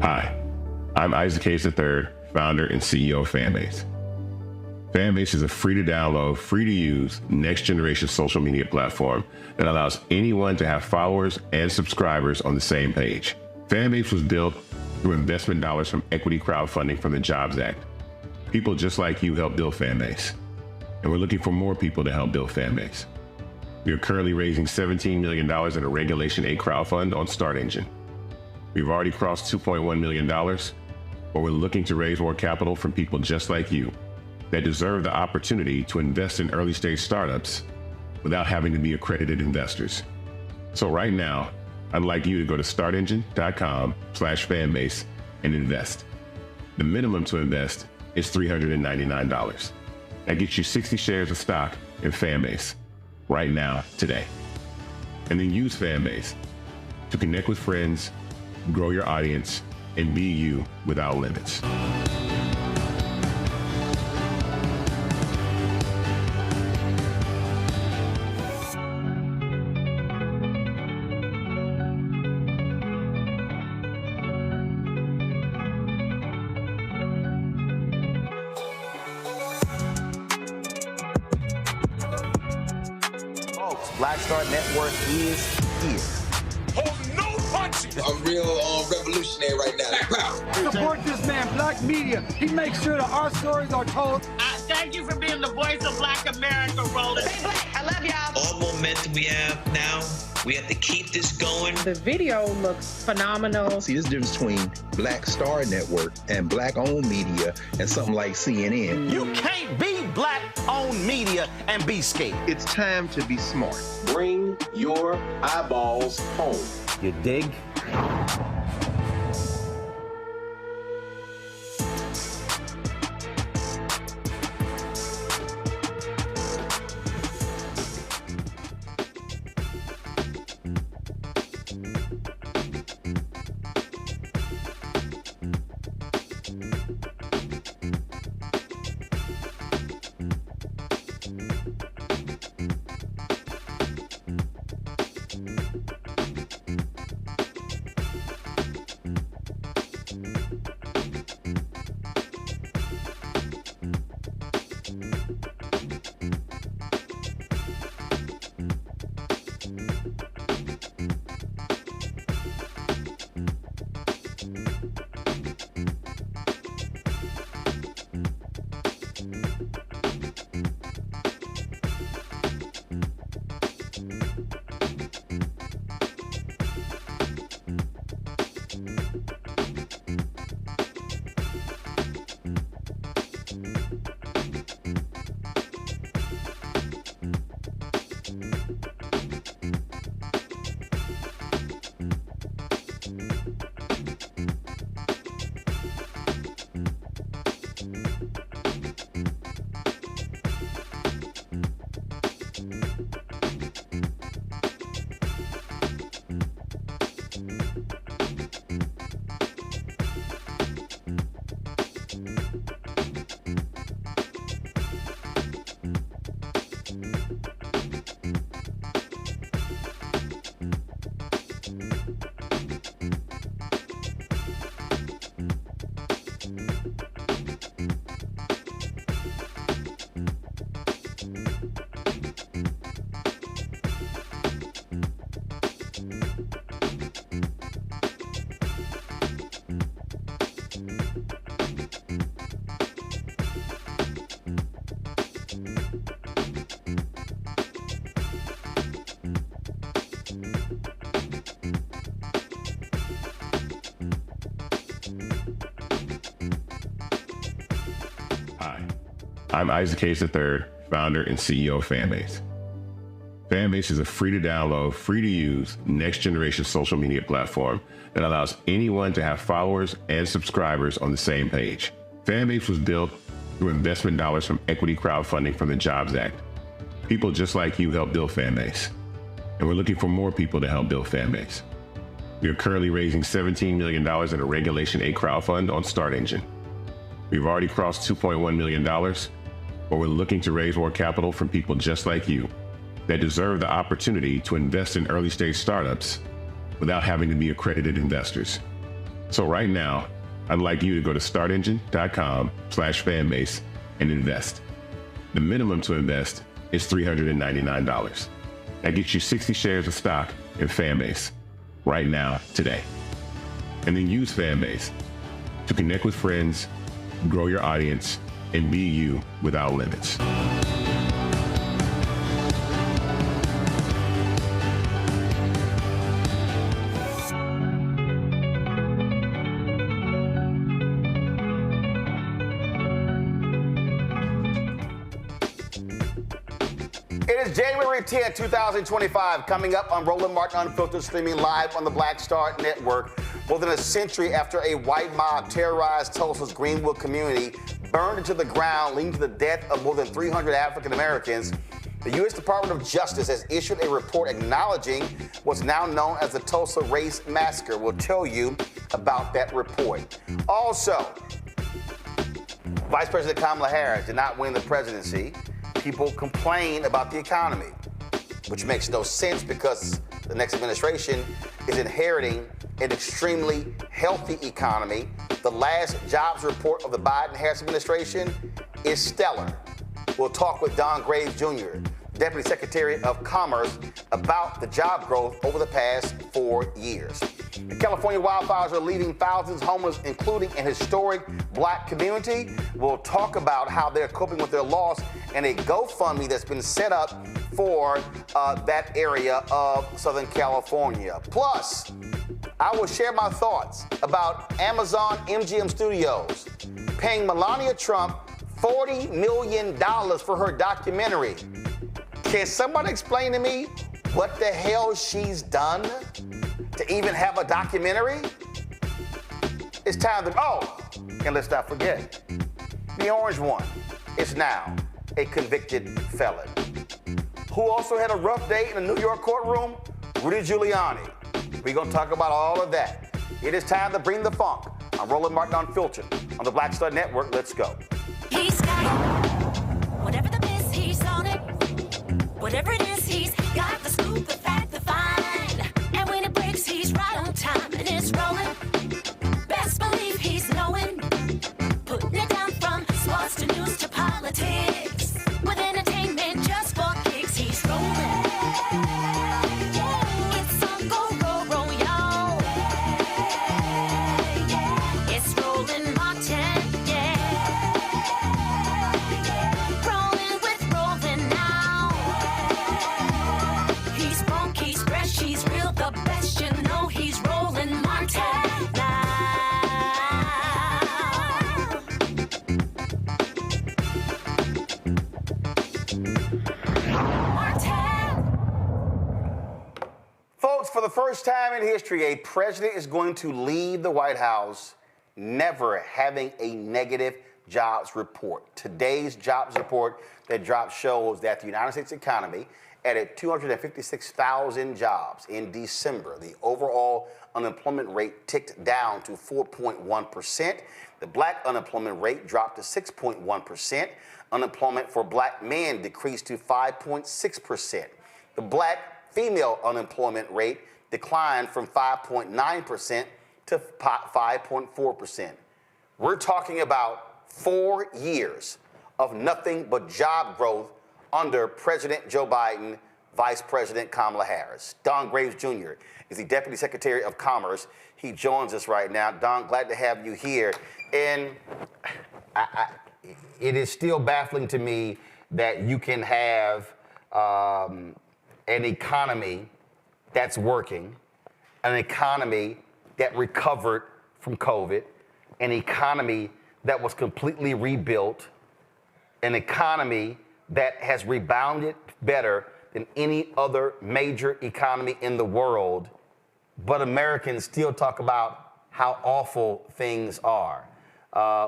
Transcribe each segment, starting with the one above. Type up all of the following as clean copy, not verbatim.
Hi, I'm Isaac Hayes III, founder and CEO of Fanbase. Fanbase is a free-to-download, free-to-use, next-generation social media platform that allows anyone to have followers and subscribers on the same page. Fanbase was built through investment dollars from equity crowdfunding from the Jobs Act. People just like you helped build Fanbase, and we're looking for more people to help build Fanbase. We are currently raising $17 million in a Regulation A crowdfund on Start Engine. We've already crossed $2.1 million, but we're looking to raise more capital from people just like you that deserve the opportunity to invest in early-stage startups without having to be accredited investors. So right now, I'd like you to go to startengine.com/fanbase and invest. The minimum to invest is $399. That gets you 60 shares of stock in Fanbase right now, today. And then use Fanbase to connect with friends, grow your audience, and be you without limits. Black Star Network is here. Hold no punches. I'm real revolutionary right now. Support this man, Black Media. He makes sure that our stories are told. Thank you for being the voice of Black America, Roland. Stay black. I love y'all. All momentum we have now, we have to keep this going. The video looks phenomenal. See, this difference between Black Star Network and Black-owned media and something like CNN. You can't be Black-owned media and be scared. It's time to be smart. Bring your eyeballs home. You dig? I'm Isaac Hayes III, founder and CEO of Fanbase. Fanbase is a free-to-download, free-to-use, next-generation social media platform that allows anyone to have followers and subscribers on the same page. Fanbase was built through investment dollars from equity crowdfunding from the Jobs Act. People just like you helped build Fanbase, and we're looking for more people to help build Fanbase. We are currently raising $17 million in a Regulation A crowdfund on Start Engine. We've already crossed $2.1 million, but we're looking to raise more capital from people just like you that deserve the opportunity to invest in early stage startups without having to be accredited investors. So right now, I'd like you to go to startengine.com/fanbase and invest. The minimum to invest is $399. That gets you 60 shares of stock in Fanbase right now, today. And then use Fanbase to connect with friends, grow your audience, and be you without limits. It is January 10, 2025, coming up on Roland Martin Unfiltered, streaming live on the Black Star Network. More than a century after a white mob terrorized Tulsa's Greenwood community, burned into the ground, leading to the death of more than 300 African Americans, the U.S. Department of Justice has issued a report acknowledging what's now known as the Tulsa Race Massacre. We'll tell you about that report. Also, Vice President Kamala Harris did not win the presidency. People complain about the economy, which makes no sense because the next administration is inheriting an extremely healthy economy. The last jobs report of the Biden-Harris administration is stellar. We'll talk with Don Graves Jr., Deputy Secretary of Commerce, about the job growth over the past 4 years. The California wildfires are leaving thousands homeless, including an historic Black community. We'll talk about how they're coping with their loss and a GoFundMe that's been set up for that area of Southern California. Plus, I will share my thoughts about Amazon MGM Studios paying Melania Trump $40 million for her documentary. Can somebody explain to me what the hell she's done to even have a documentary? It's time to, and let's not forget, the orange one is now a convicted felon. Who also had a rough day in a New York courtroom? Rudy Giuliani. We're going to talk about all of that. It is time to bring the funk. I'm Roland Martin Unfiltered on the Black Star Network. Let's go. He's got it. Whatever the miss, he's on it. Whatever it is, he's got the scoop, the fact, the find. And when it breaks, he's right on time and it's rolling. Best believe he's knowing. Putting it down from sports to news to politics. With entertainment just for kicks, he's rolling. It's on go, roll, roll, y'all. It's Roland Martin, rolling with Roland now. He's funk, he's fresh, he's real, the best, you know he's Roland Martin now. Folks, for the first time in history, a president is going to leave the White House never having a negative jobs report. Today's jobs report that dropped shows that the United States economy added 256,000 jobs in December. The overall unemployment rate ticked down to 4.1%. The Black unemployment rate dropped to 6.1%. Unemployment for Black men decreased to 5.6%. The Black female unemployment rate declined from 5.9% to 5.4%. We're talking about 4 years of nothing but job growth under President Joe Biden, Vice President Kamala Harris. Don Graves Jr. is the Deputy Secretary of Commerce. He joins us right now. Don, glad to have you here. And it is still baffling to me that you can have an economy that's working, an economy that recovered from COVID, an economy that was completely rebuilt, an economy that has rebounded better than any other major economy in the world, but Americans still talk about how awful things are.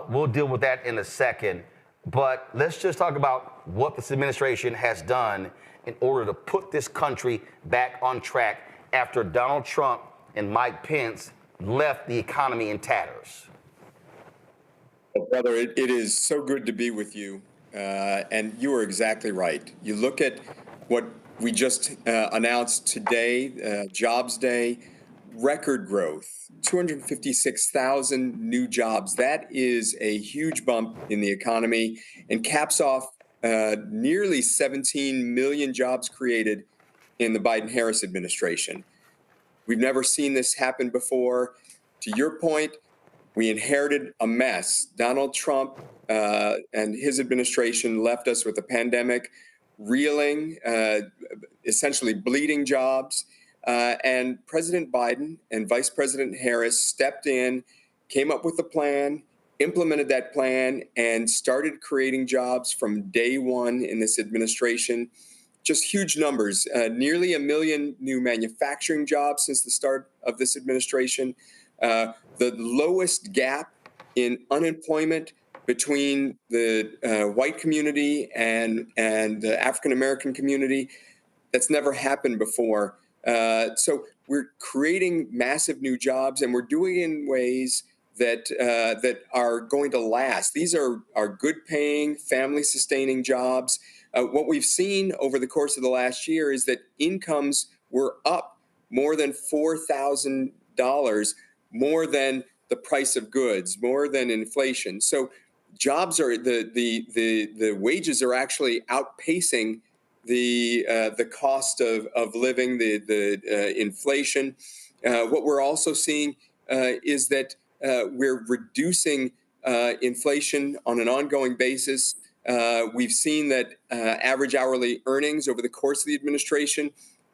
We'll deal with that in a second, but let's just talk about what this administration has done in order to put this country back on track after Donald Trump and Mike Pence left the economy in tatters. Well, brother, it is so good to be with you. And you are exactly right. You look at what we just announced today, Jobs Day, record growth, 256,000 new jobs. That is a huge bump in the economy and caps off nearly 17 million jobs created in the Biden-Harris administration. We've never seen this happen before. To your point, we inherited a mess. Donald Trump and his administration left us with a pandemic, reeling, essentially bleeding jobs. And President Biden and Vice President Harris stepped in, came up with a plan, implemented that plan, and started creating jobs from day one in this administration. Just huge numbers, nearly 1 million new manufacturing jobs since the start of this administration, the lowest gap in unemployment between the white community and the African-American community. That's never happened before. So we're creating massive new jobs, and we're doing it in ways that are going to last. These are good-paying, family-sustaining jobs. What we've seen over the course of the last year is that incomes were up more than $4,000, more than the price of goods, more than inflation. So jobs are the wages are actually outpacing the cost of living, the inflation. What we're also seeing is that we're reducing inflation on an ongoing basis. We've seen that average hourly earnings over the course of the administration,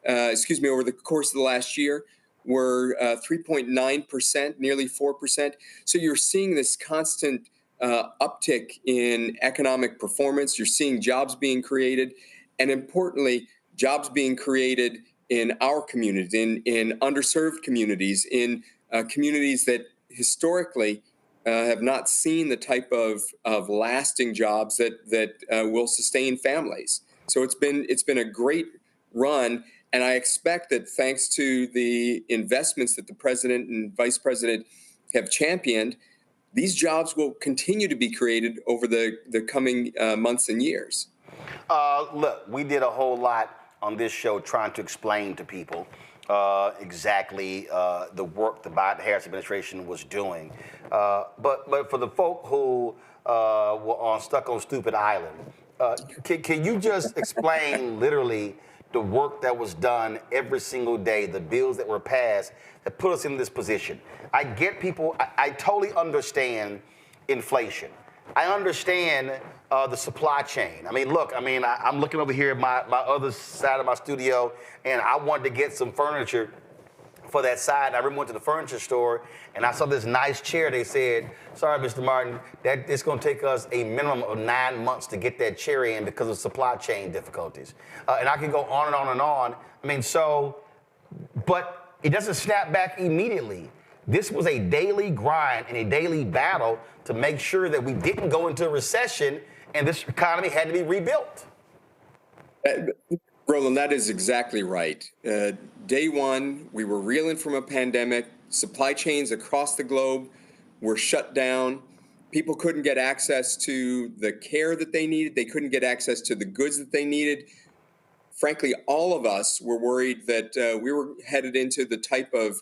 over the course of the last year, were 3.9%, nearly 4%. So you're seeing this constant uptick in economic performance. You're seeing jobs being created, and importantly, jobs being created in our communities, in underserved communities, in communities that historically have not seen the type of lasting jobs that will sustain families. So it's been a great run, and I expect that thanks to the investments that the president and vice president have championed, these jobs will continue to be created over the coming months and years. Look, we did a whole lot on this show trying to explain to people exactly the work the Biden-Harris administration was doing. But for the folk who were stuck on Stupid Island, can you just explain literally the work that was done every single day, the bills that were passed that put us in this position? I get people, I totally understand inflation. I understand the supply chain. I mean, look, I'm looking over here at my other side of my studio, and I wanted to get some furniture for that side. I remember went to the furniture store, and I saw this nice chair. They said, sorry, Mr. Martin, that it's going to take us a minimum of 9 months to get that chair in because of supply chain difficulties. And I can go on and on and on. But it doesn't snap back immediately. This was a daily grind and a daily battle to make sure that we didn't go into a recession and this economy had to be rebuilt. Roland, that is exactly right. Day one, we were reeling from a pandemic. Supply chains across the globe were shut down. People couldn't get access to the care that they needed. They couldn't get access to the goods that they needed. Frankly, all of us were worried that we were headed into the type of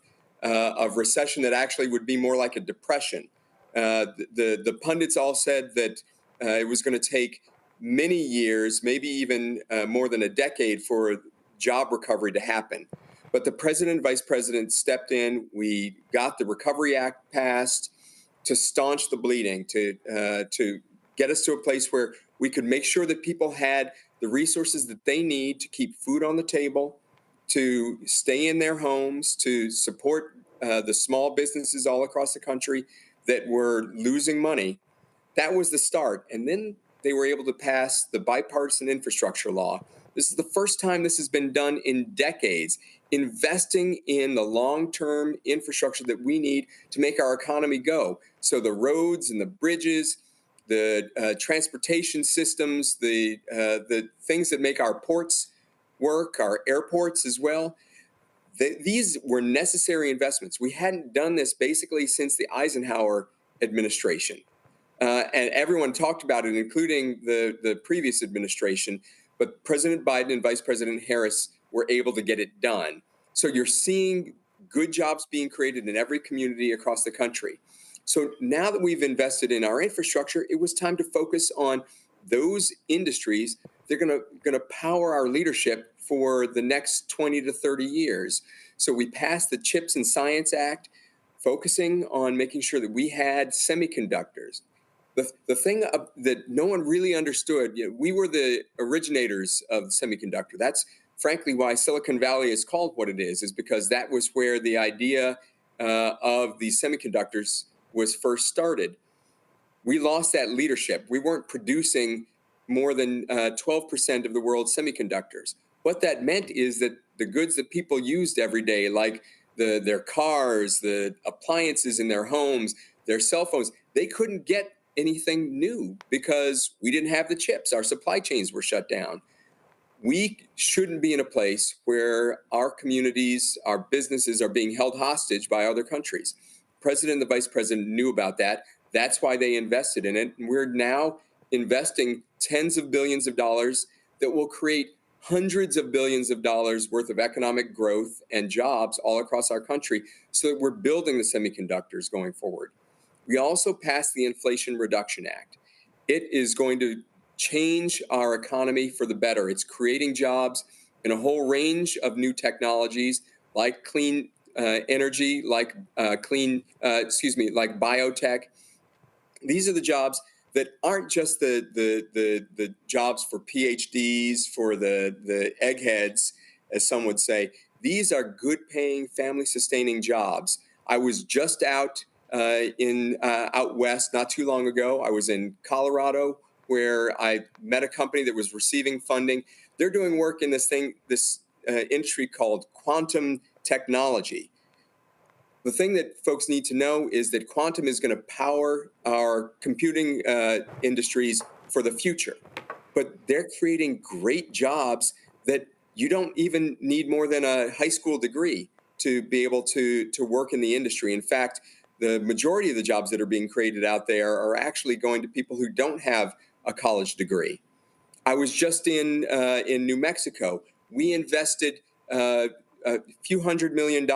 recession that actually would be more like a depression. The pundits all said that it was going to take many years, maybe even more than a decade, for job recovery to happen. But the president and vice president stepped in. We got the Recovery Act passed to staunch the bleeding, to get us to a place where we could make sure that people had the resources that they need to keep food on the table, to stay in their homes, to support the small businesses all across the country that were losing money. That was the start. And then they were able to pass the bipartisan infrastructure law. This is the first time this has been done in decades, investing in the long-term infrastructure that we need to make our economy go. So the roads and the bridges, the transportation systems, the things that make our ports work, our airports as well. These were necessary investments. We hadn't done this basically since the Eisenhower administration. And everyone talked about it, including the previous administration. but President Biden and Vice President Harris were able to get it done. So you're seeing good jobs being created in every community across the country. So now that we've invested in our infrastructure, it was time to focus on those industries that are going to power our leadership for the next 20 to 30 years. So we passed the CHIPS and Science Act, focusing on making sure that we had semiconductors. The thing that no one really understood, we were the originators of the semiconductor. That's frankly why Silicon Valley is called what it is because that was where the idea of these semiconductors was first started. We lost that leadership. We weren't producing more than 12% of the world's semiconductors. What that meant is that the goods that people used every day, like their cars, the appliances in their homes, their cell phones, they couldn't get anything new because we didn't have the chips. Our supply chains were shut down. We shouldn't be in a place where our communities, our businesses are being held hostage by other countries. The president and the vice president knew about that. That's why they invested in it. And we're now investing tens of billions of dollars that will create hundreds of billions of dollars worth of economic growth and jobs all across our country so that we're building the semiconductors going forward. We also passed the Inflation Reduction Act. It is going to change our economy for the better. It's creating jobs in a whole range of new technologies like clean energy, like biotech. These are the jobs that aren't just the jobs for PhDs, for the eggheads, as some would say. These are good-paying, family-sustaining jobs. I was just out west not too long ago. I was in Colorado, where I met a company that was receiving funding. They're doing work in this industry called quantum technology. The thing that folks need to know is that quantum is going to power our computing industries for the future. But they're creating great jobs that you don't even need more than a high school degree to be able to work in the industry. In fact, the majority of the jobs that are being created out there are actually going to people who don't have a college degree. I was just in New Mexico. We invested a few $100 million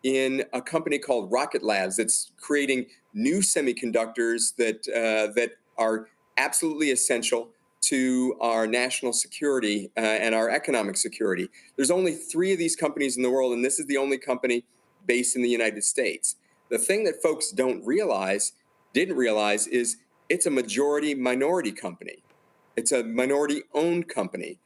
in a company called Rocket Labs that's creating new semiconductors that are absolutely essential to our national security and our economic security. There's only 3 of these companies in the world, and this is the only company based in the United States. The thing that folks didn't realize, is it's a majority-minority company. It's a minority-owned company.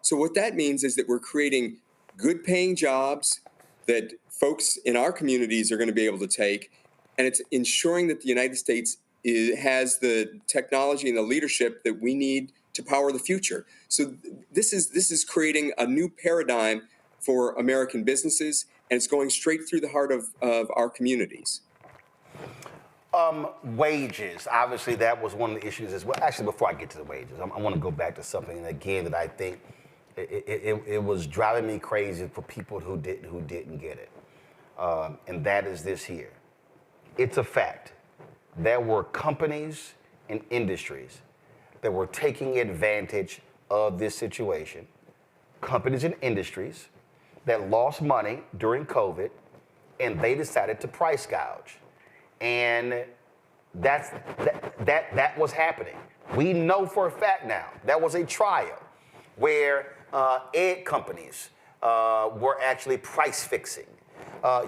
So what that means is that we're creating good-paying jobs that folks in our communities are going to be able to take, and it's ensuring that the United States has the technology and the leadership that we need to power the future. So this is creating a new paradigm for American businesses, and it's going straight through the heart of our communities. Wages, obviously that was one of the issues as well. Actually, before I get to the wages, I want to go back to something again that I think it was driving me crazy for people who didn't get it. And that is this here. It's a fact. There were companies and industries that were taking advantage of this situation. Companies and industries that lost money during COVID, and they decided to price gouge. And that was happening. We know for a fact now, there was a trial where egg companies were actually price fixing.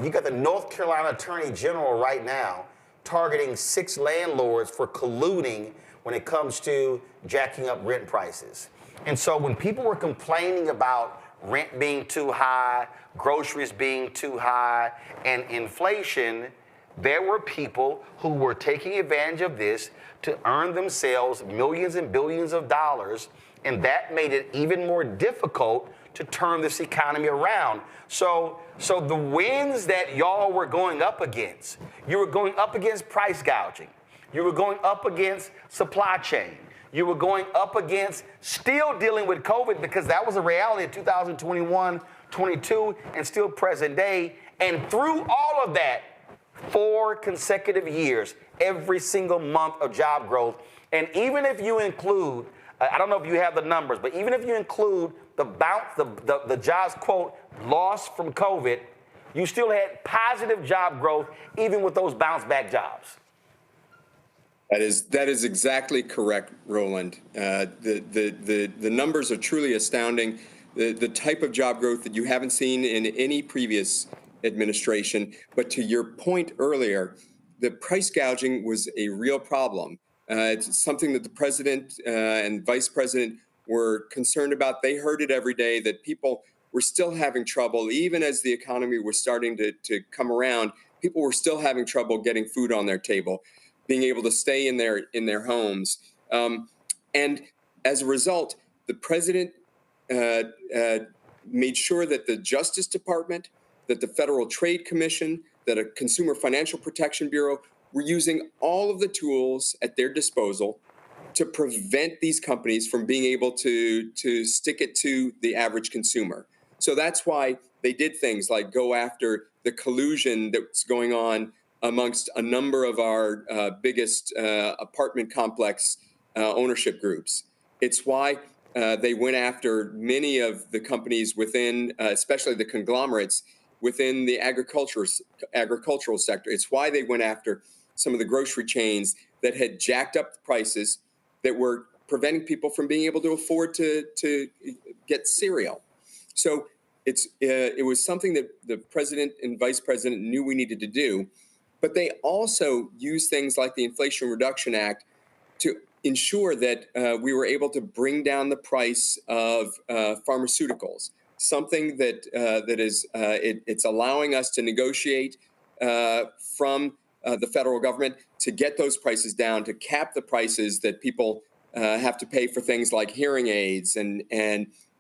You got the North Carolina Attorney General right now targeting 6 landlords for colluding when it comes to jacking up rent prices. And so when people were complaining about rent being too high, groceries being too high, and inflation, there were people who were taking advantage of this to earn themselves millions and billions of dollars, and that made it even more difficult to turn this economy around. So the wins that y'all were going up against, you were going up against price gouging, you were going up against supply chain, you were going up against still dealing with COVID, because that was a reality in 2021, 22, and still present day. And through all of that, 4 consecutive years, every single month of job growth. And even if you include I don't know if you have the numbers, but even if you include the jobs, quote, lost from COVID, you still had positive job growth even with those bounce back jobs. That is exactly correct, Roland. The numbers are truly astounding. The type of job growth that you haven't seen in any previous administration. But to your point earlier, the price gouging was a real problem. It's something that the president and vice president were concerned about. They heard it every day that people were still having trouble, even as the economy was starting to come around. People were still having trouble getting food on their table, being able to stay in their homes. And as a result, the president made sure that the Justice Department, that the Federal Trade Commission, that a Consumer Financial Protection Bureau were using all of the tools at their disposal to prevent these companies from being able to stick it to the average consumer. So that's why they did things like go after the collusion that's going on amongst a number of our biggest apartment complex ownership groups. It's why they went after many of the companies within, especially the conglomerates, within the agricultural sector. It's why they went after some of the grocery chains that had jacked up the prices that were preventing people from being able to afford to get cereal. So it was something that the president and vice president knew we needed to do, but they also used things like the Inflation Reduction Act to ensure that we were able to bring down the price of pharmaceuticals, something that it's allowing us to negotiate from the federal government to get those prices down, to cap the prices that people have to pay for things like hearing aids and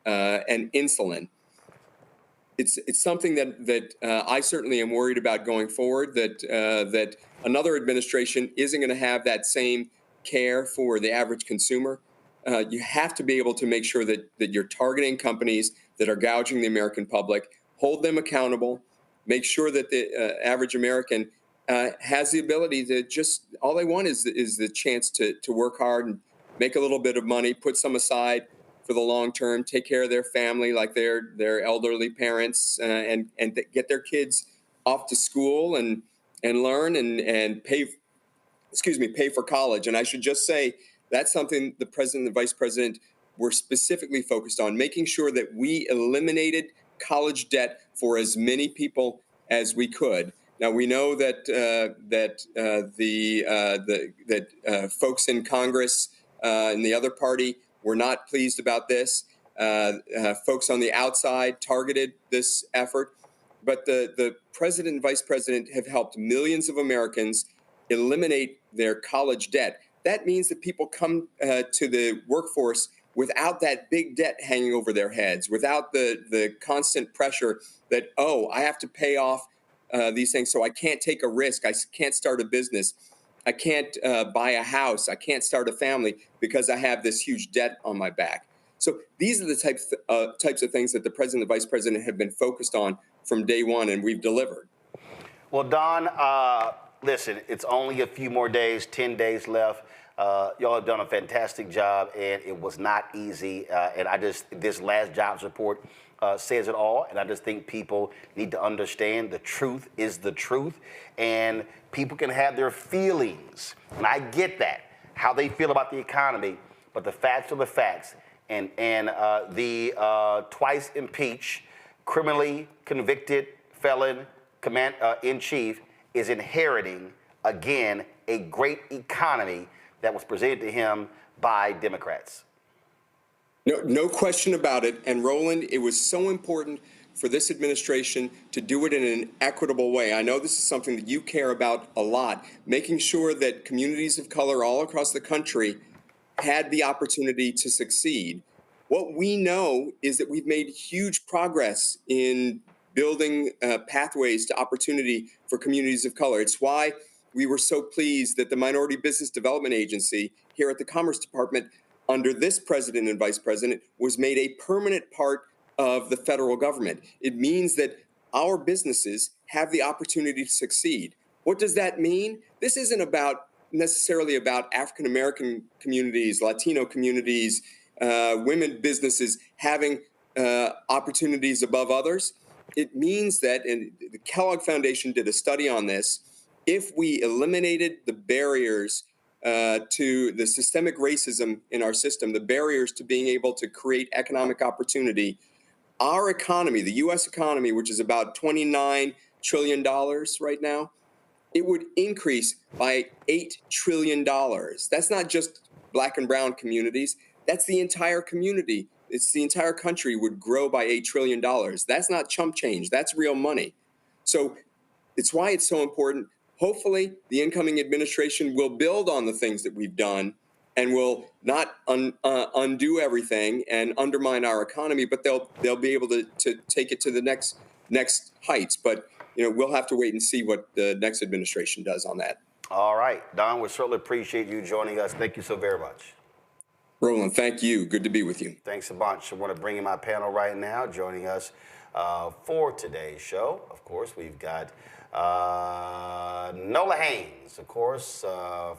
insulin. It's something that I certainly am worried about going forward, that another administration isn't going to have that same care for the average consumer. You have to be able to make sure that you're targeting companies that are gouging the American public, hold them accountable, make sure that the average American has the ability to just, all they want is the chance to work hard and make a little bit of money, put some aside for the long term, take care of their family like their elderly parents, and get their kids off to school and learn and pay for college. And I should just say that's something the president and the vice president were specifically focused on, making sure that we eliminated college debt for as many people as we could. Now we know that folks in Congress and the other party were not pleased about this. Folks on the outside targeted this effort, but the president and vice president have helped millions of Americans eliminate their college debt. That means that people come to the workforce without that big debt hanging over their heads, without the constant pressure that, oh, I have to pay off these things, so I can't take a risk. I can't start a business. I can't buy a house. I can't start a family because I have this huge debt on my back. So these are the types of things that the president and the vice president have been focused on from day one, and we've delivered. Well, Don, listen, it's only a few more days, 10 days left. Y'all have done a fantastic job, and it was not easy. And this last jobs report says it all. And I just think people need to understand the truth is the truth. And people can have their feelings. And I get that, how they feel about the economy. But the facts are the facts. And the twice impeached, criminally convicted felon in-chief is inheriting, again, a great economy that was presented to him by Democrats. No question about it. And Roland, it was so important for this administration to do it in an equitable way. I know this is something that you care about a lot, making sure that communities of color all across the country had the opportunity to succeed. What we know is that we've made huge progress in building pathways to opportunity for communities of color. It's why we were so pleased that the Minority Business Development Agency here at the Commerce Department, under this president and vice president, was made a permanent part of the federal government. It means that our businesses have the opportunity to succeed. What does that mean? This isn't about necessarily about African American communities, Latino communities, women businesses having opportunities above others. It means that, and the Kellogg Foundation did a study on this, if we eliminated the barriers to the systemic racism in our system, the barriers to being able to create economic opportunity, our economy, the U.S. economy, which is about $29 trillion right now, it would increase by $8 trillion. That's not just black and brown communities. That's the entire community. It's the entire country would grow by $8 trillion. That's not chump change. That's real money. So it's why it's so important. Hopefully, the incoming administration will build on the things that we've done and will not undo everything and undermine our economy, but they'll be able to take it to the next heights. But we'll have to wait and see what the next administration does on that. All right, Don, we certainly appreciate you joining us. Thank you so very much. Roland, thank you. Good to be with you. Thanks a bunch. I want to bring in my panel right now. Joining us for today's show, of course, we've got Nola Haynes, of course,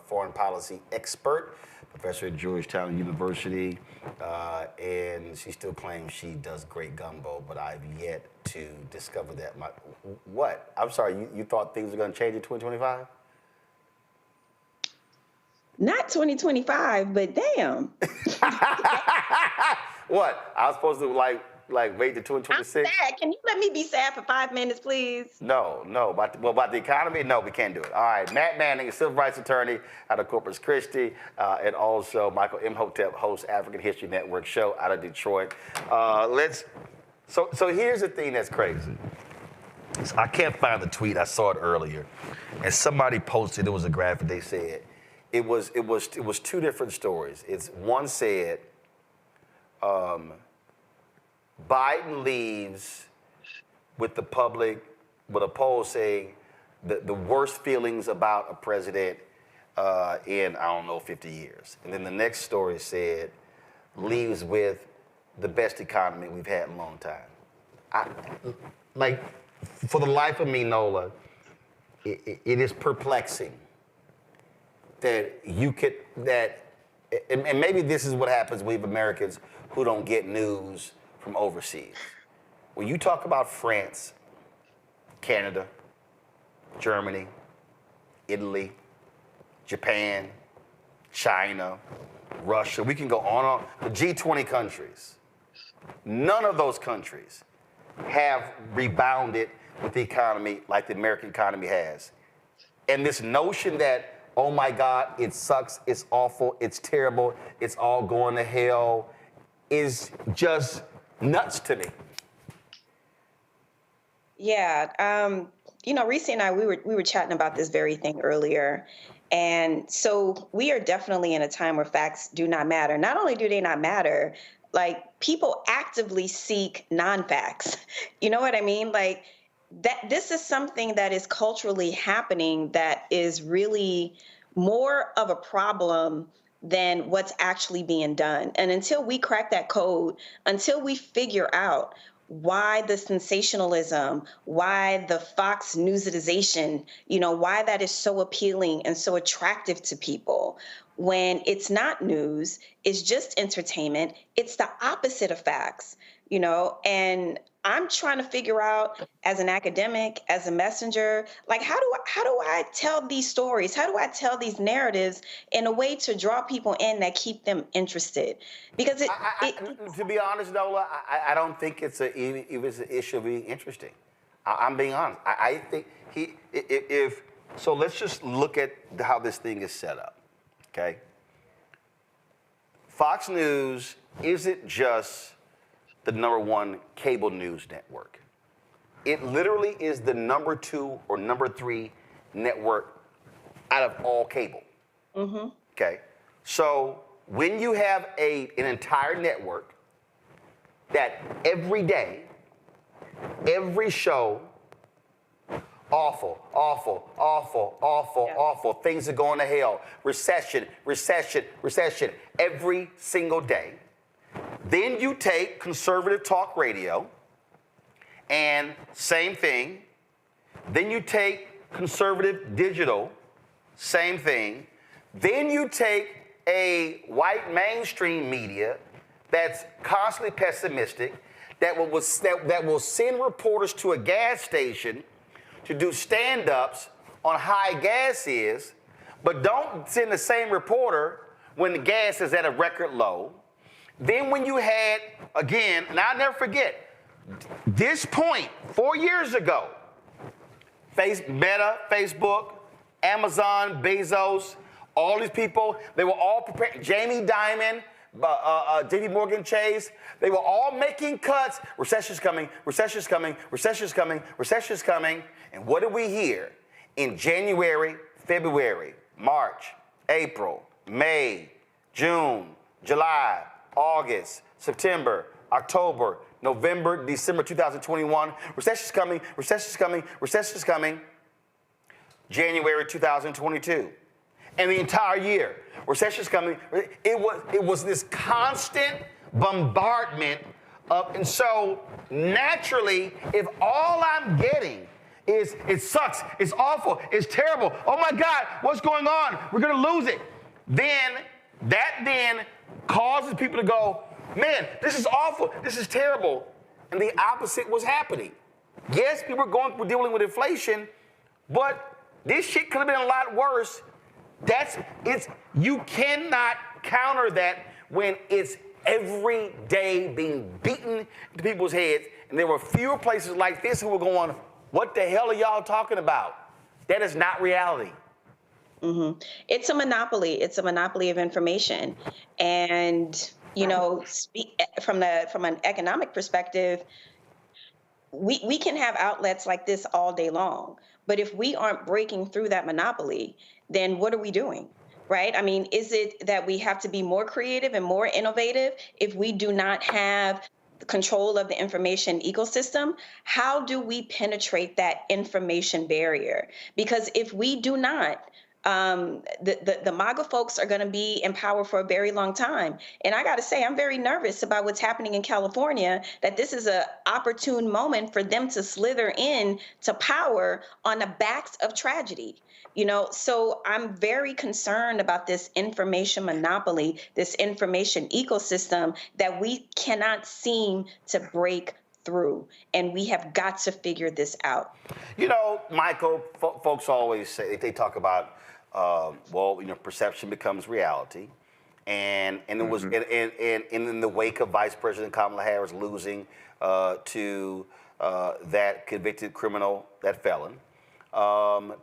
foreign policy expert, professor at Georgetown University, and she still claims she does great gumbo, but I've yet to discover that. What? I'm sorry, you thought things were going to change in 2025? Not 2025, but damn. What? I was supposed to like wait to 2026? I'm sad. Can you let me be sad for 5 minutes, please? No. About the economy? No, we can't do it. All right. Matt Manning, a civil rights attorney out of Corpus Christi, and also Michael Imhotep, hosts African History Network show out of Detroit. So here's the thing that's crazy. So I can't find the tweet. I saw it earlier, and somebody posted. It was a graphic. They said it was two different stories. One said Biden leaves with the public with a poll saying the worst feelings about a president in, 50 years. And then the next story said leaves with the best economy we've had in a long time. For the life of me, Nola, it is perplexing that and maybe this is what happens with Americans who don't get news from overseas. When you talk about France, Canada, Germany, Italy, Japan, China, Russia, we can go on. The G20 countries, none of those countries have rebounded with the economy like the American economy has. And this notion that, oh my God, it sucks, it's awful, it's terrible, it's all going to hell, is just nuts to me. Yeah, Reese and I, we were chatting about this very thing earlier. And so we are definitely in a time where facts do not matter. Not only do they not matter, people actively seek non-facts. You know what I mean? This is something that is culturally happening that is really more of a problem than what's actually being done. And until we crack that code, until we figure out why the sensationalism, why the Fox newsitization, why that is so appealing and so attractive to people, when it's not news, it's just entertainment, it's the opposite of facts, and I'm trying to figure out, as an academic, as a messenger, how do I tell these stories? How do I tell these narratives in a way to draw people in that keep them interested? Because to be honest, Nola, I don't think it was an issue of being interesting. I'm being honest. I think so let's just look at how this thing is set up, okay? Fox News isn't just the #1 cable news network. It literally is the #2 or #3 network out of all cable. Mm-hmm. Okay, so when you have an entire network that every day, every show, awful, things are going to hell, recession, every single day. Then you take conservative talk radio, and same thing. Then you take conservative digital, same thing. Then you take a white mainstream media that's constantly pessimistic, that will send reporters to a gas station to do stand-ups on how high gas is, but don't send the same reporter when the gas is at a record low. Then when you had, again, and I'll never forget, this point 4 years ago, Meta, Facebook, Amazon, Bezos, all these people, they were all prepared. Jamie Dimon, JP Morgan Chase, they were all making cuts. Recession's coming, recession's coming, recession's coming, recession's coming. And what did we hear? In January, February, March, April, May, June, July, August, September, October, November, December 2021, recession's coming, recession's coming, recession's coming. January 2022. And the entire year, recession's coming. It was this constant bombardment of, and so naturally, if all I'm getting is it sucks, it's awful, it's terrible, oh my God, what's going on? We're gonna lose it. Then that causes people to go, man, this is awful, this is terrible. And the opposite was happening. Yes, people were dealing with inflation, but this shit could have been a lot worse. You cannot counter that when it's every day being beaten to people's heads. And there were fewer places like this who were going, what the hell are y'all talking about? That is not reality. Mm-hmm. It's a monopoly. It's a monopoly of information. And, you know, from an economic perspective, we can have outlets like this all day long. But if we aren't breaking through that monopoly, then what are we doing, right? I mean, is it that we have to be more creative and more innovative if we do not have control of the information ecosystem? How do we penetrate that information barrier? Because if we do not, the MAGA folks are going to be in power for a very long time. And I got to say, I'm very nervous about what's happening in California, that this is an opportune moment for them to slither in to power on the backs of tragedy. You know, so I'm very concerned about this information monopoly, this information ecosystem that we cannot seem to break through. And we have got to figure this out. You know, Michael, folks always say, they talk about, perception becomes reality. And it was in the wake of Vice President Kamala Harris losing to that convicted criminal, that felon,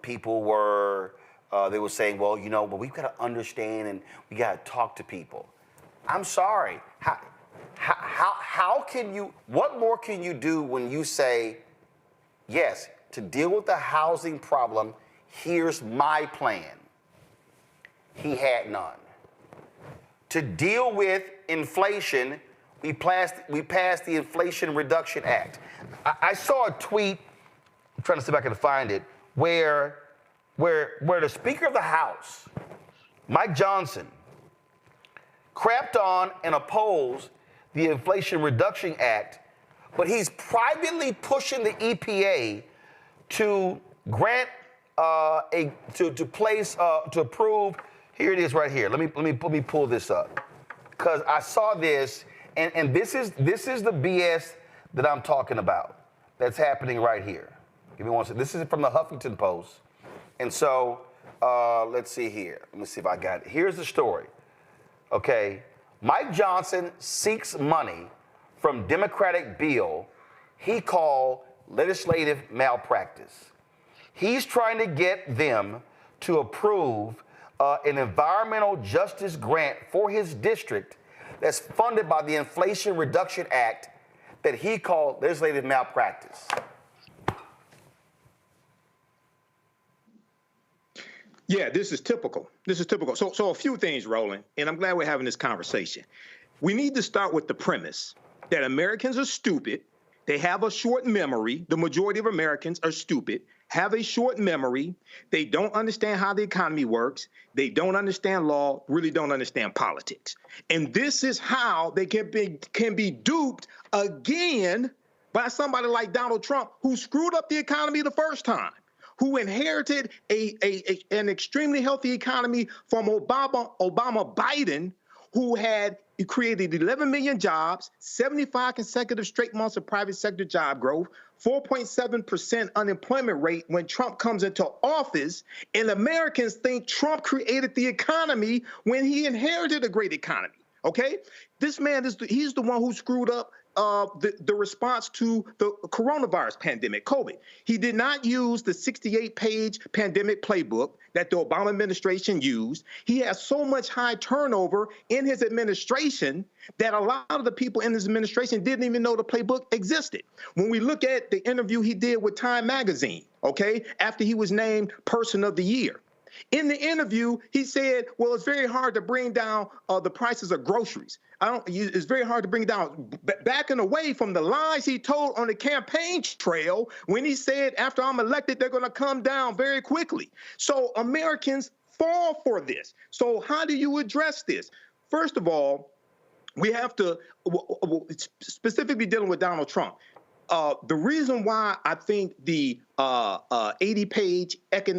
people were they were saying, well, you know, but we've got to understand and we got to talk to people. I'm sorry. How can you? What more can you do when you say, yes, to deal with the housing problem, here's my plan? He had none. To deal with inflation, we passed the Inflation Reduction Act. I saw a tweet, I'm trying to see if I can find it, where the Speaker of the House, Mike Johnson, crapped on and opposed the Inflation Reduction Act, but he's privately pushing the EPA to grant to approve. Here it is right here. Let me pull this up, because I saw this, and this is the BS that I'm talking about that's happening right here. Give me one second. This is from the Huffington Post, and so let's see here. Let me see if I got it. Here's the story. Okay, Mike Johnson seeks money from Democratic bill he called legislative malpractice. He's trying to get them to approve an environmental justice grant for his district that's funded by the Inflation Reduction Act that he called legislative malpractice. Yeah, this is typical. So a few things, Roland, and I'm glad we're having this conversation. We need to start with the premise that Americans are stupid. They have a short memory. The majority of Americans are stupid, have a short memory. They don't understand how the economy works. They don't understand law, really don't understand politics. And this is how they can be duped again by somebody like Donald Trump, who screwed up the economy the first time, who inherited an extremely healthy economy from Obama Biden, who had created 11 million jobs, 75 consecutive straight months of private sector job growth, 4.7% unemployment rate when Trump comes into office, and Americans think Trump created the economy when he inherited a great economy. Okay, this man he's the one who screwed up the response to the coronavirus pandemic, COVID. He did not use the 68-page pandemic playbook that the Obama administration used. He has so much high turnover in his administration that a lot of the people in his administration didn't even know the playbook existed. When we look at the interview he did with Time Magazine, okay, after he was named Person of the Year, in the interview, he said, well, it's very hard to bring down the prices of groceries. It's very hard to bring down, backing away from the lies he told on the campaign trail when he said, after I'm elected, they're going to come down very quickly. So Americans fall for this. So how do you address this? First of all, we have to, specifically dealing with Donald Trump, the reason why I think the 80-page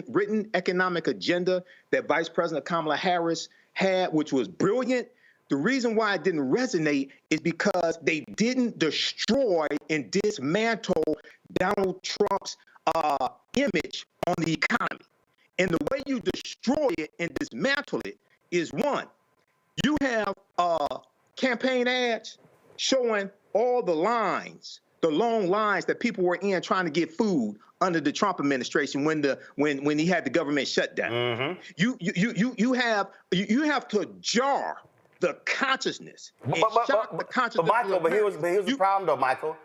written economic agenda that Vice President Kamala Harris had, which was brilliant, the reason why it didn't resonate is because they didn't destroy and dismantle Donald Trump's image on the economy. And the way you destroy it and dismantle it is, one, you have campaign ads showing all the lines, the long lines that people were in trying to get food under the Trump administration when he had the government shut down. Mm-hmm. You have to jar the consciousness. But Michael, but here's the problem though, Michael.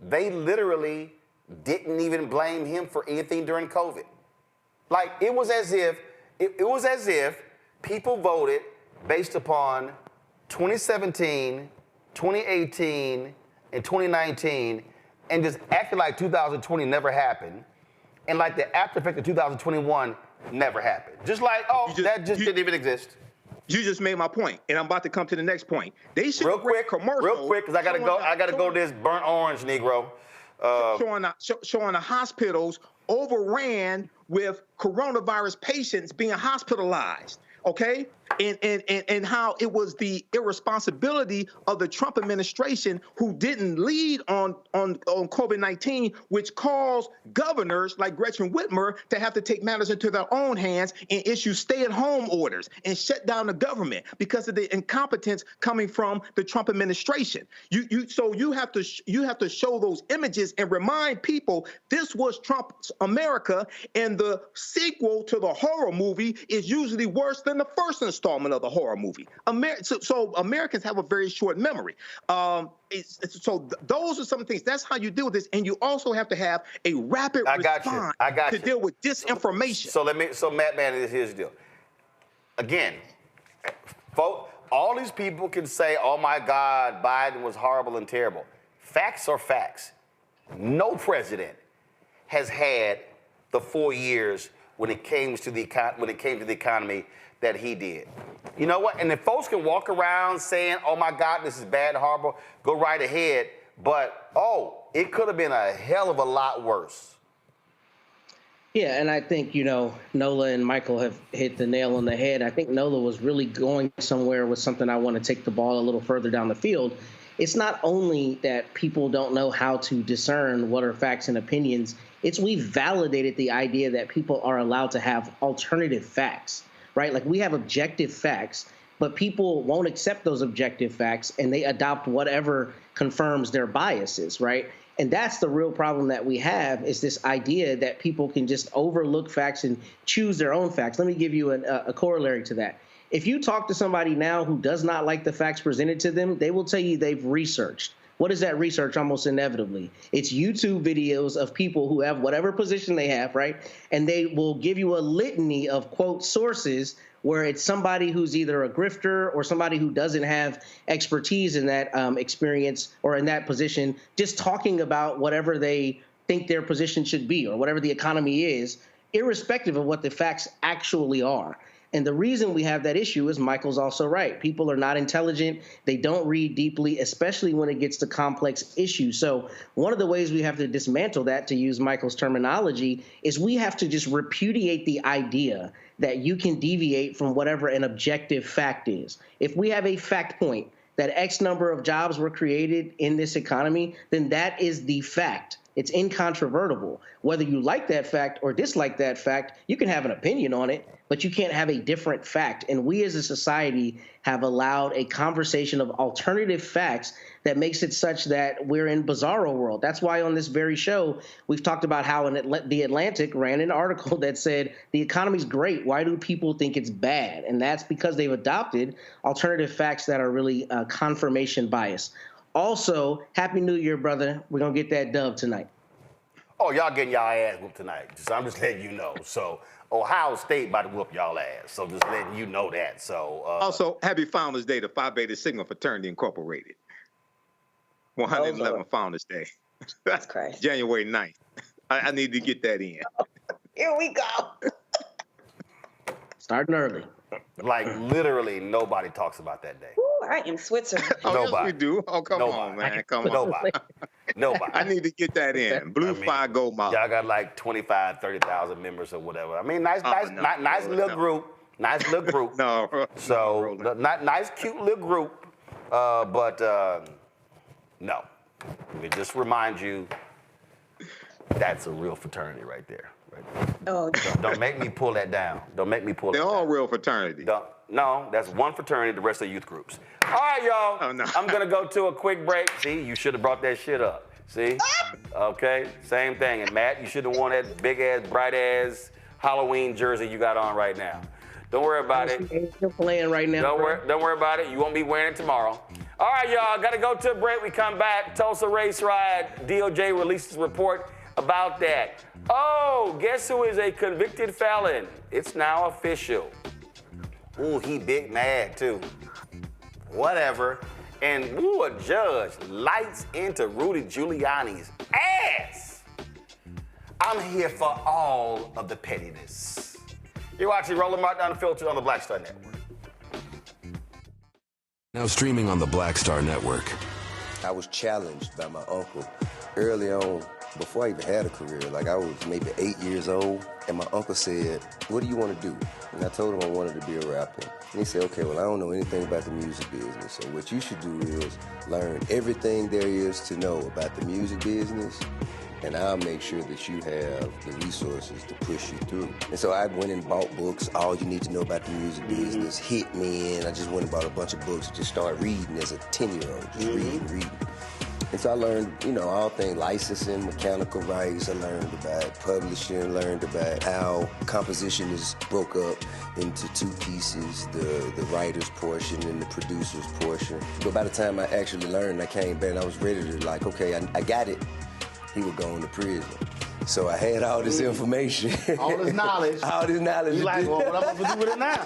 They literally didn't even blame him for anything during COVID. Like it was as if people voted based upon 2017, 2018, and 2019, and just acted like 2020 never happened, and like the after effect of 2021 never happened. Just like, that didn't even exist. You just made my point, and I'm about to come to the next point. They should real quick, because I gotta go to this burnt orange, Negro. Showing the hospitals overran with coronavirus patients being hospitalized. Okay, and how it was the irresponsibility of the Trump administration who didn't lead on COVID-19, which caused governors like Gretchen Whitmer to have to take matters into their own hands and issue stay-at-home orders and shut down the government because of the incompetence coming from the Trump administration. So you have to show those images and remind people this was Trump's America, and the sequel to the horror movie is usually worse than the first installment of the horror movie. So Americans have a very short memory. So those are some things. That's how you deal with this, and you also have to have a rapid response to deal with disinformation. So Matt, here's the deal. Again, folks, all these people can say, "Oh my God, Biden was horrible and terrible." Facts are facts. No president has had the 4 years when it came to the economy that he did. You know what? And if folks can walk around saying, "Oh my God, this is bad, horrible," go right ahead. But it could have been a hell of a lot worse. Yeah, and I think, Nola and Michael have hit the nail on the head. I think Nola was really going somewhere with something. I want to take the ball a little further down the field. It's not only that people don't know how to discern what are facts and opinions. It's we've validated the idea that people are allowed to have alternative facts, right? Like we have objective facts, but people won't accept those objective facts and they adopt whatever confirms their biases, right? And that's the real problem that we have, is this idea that people can just overlook facts and choose their own facts. Let me give you a corollary to that. If you talk to somebody now who does not like the facts presented to them, they will tell you they've researched. What is that research? Almost inevitably, it's YouTube videos of people who have whatever position they have, right? And they will give you a litany of, quote, sources where it's somebody who's either a grifter or somebody who doesn't have expertise in that experience or in that position, just talking about whatever they think their position should be or whatever the economy is, irrespective of what the facts actually are. And the reason we have that issue is Michael's also right. People are not intelligent. They don't read deeply, especially when it gets to complex issues. So one of the ways we have to dismantle that, to use Michael's terminology, is we have to just repudiate the idea that you can deviate from whatever an objective fact is. If we have a fact point that X number of jobs were created in this economy, then that is the fact. It's incontrovertible. Whether you like that fact or dislike that fact, you can have an opinion on it, but you can't have a different fact. And we as a society have allowed a conversation of alternative facts that makes it such that we're in bizarro world. That's why on this very show, we've talked about how The Atlantic ran an article that said the economy's great. Why do people think it's bad? And that's because they've adopted alternative facts that are really confirmation bias. Also, Happy New Year, brother. We're going to get that dub tonight. Oh, y'all getting y'all ass whooped tonight. I'm just letting you know. So Ohio State about to whoop y'all ass. So just letting you know that. So also, happy Founders Day to Phi Beta Sigma Fraternity Incorporated. 111 Founders Day. That's crazy. January 9th. I need to get that in. Here we go. Starting early. Like literally nobody talks about that day. Ooh, I am Switzerland. Yes, we do. Oh, come on, man. Come on. Nobody. I need to get that in. Blue Fire Gold Model. Y'all got like 25, 30,000 members or whatever. I mean, nice little group. Nice little group. So, nice, cute little group. But no. Let me just remind you, that's a real fraternity right there. Oh, don't make me pull that down. Don't make me pull that down. They're all real fraternity. No, that's one fraternity, the rest are youth groups. All right, y'all. Oh, no. I'm going to go to a quick break. See, you should have brought that shit up. See? Okay, same thing. And Matt, you should have worn that big-ass, bright-ass Halloween jersey you got on right now. Don't worry about it. You're playing right now. Don't worry about it. You won't be wearing it tomorrow. All right, y'all. Got to go to a break. We come back. Tulsa Race Riot. DOJ releases a report about that. Oh, guess who is a convicted felon? It's now official. Ooh, he big mad too. Whatever. And ooh, a judge lights into Rudy Giuliani's ass. I'm here for all of the pettiness. You're watching Roland Martin Unfiltered on the Black Star Network. Now streaming on the Black Star Network. I was challenged by my uncle early on, before I even had a career. Like I was maybe 8 years old, and my uncle said, "What do you want to do?" And I told him I wanted to be a rapper. And he said, "Okay, well, I don't know anything about the music business, so what you should do is learn everything there is to know about the music business, and I'll make sure that you have the resources to push you through." And so I went and bought books, All You Need to Know About the Music Business, hit me in. I just went and bought a bunch of books and just started reading as a 10-year-old, just reading. And so I learned, all things licensing, mechanical rights. I learned about publishing, learned about how composition is broke up into two pieces, the writer's portion and the producer's portion. But by the time I actually learned, I came back and I was ready to okay, I got it. He was going to prison. So I had all this information. All this knowledge. All this knowledge. You like, well, what I'm going to do with it now?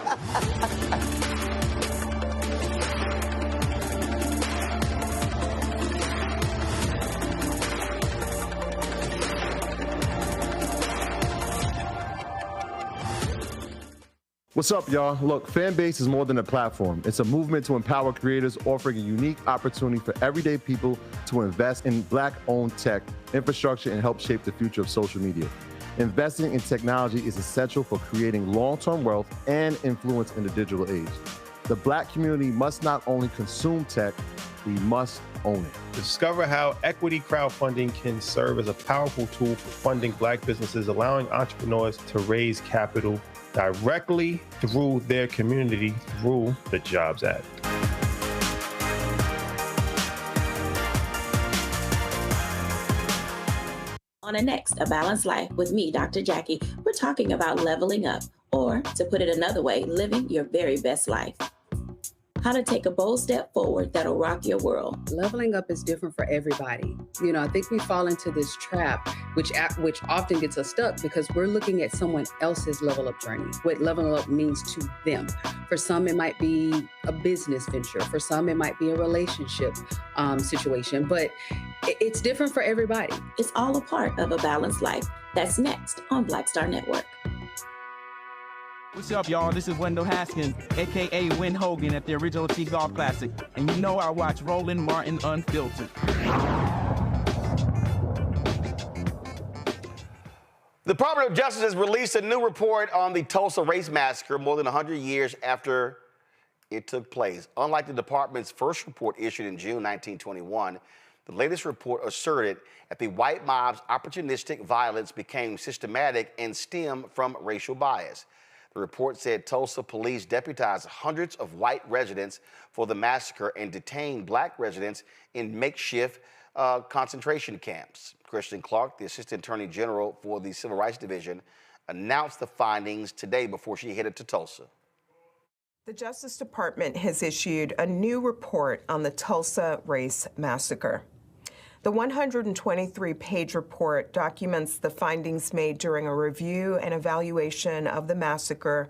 What's up, y'all? Look, Fanbase is more than a platform. It's a movement to empower creators, offering a unique opportunity for everyday people to invest in Black-owned tech, infrastructure, and help shape the future of social media. Investing in technology is essential for creating long-term wealth and influence in the digital age. The Black community must not only consume tech, we must own it. Discover how equity crowdfunding can serve as a powerful tool for funding Black businesses, allowing entrepreneurs to raise capital directly through their community through the Jobs Act. On the next A Balanced Life with me, Dr. Jackie, we're talking about leveling up, or to put it another way, living your very best life. How to take a bold step forward that'll rock your world. Leveling up is different for everybody. I think we fall into this trap, which often gets us stuck because we're looking at someone else's level up journey, what leveling up means to them. For some, it might be a business venture. For some, it might be a relationship situation, but it's different for everybody. It's all a part of A Balanced Life. That's next on Black Star Network. What's up, y'all? This is Wendell Haskins, a.k.a. Win Hogan at the Original T Golf Classic. And you know I watch Roland Martin Unfiltered. The Department of Justice has released a new report on the Tulsa Race Massacre more than 100 years after it took place. Unlike the department's first report issued in June 1921, the latest report asserted that the white mob's opportunistic violence became systematic and stemmed from racial bias. The report said Tulsa police deputized hundreds of white residents for the massacre and detained black residents in makeshift concentration camps. Kristen Clark, the Assistant Attorney General for the Civil Rights Division, announced the findings today before she headed to Tulsa. The Justice Department has issued a new report on the Tulsa Race Massacre. The 123-page report documents the findings made during a review and evaluation of the massacre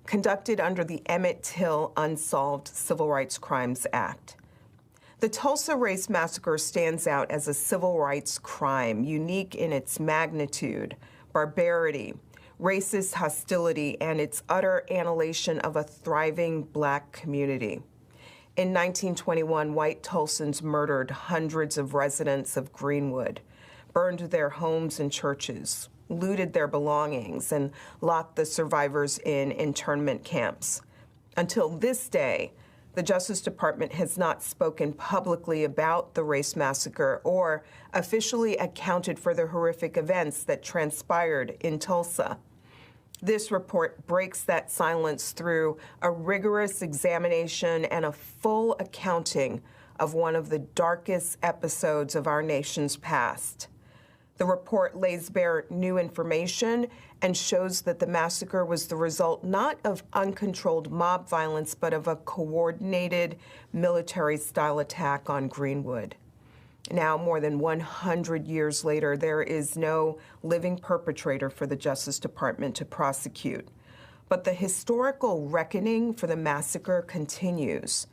conducted under the Emmett Till Unsolved Civil Rights Crimes Act. The Tulsa Race Massacre stands out as a civil rights crime, unique in its magnitude, barbarity, racist hostility, and its utter annihilation of a thriving black community. In 1921, white Tulsans murdered hundreds of residents of Greenwood, burned their homes and churches, looted their belongings, and locked the survivors in internment camps. Until this day, the Justice Department has not spoken publicly about the race massacre or officially accounted for the horrific events that transpired in Tulsa. This report breaks that silence through a rigorous examination and a full accounting of one of the darkest episodes of our nation's past. The report lays bare new information and shows that the massacre was the result not of uncontrolled mob violence, but of a coordinated military-style attack on Greenwood. Now, more than 100 years later, there is no living perpetrator for the Justice Department to prosecute. But the historical reckoning for the massacre continues.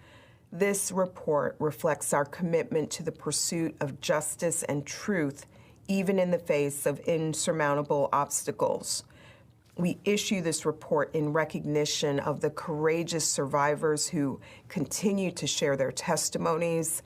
This report reflects our commitment to the pursuit of justice and truth, even in the face of insurmountable obstacles. We issue this report in recognition of the courageous survivors who continue to share their testimonies,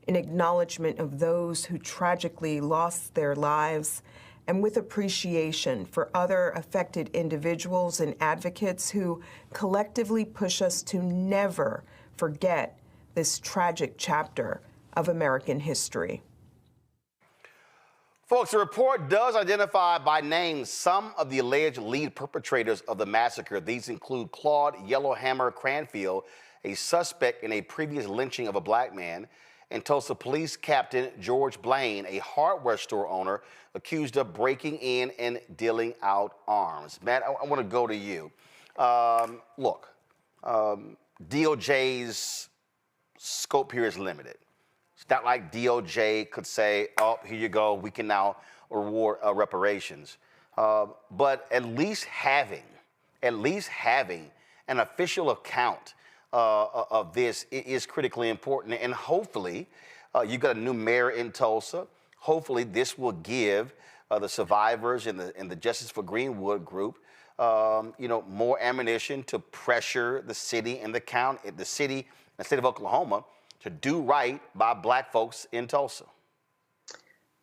in acknowledgement of those who tragically lost their lives, and with appreciation for other affected individuals and advocates who collectively push us to never forget this tragic chapter of American history. Folks, the report does identify by name some of the alleged lead perpetrators of the massacre. These include Claude Yellowhammer Cranfield, a suspect in a previous lynching of a black man, and Tulsa Police Captain George Blaine, a hardware store owner accused of breaking in and dealing out arms. Matt, I want to go to you. DOJ's scope here is limited. It's not like DOJ could say, oh, here you go, we can now award reparations. But at least having an official account of this is critically important. And hopefully, you've got a new mayor in Tulsa. Hopefully, this will give the survivors and the Justice for Greenwood group, more ammunition to pressure the city and the state of Oklahoma to do right by black folks in Tulsa.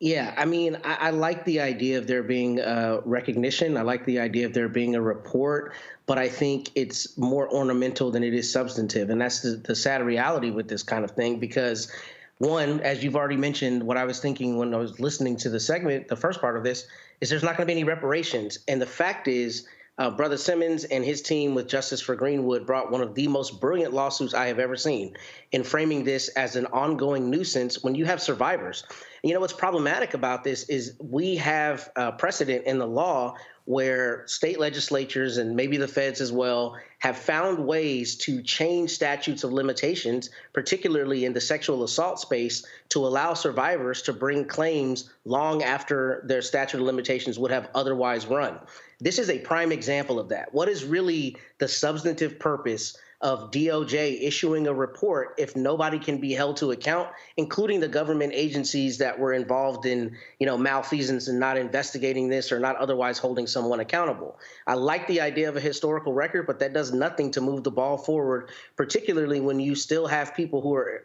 Yeah, I mean, I like the idea of there being recognition. I like the idea of there being a report, but I think it's more ornamental than it is substantive. And that's the sad reality with this kind of thing, because one, as you've already mentioned, what I was thinking when I was listening to the segment, the first part of this, is there's not going to be any reparations. And the fact is, Brother Simmons and his team with Justice for Greenwood brought one of the most brilliant lawsuits I have ever seen in framing this as an ongoing nuisance when you have survivors. And you know what's problematic about this is we have precedent in the law where state legislatures and maybe the feds as well have found ways to change statutes of limitations, particularly in the sexual assault space, to allow survivors to bring claims long after their statute of limitations would have otherwise run. This is a prime example of that. What is really the substantive purpose of DOJ issuing a report if nobody can be held to account, including the government agencies that were involved in, malfeasance and not investigating this or not otherwise holding someone accountable. I like the idea of a historical record, but that does nothing to move the ball forward, particularly when you still have people who are,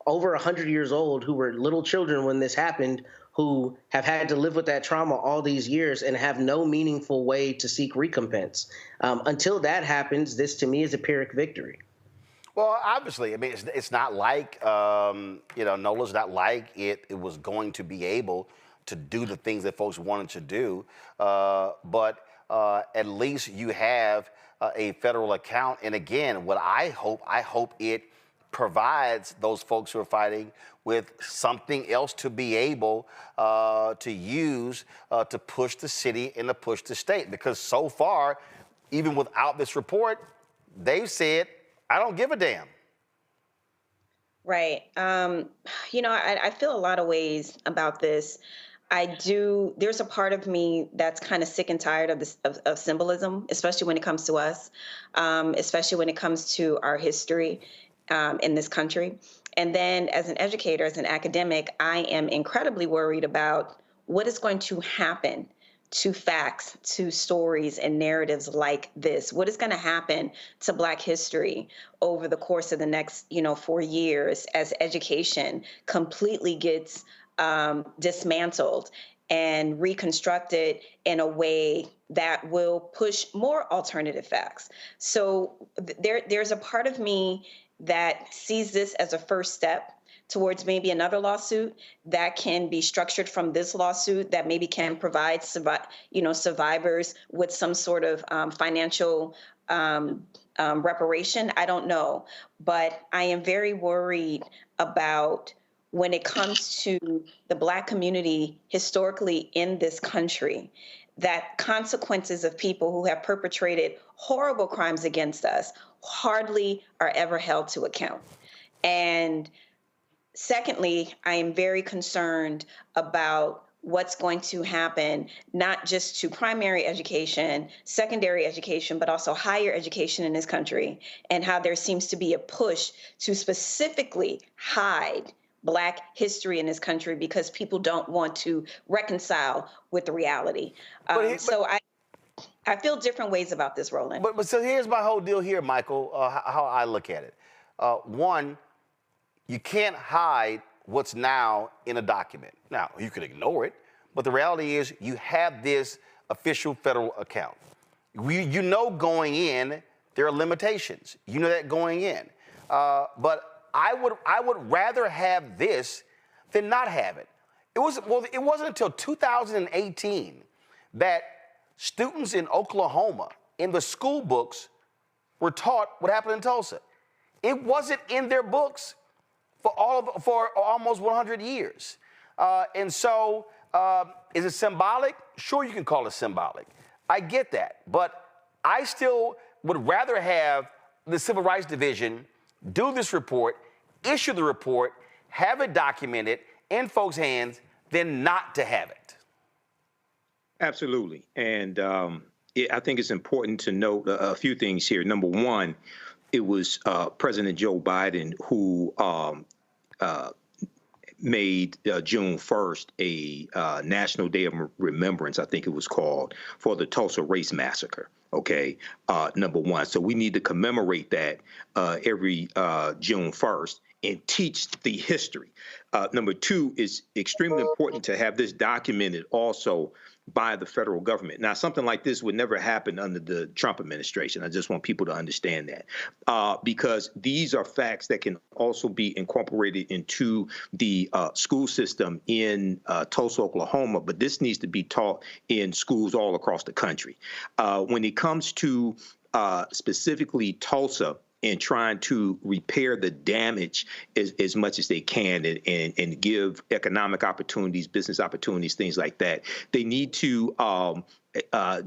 over 100 years old, who were little children when this happened, who have had to live with that trauma all these years and have no meaningful way to seek recompense. Until that happens, this to me is a Pyrrhic victory. Well, obviously, I mean, it's not like, NOLA's not like it was going to be able to do the things that folks wanted to do, but at least you have a federal account. And again, what I hope it provides those folks who are fighting with something else to be able to use to push the city and to push the state. Because so far, even without this report, they've said, I don't give a damn. Right. I feel a lot of ways about this. There's a part of me that's kind of sick and tired of this, of symbolism, especially when it comes to us, especially when it comes to our history in this country. And then as an educator, as an academic, I am incredibly worried about what is going to happen to facts, to stories and narratives like this. What is going to happen to Black history over the course of the next, 4 years as education completely gets dismantled and reconstructed in a way that will push more alternative facts. So there's a part of me that sees this as a first step towards maybe another lawsuit that can be structured from this lawsuit that maybe can provide survivors with some sort of financial reparation. I don't know, but I am very worried about when it comes to the Black community historically in this country, that consequences of people who have perpetrated horrible crimes against us hardly are ever held to account. And secondly, I am very concerned about what's going to happen, not just to primary education, secondary education, but also higher education in this country, and how there seems to be a push to specifically hide Black history in this country because people don't want to reconcile with the reality. So I feel different ways about this, Roland. But so here's my whole deal here, Michael, how I look at it. One, you can't hide what's now in a document. Now, you could ignore it, but the reality is you have this official federal account. Going in, there are limitations. You know that going in. But I would rather have this than not have it. It wasn't until 2018 that students in Oklahoma in the school books were taught what happened in Tulsa. It wasn't in their books for almost 100 years. And so is it symbolic? Sure, you can call it symbolic. I get that. But I still would rather have the Civil Rights Division do this report, issue the report, have it documented in folks' hands than not to have it. Absolutely. And I think it's important to note a few things here. Number one, it was President Joe Biden who made June 1st a National Day of Remembrance, I think it was called, for the Tulsa Race Massacre. Okay, number one. So we need to commemorate that every June 1st and teach the history. Number two, is extremely important to have this documented also by the federal government. Now, something like this would never happen under the Trump administration. I just want people to understand that because these are facts that can also be incorporated into the school system in Tulsa, Oklahoma, but this needs to be taught in schools all across the country. When it comes to specifically Tulsa, and trying to repair the damage as much as they can and give economic opportunities, business opportunities, things like that. They need to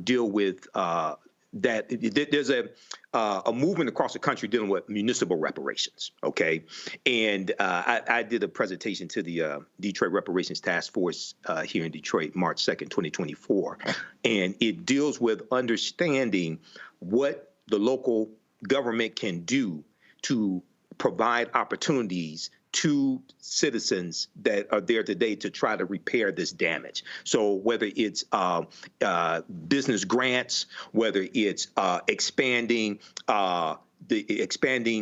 deal with that. There's a movement across the country dealing with municipal reparations, okay? And I did a presentation to the Detroit Reparations Task Force here in Detroit, March 2nd, 2024. And it deals with understanding what the local government can do to provide opportunities to citizens that are there today to try to repair this damage. So whether it's business grants, whether it's expanding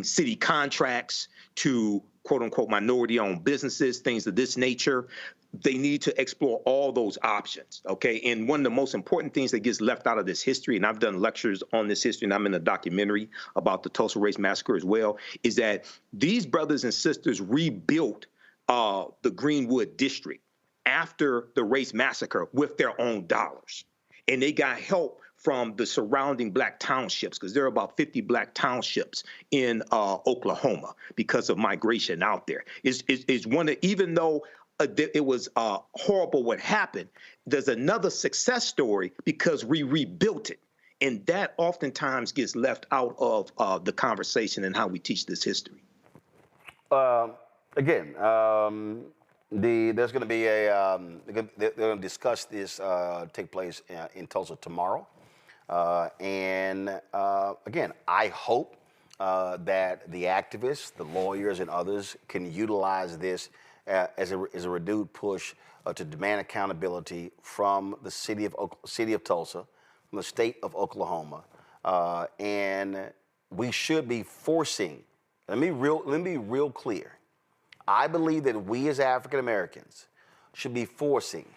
city contracts to quote unquote minority-owned businesses, things of this nature, they need to explore all those options, okay? And one of the most important things that gets left out of this history, and I've done lectures on this history, and I'm in a documentary about the Tulsa Race Massacre as well, is that these brothers and sisters rebuilt the Greenwood district after the Race Massacre with their own dollars. And they got help from the surrounding black townships, because there are about 50 black townships in Oklahoma because of migration out there. Is one that, even though it was horrible what happened, there's another success story because we rebuilt it. And that oftentimes gets left out of the conversation and how we teach this history. There's going to be they're going to discuss this, take place in Tulsa tomorrow. Again, I hope that the activists, the lawyers, and others can utilize this as a renewed push to demand accountability from the city of Tulsa, from the state of Oklahoma, and we should be forcing. Let me be real clear. I believe that we as African Americans should be forcing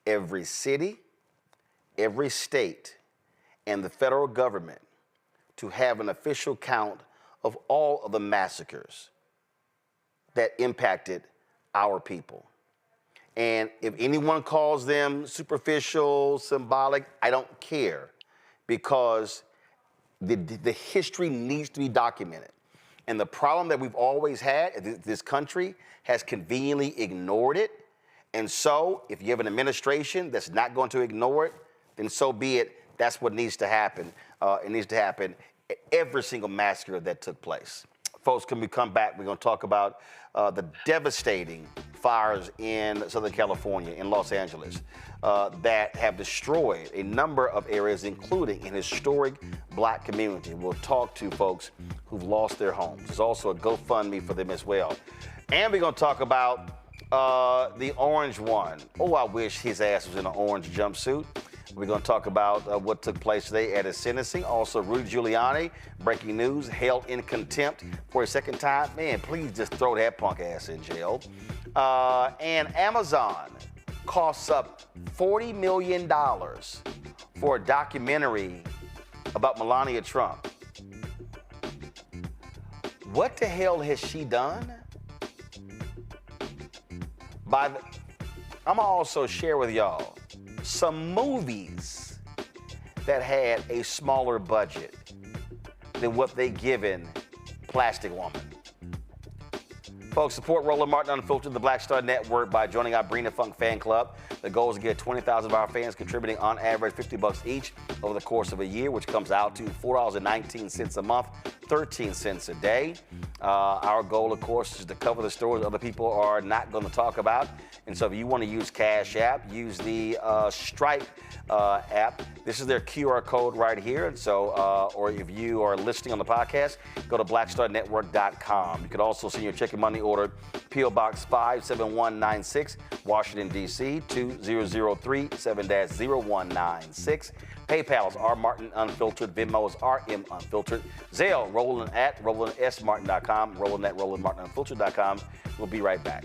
every city, every state, and the federal government to have an official count of all of the massacres that impacted our people. And if anyone calls them superficial, symbolic, I don't care, because the history needs to be documented. And the problem that we've always had, this country has conveniently ignored it. And so if you have an administration that's not going to ignore it, then so be it. That's what needs to happen. It needs to happen at every single massacre that took place. Folks, when we come back, we're going to talk about the devastating fires in Southern California, in Los Angeles, that have destroyed a number of areas, including an historic black community. We'll talk to folks who've lost their homes. There's also a GoFundMe for them as well. And we're going to talk about the orange one. Oh, I wish his ass was in an orange jumpsuit. We're going to talk about what took place today at his sentencing. Also, Rudy Giuliani, breaking news, held in contempt for a second time. Man, please just throw that punk ass in jail. And Amazon costs up $40 million for a documentary about Melania Trump. What the hell has she done? I'm going to also share with y'all some movies that had a smaller budget than what they given Plastic Woman. Folks, support Roland Martin Unfiltered, the Black Star Network, by joining our Brina Funk fan club. The goal is to get 20,000 of our fans contributing on average $50 each over the course of a year, which comes out to $4.19 a month, 13 cents a day. Our goal, of course, is to cover the stories other people are not going to talk about. And so if you want to use Cash App, use the Stripe app. This is their QR code right here. And so, or if you are listening on the podcast, go to blackstarnetwork.com. You can also send your check and money order, P.O. Box 57196, Washington, D.C., 20037-0196. PayPal's R Martin Unfiltered, Venmo's RM Unfiltered, Zelle, Roland at RolandSMartin.com, Roland at RolandMartinUnfiltered.com. We'll be right back.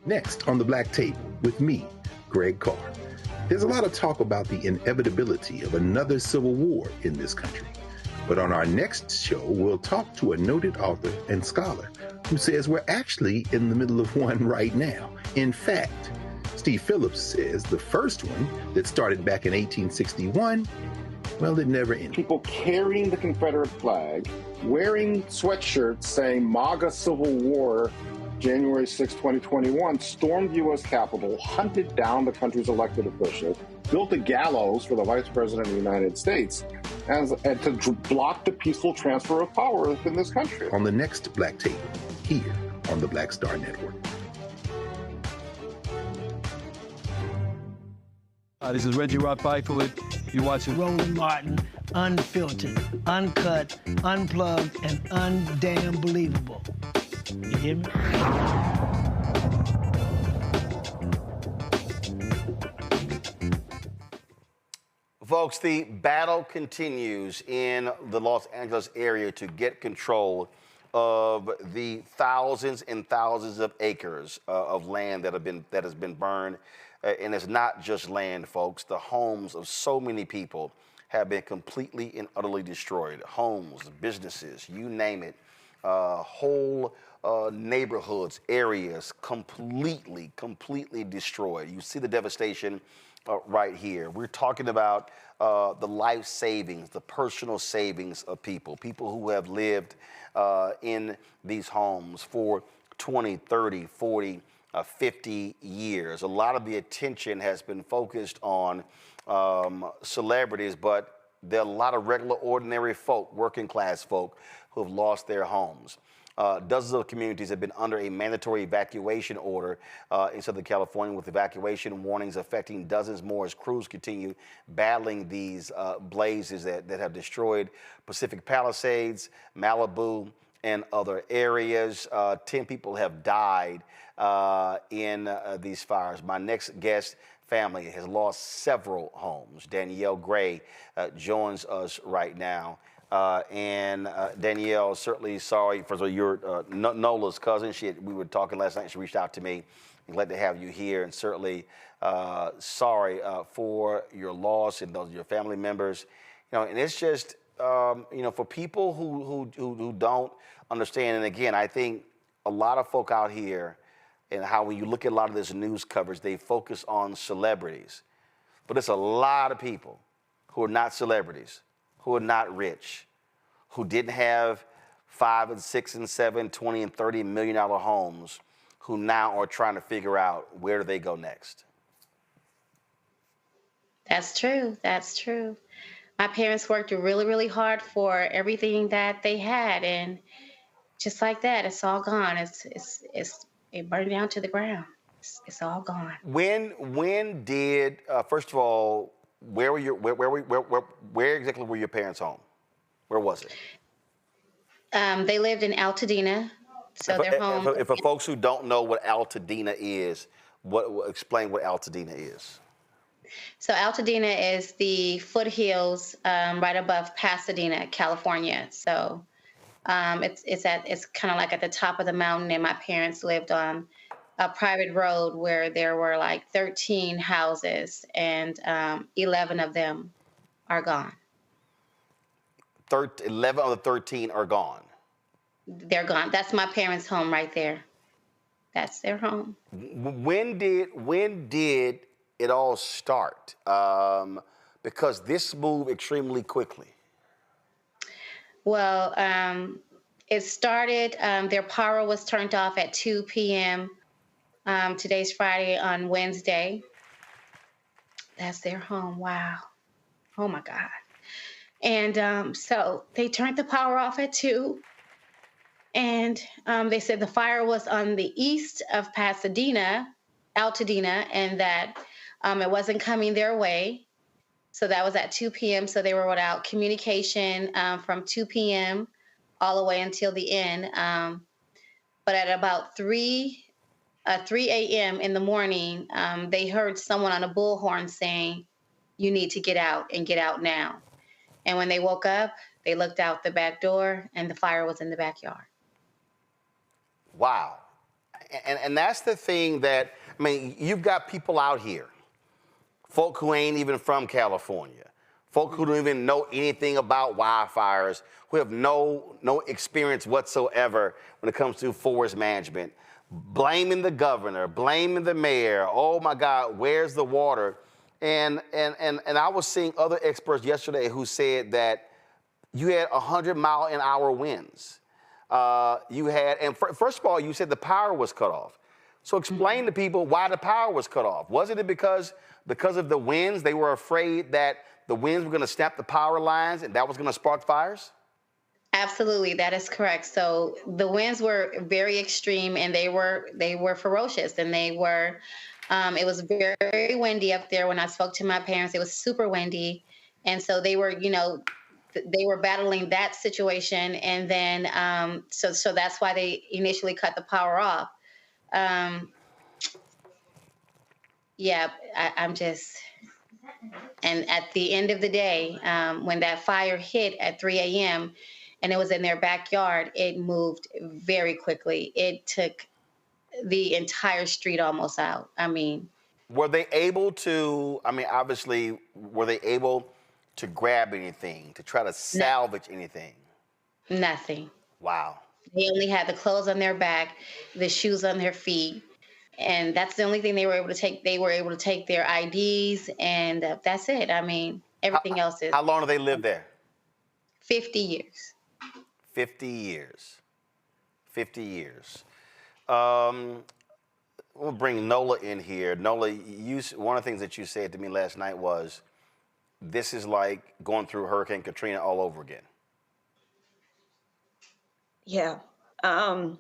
Next on the Black Table with me, Greg Carr. There's a lot of talk about the inevitability of another civil war in this country. But on our next show, we'll talk to a noted author and scholar who says we're actually in the middle of one right now. In fact, Steve Phillips says the first one that started back in 1861, well, it never ended. People carrying the Confederate flag, wearing sweatshirts saying MAGA Civil War, January 6, 2021, stormed the U.S. Capitol, hunted down the country's elected officials, built a gallows for the Vice President of the United States, and to block the peaceful transfer of power within this country. On the next Black Table, here on the Black Star Network. This is Reggie Rock Byford. You're watching Roland Martin, unfiltered, uncut, unplugged, and undamn believable. You hear me? Folks, the battle continues in the Los Angeles area to get control of the thousands and thousands of acres of land that has been burned. And it's not just land, folks. The homes of so many people have been completely and utterly destroyed. Homes, businesses, you name it, whole neighborhoods, areas completely destroyed. You see the devastation right here. We're talking about the life savings, the personal savings of people who have lived in these homes for 20, 30, 40, 50 years. A lot of the attention has been focused on celebrities, but there are a lot of regular, ordinary folk, working class folk, who have lost their homes. Dozens of communities have been under a mandatory evacuation order in Southern California, with evacuation warnings affecting dozens more as crews continue battling these blazes that have destroyed Pacific Palisades, Malibu, and other areas. 10 people have died in these fires. My next guest family has lost several homes. Danielle Gray joins us right now. And Danielle, certainly sorry. First of all, you're Nola's cousin. We were talking last night. She reached out to me. I'm glad to have you here, and certainly sorry for your loss and those of your family members. You know, and it's just for people who don't understand. And again, I think a lot of folk out here, and how when you look at a lot of this news coverage, they focus on celebrities, but it's a lot of people who are not celebrities, who are not rich, who didn't have $5 and $6 and $7, $20 and $30 million homes, who now are trying to figure out where do they go next. That's true. That's true. My parents worked really, really hard for everything that they had, and just like that, it's all gone. It burned down to the ground. It's all gone. When did first of all, where exactly were your parents' home? Where was it? They lived in Altadena, so their home. If for folks who don't know what Altadena is, explain what Altadena is. So Altadena is the foothills right above Pasadena, California. So it's kind of like at the top of the mountain, and my parents lived on a private road where there were like 13 houses, and 11 of them are gone. 11 of the 13 are gone. They're gone. That's my parents' home right there. That's their home. When did it all start? Because this moved extremely quickly. Well, it started, their power was turned off at 2 p.m. Today's Friday. On Wednesday. That's their home. Wow. Oh, my God. And so they turned the power off at 2. And they said the fire was on the east of Altadena, and that it wasn't coming their way. So that was at 2 p.m. So they were without communication from 2 p.m. all the way until the end. But at about 3 a.m. in the morning, they heard someone on a bullhorn saying, "You need to get out, and get out now." And when they woke up, they looked out the back door, and the fire was in the backyard. Wow. And that's the thing that, I mean, you've got people out here, folk who ain't even from California, folk who don't even know anything about wildfires, who have no experience whatsoever when it comes to forest management, blaming the governor, blaming the mayor. Oh my God, where's the water? And I was seeing other experts yesterday who said that you had 100-mile-an-hour winds. You had, and first of all, you said the power was cut off. So explain to people why the power was cut off. Wasn't it because of the winds? They were afraid that the winds were going to snap the power lines and that was going to spark fires? Absolutely, that is correct. So the winds were very extreme, and they were ferocious, and they were It was very windy up there. When I spoke to my parents, it was super windy. And so they were, they were battling that situation. And then, so that's why they initially cut the power off. Yeah, I'm just, and at the end of the day, when that fire hit at 3 a.m. and it was in their backyard, it moved very quickly. It took the entire street almost out. I mean, were they able to, obviously, were they able to grab anything, to try to salvage anything? Nothing. Wow. They only had the clothes on their back, the shoes on their feet, and that's the only thing they were able to take. They were able to take their IDs, and that's it. I mean, everything else is. How long do they live there? 50 years. 50 years. 50 years. We'll bring Nola in here. Nola, one of the things that you said to me last night was, this is like going through Hurricane Katrina all over again. Yeah. I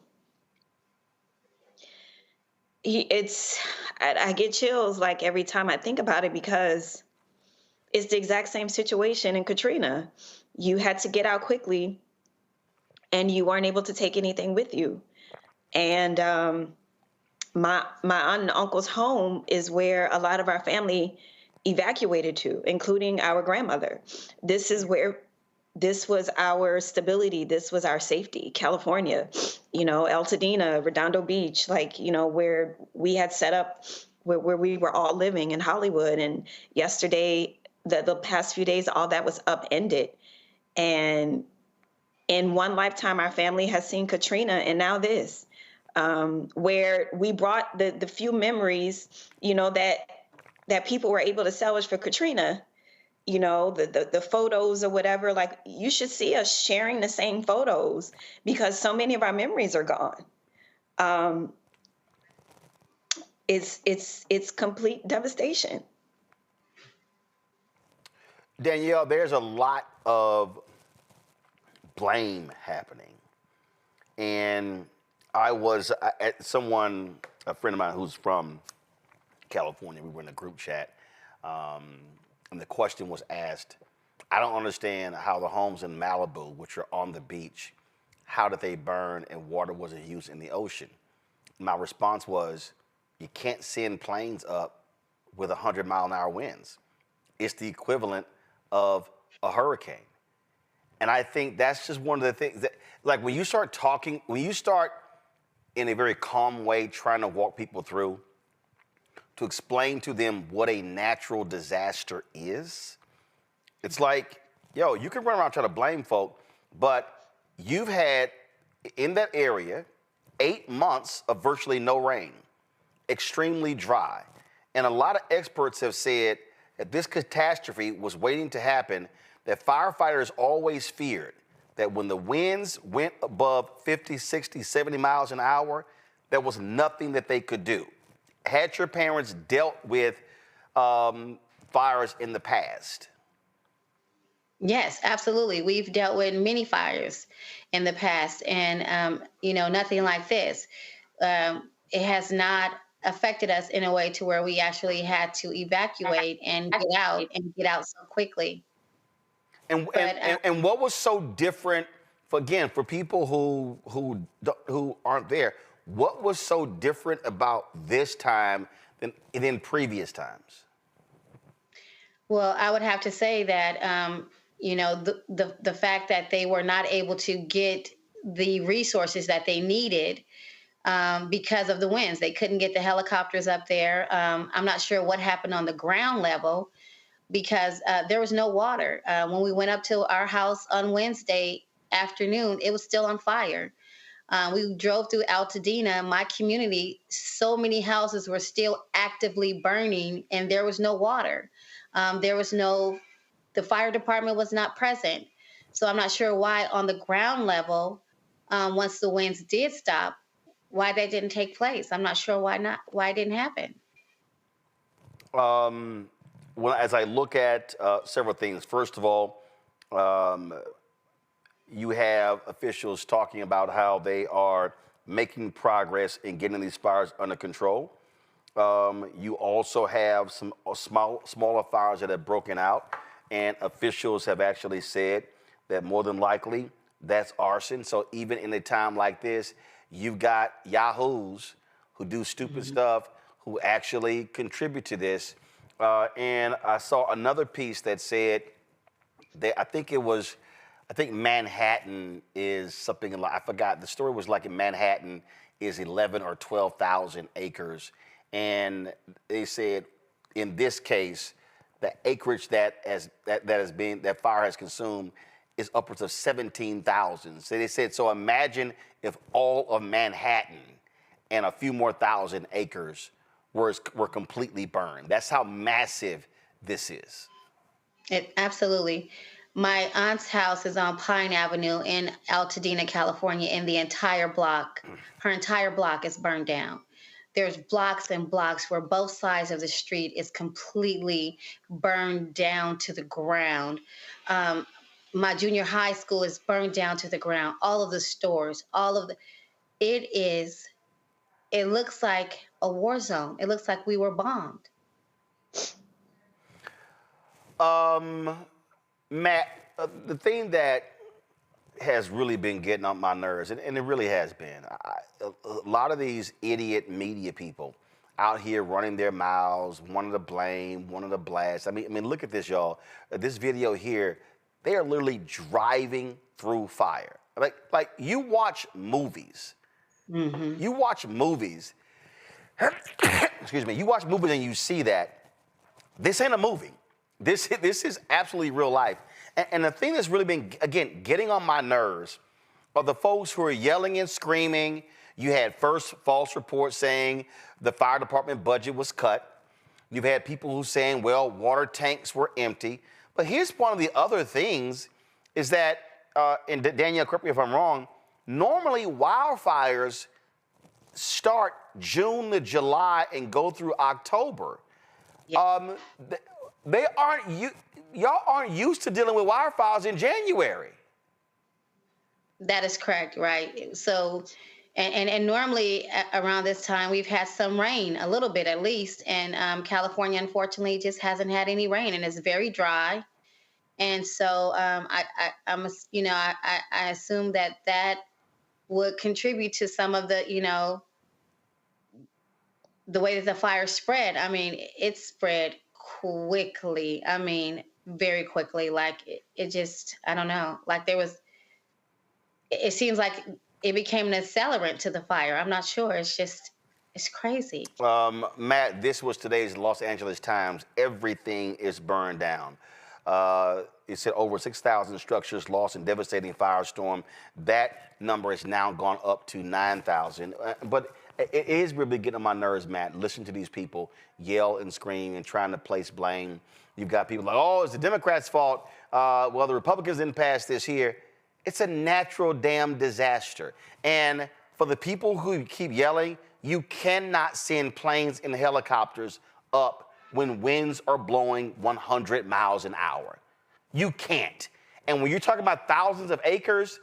get chills like every time I think about it, because it's the exact same situation in Katrina. You had to get out quickly and you weren't able to take anything with you. And my aunt and uncle's home is where a lot of our family evacuated to, including our grandmother. This was our stability. This was our safety. California, Altadena, Redondo Beach, where we had set up, where we were all living in Hollywood. And yesterday, the past few days, all that was upended. And in one lifetime, our family has seen Katrina, and now this, where we brought the few memories, that people were able to salvage for Katrina, the photos or whatever. Like, you should see us sharing the same photos, because so many of our memories are gone. It's complete devastation. Danielle, there's a lot of blame happening. And a friend of mine who's from California, we were in a group chat, and the question was asked, I don't understand how the homes in Malibu, which are on the beach, how did they burn and water wasn't used in the ocean? My response was, you can't send planes up with 100-mile-an-hour winds. It's the equivalent of a hurricane. And I think that's just one of the things that, like, when you start in a very calm way trying to walk people through, to explain to them what a natural disaster is, it's like, you can run around trying to blame folk, but you've had, in that area, 8 months of virtually no rain, extremely dry. And a lot of experts have said that this catastrophe was waiting to happen, that firefighters always feared that when the winds went above 50, 60, 70 miles an hour, there was nothing that they could do. Had your parents dealt with fires in the past? Yes, absolutely. We've dealt with many fires in the past, and nothing like this. It has not affected us in a way to where we actually had to evacuate and get out so quickly. And what was so different, for people who aren't there, what was so different about this time than previous times? Well, I would have to say that the fact that they were not able to get the resources that they needed because of the winds. They couldn't get the helicopters up there. I'm not sure what happened on the ground level, because there was no water. When we went up to our house on Wednesday afternoon, it was still on fire. We drove through Altadena, my community. So many houses were still actively burning, and there was no water. The fire department was not present. So I'm not sure why on the ground level, once the winds did stop, why that didn't take place. I'm not sure why it didn't happen. Well, as I look at several things, first of all, you have officials talking about how they are making progress in getting these fires under control. You also have some smaller fires that have broken out, and officials have actually said that more than likely that's arson. So even in a time like this, you've got yahoos who do stupid stuff who actually contribute to this. And I saw another piece that said that I think Manhattan is something like, I forgot, the story was like in Manhattan is 11 or 12,000 acres. And they said in this case, the acreage that fire has consumed is upwards of 17,000. So they said, so imagine if all of Manhattan and a few more thousand acres were completely burned. That's how massive this is. Absolutely. My aunt's house is on Pine Avenue in Altadena, California, and the entire block, her entire block is burned down. There's blocks and blocks where both sides of the street is completely burned down to the ground. My junior high school is burned down to the ground. All of the stores, it looks like a war zone. It looks like we were bombed. Matt, the thing that has really been getting on my nerves, and it really has been, a lot of these idiot media people out here running their mouths, wanting to blame, wanting to blast. I mean, look at this, y'all. This video here, they are literally driving through fire. Like you watch movies. Mm-hmm. You watch movies. Excuse me. You watch movies and you see that this ain't a movie. This is absolutely real life. And the thing that's really been, again, getting on my nerves are the folks who are yelling and screaming. You had first false reports saying the fire department budget was cut. You've had people who saying, well, water tanks were empty. But here's one of the other things is that, and Danielle, correct me if I'm wrong, normally wildfires start June to July and go through October. Yep. Y'all aren't used to dealing with wildfires in January. That is correct, right? So, and normally around this time we've had some rain, a little bit at least, and California unfortunately just hasn't had any rain, and it's very dry. And so I assume that would contribute to some of the, the way that the fire spread. I mean, it spread quickly. I mean, very quickly. Like it just, I don't know. Like it seems like it became an accelerant to the fire. I'm not sure. It's crazy. Matt, this was today's Los Angeles Times. Everything is burned down. It said over 6,000 structures lost in devastating firestorm. That number has now gone up to 9,000. But it is really getting on my nerves, Matt. Listen to these people yell and scream and trying to place blame. You've got people like, oh, it's the Democrats' fault. Well, the Republicans didn't pass this here. It's a natural damn disaster. And for the people who keep yelling, you cannot send planes and helicopters up when winds are blowing 100 miles an hour. You can't. And when you're talking about thousands of acres,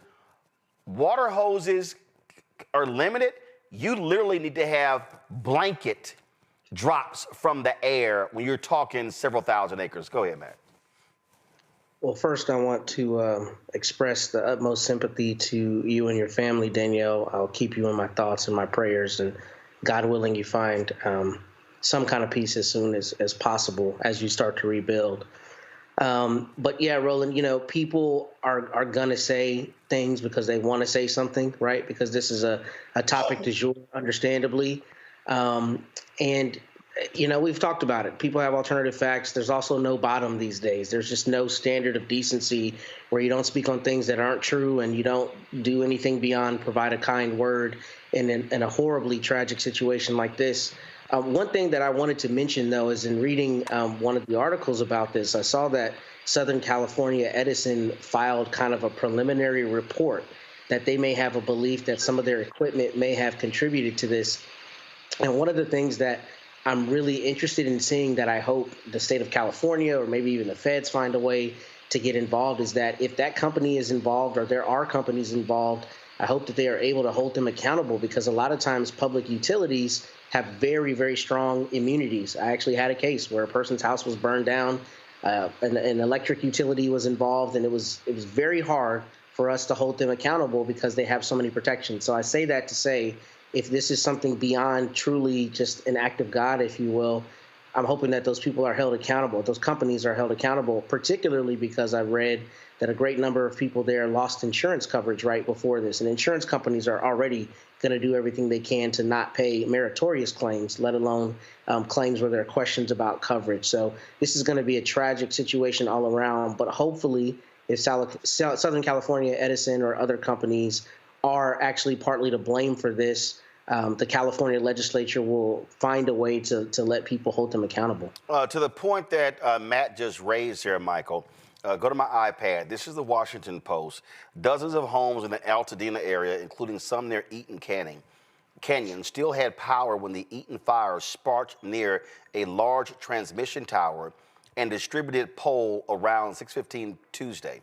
water hoses are limited. You literally need to have blanket drops from the air when you're talking several thousand acres. Go ahead, Matt. Well, first, I want to express the utmost sympathy to you and your family, Danielle. I'll keep you in my thoughts and my prayers, and God willing, you find some kind of peace as soon as possible as you start to rebuild. But yeah, Roland, people are going to say things because they want to say something, right? Because this is a topic du jour, understandably. And we've talked about it. People have alternative facts. There's also no bottom these days. There's just no standard of decency where you don't speak on things that aren't true and you don't do anything beyond provide a kind word in a horribly tragic situation like this. One thing that I wanted to mention, though, is in reading one of the articles about this, I saw that Southern California Edison filed kind of a preliminary report that they may have a belief that some of their equipment may have contributed to this. And one of the things that I'm really interested in seeing that I hope the state of California or maybe even the feds find a way to get involved is that if that company is involved or there are companies involved, I hope that they are able to hold them accountable, because a lot of times public utilities have very, very strong immunities. I actually had a case where a person's house was burned down, an electric utility was involved, and it was very hard for us to hold them accountable because they have so many protections. So I say that to say, if this is something beyond truly just an act of God, if you will, I'm hoping that those people are held accountable, those companies are held accountable, particularly because I read that a great number of people there lost insurance coverage right before this. And insurance companies are already going to do everything they can to not pay meritorious claims, let alone claims where there are questions about coverage. So this is going to be a tragic situation all around. But hopefully, if Southern California Edison or other companies are actually partly to blame for this, the California legislature will find a way to let people hold them accountable. To the point that Matt just raised here, Michael, go to my iPad. This is the Washington Post. Dozens of homes in the Altadena area, including some near Eaton Canyon, still had power when the Eaton fire sparked near a large transmission tower and distributed pole around 6:15 Tuesday.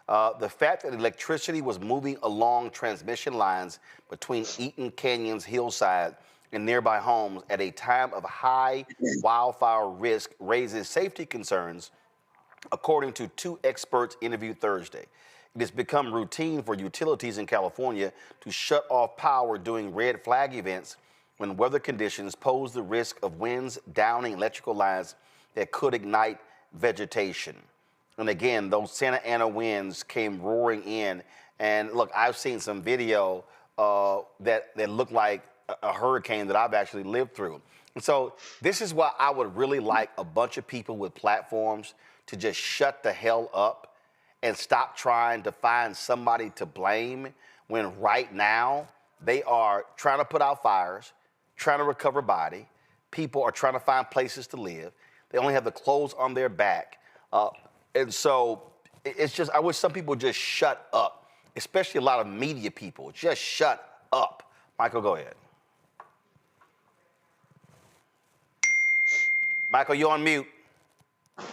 The fact that electricity was moving along transmission lines between Eaton Canyon's hillside and nearby homes at a time of high wildfire risk raises safety concerns, according to two experts interviewed Thursday. It has become routine for utilities in California to shut off power during red flag events when weather conditions pose the risk of winds downing electrical lines that could ignite vegetation. And again, those Santa Ana winds came roaring in. And look, I've seen some video that looked like a hurricane that I've actually lived through. And so this is why I would really like a bunch of people with platforms to just shut the hell up and stop trying to find somebody to blame, when right now they are trying to put out fires, trying to recover body. People are trying to find places to live. They only have the clothes on their back. And so it's just, I wish some people would just shut up, especially a lot of media people. Just shut up. Michael, go ahead. Michael, you're on mute.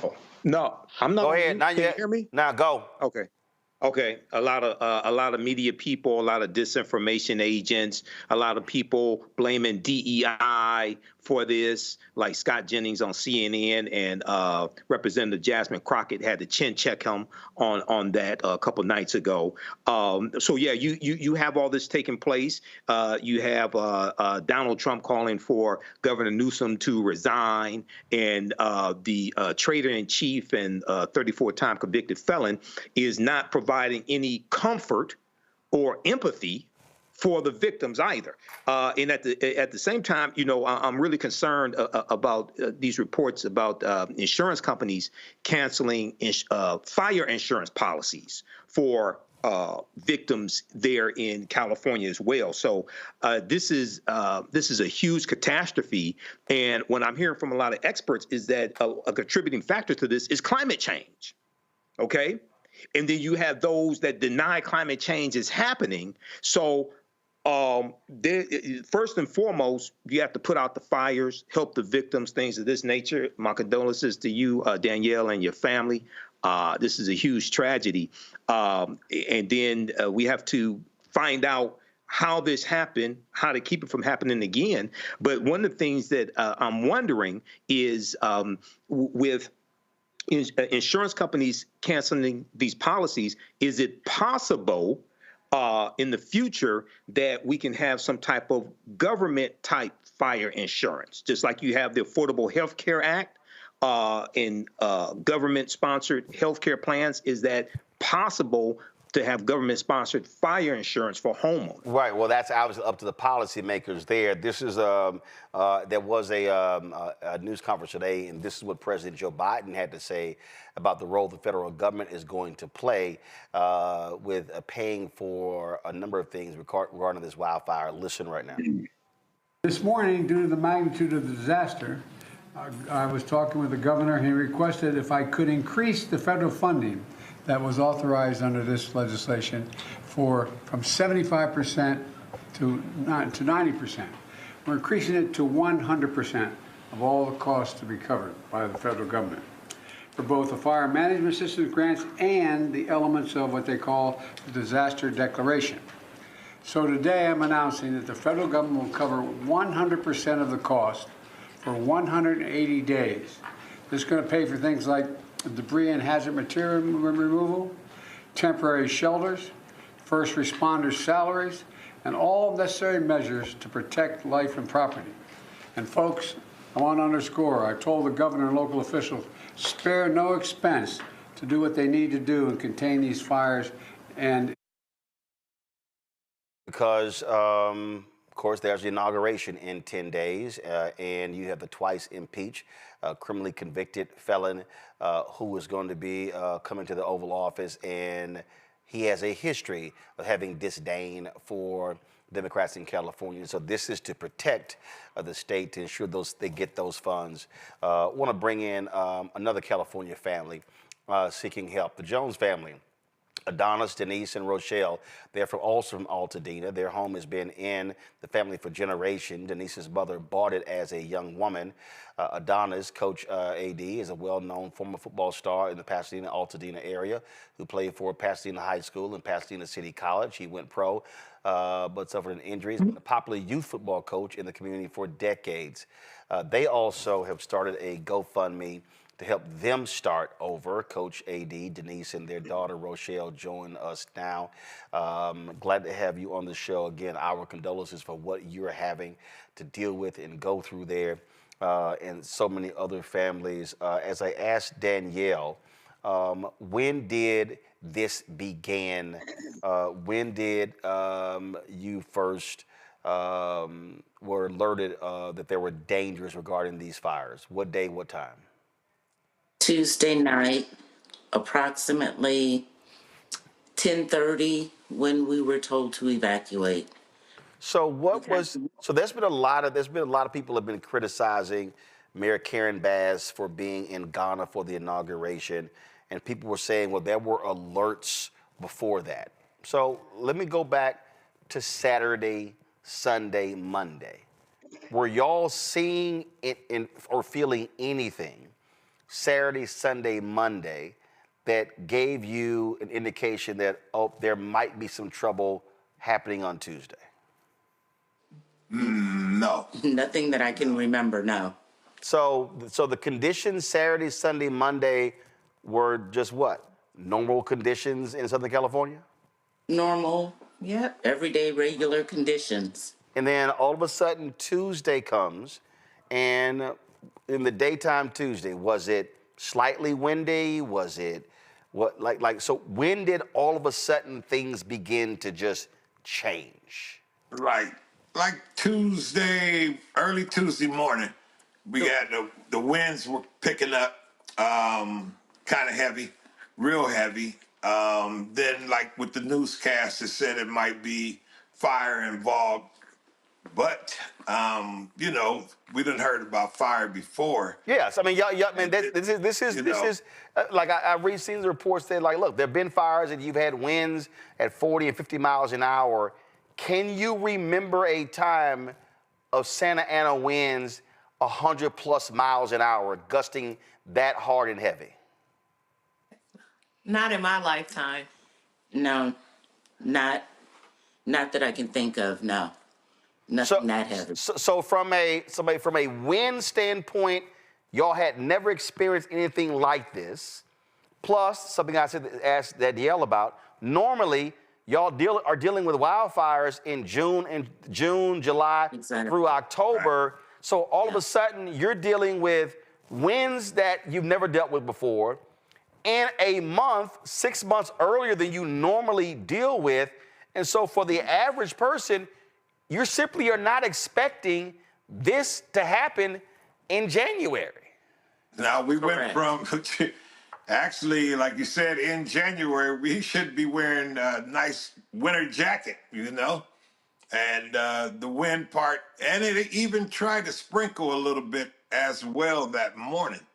Oh, no, I'm not. Go ahead. Mute. Now Can you hear me? Now go. Okay. A lot of media people, a lot of disinformation agents, a lot of people blaming DEI for this, like Scott Jennings on CNN, and Representative Jasmine Crockett had to chin check him on that a couple nights ago. So yeah, you have all this taking place. You have Donald Trump calling for Governor Newsom to resign, and the traitor-in-chief and 34-time convicted felon is not providing any comfort or empathy for the victims either. And at the same time, you know, I'm really concerned about these reports about insurance companies canceling fire insurance policies for victims there in California as well. So this is a huge catastrophe. And what I'm hearing from a lot of experts is that a contributing factor to this is climate change. Okay. And then you have those that deny climate change is happening. So first and foremost, you have to put out the fires, help the victims, things of this nature. My condolences to you, Danielle, and your family. This is a huge tragedy. And then we have to find out how this happened, how to keep it from happening again. But one of the things that I'm wondering is with insurance companies canceling these policies, is it possible in the future that we can have some type of government type fire insurance, just like you have the Affordable Health Care Act and government sponsored healthcare plans? Is that possible to have government sponsored fire insurance for homeowners? Right. Well, that's obviously up to the policymakers there. This is there was a news conference today, and this is what President Joe Biden had to say about the role the federal government is going to play with paying for a number of things regarding this wildfire. Listen right now. This morning, due to the magnitude of the disaster, I was talking with the governor. He requested if I could increase the federal funding that was authorized under this legislation from 75% to 90%. We're increasing it to 100% of all the costs to be covered by the federal government for both the fire management systems grants and the elements of what they call the disaster declaration. So today I'm announcing that the federal government will cover 100% of the cost for 180 days. This is going to pay for things like debris and hazard material removal, temporary shelters, first responders' salaries, and all necessary measures to protect life and property. And folks, I want to underscore, I told the governor and local officials, spare no expense to do what they need to do and contain these fires. And because, of course, there's the inauguration in 10 days, and you have the twice impeached, criminally convicted felon who is going to be coming to the Oval Office, and he has a history of having disdain for Democrats in California. So this is to protect the state, to ensure they get those funds. I want to bring in another California family seeking help, the Jones family. Adonis, Denise, and Rochelle, they're also from Altadena. Their home has been in the family for generations. Denise's mother bought it as a young woman. Adonis, Coach AD, is a well-known former football star in the Pasadena, Altadena area who played for Pasadena High School and Pasadena City College. He went pro, but suffered an injury. He's been a popular youth football coach in the community for decades. They also have started a GoFundMe to help them start over. Coach AD, Denise, and their daughter Rochelle join us now. Glad to have you on the show again. Our condolences for what you're having to deal with and go through there, and so many other families. As I asked Danielle, when did this begin? When did you first were alerted that there were dangers regarding these fires? What day, what time? Tuesday night, approximately 10:30, when we were told to evacuate. So there's been a lot of people have been criticizing Mayor Karen Bass for being in Ghana for the inauguration, and people were saying, well, there were alerts before that. So let me go back to Saturday, Sunday, Monday. Were y'all seeing it or feeling anything Saturday, Sunday, Monday that gave you an indication that, oh, there might be some trouble happening on Tuesday? No. Nothing that I can remember, no. So the conditions Saturday, Sunday, Monday were just what? Normal conditions in Southern California? Normal, yep. Everyday, regular conditions. And then all of a sudden Tuesday comes, and in the daytime Tuesday, was it slightly windy? Was it so when did all of a sudden things begin to just change? Like Tuesday, early Tuesday morning, we got the winds were picking up, kind of heavy, real heavy. Then like with the newscast, it said it might be fire involved. But, we done heard about fire before. Yes, I mean, this is like I read seen the reports that, like, look, there have been fires and you've had winds at 40 and 50 miles an hour. Can you remember a time of Santa Ana winds 100 plus miles an hour, gusting that hard and heavy? Not in my lifetime. No, not that I can think of, no. Nothing that heavy. So from a wind standpoint, y'all had never experienced anything like this. Plus, something I asked Danielle about. Normally, y'all are dealing with wildfires in June, July, through October. So all of a sudden, you're dealing with winds that you've never dealt with before, in a month, 6 months earlier than you normally deal with. And so for the average person, you simply are not expecting this to happen in January. Now, we went from, actually, like you said, in January, we should be wearing a nice winter jacket, and the wind part, and it even tried to sprinkle a little bit as well that morning.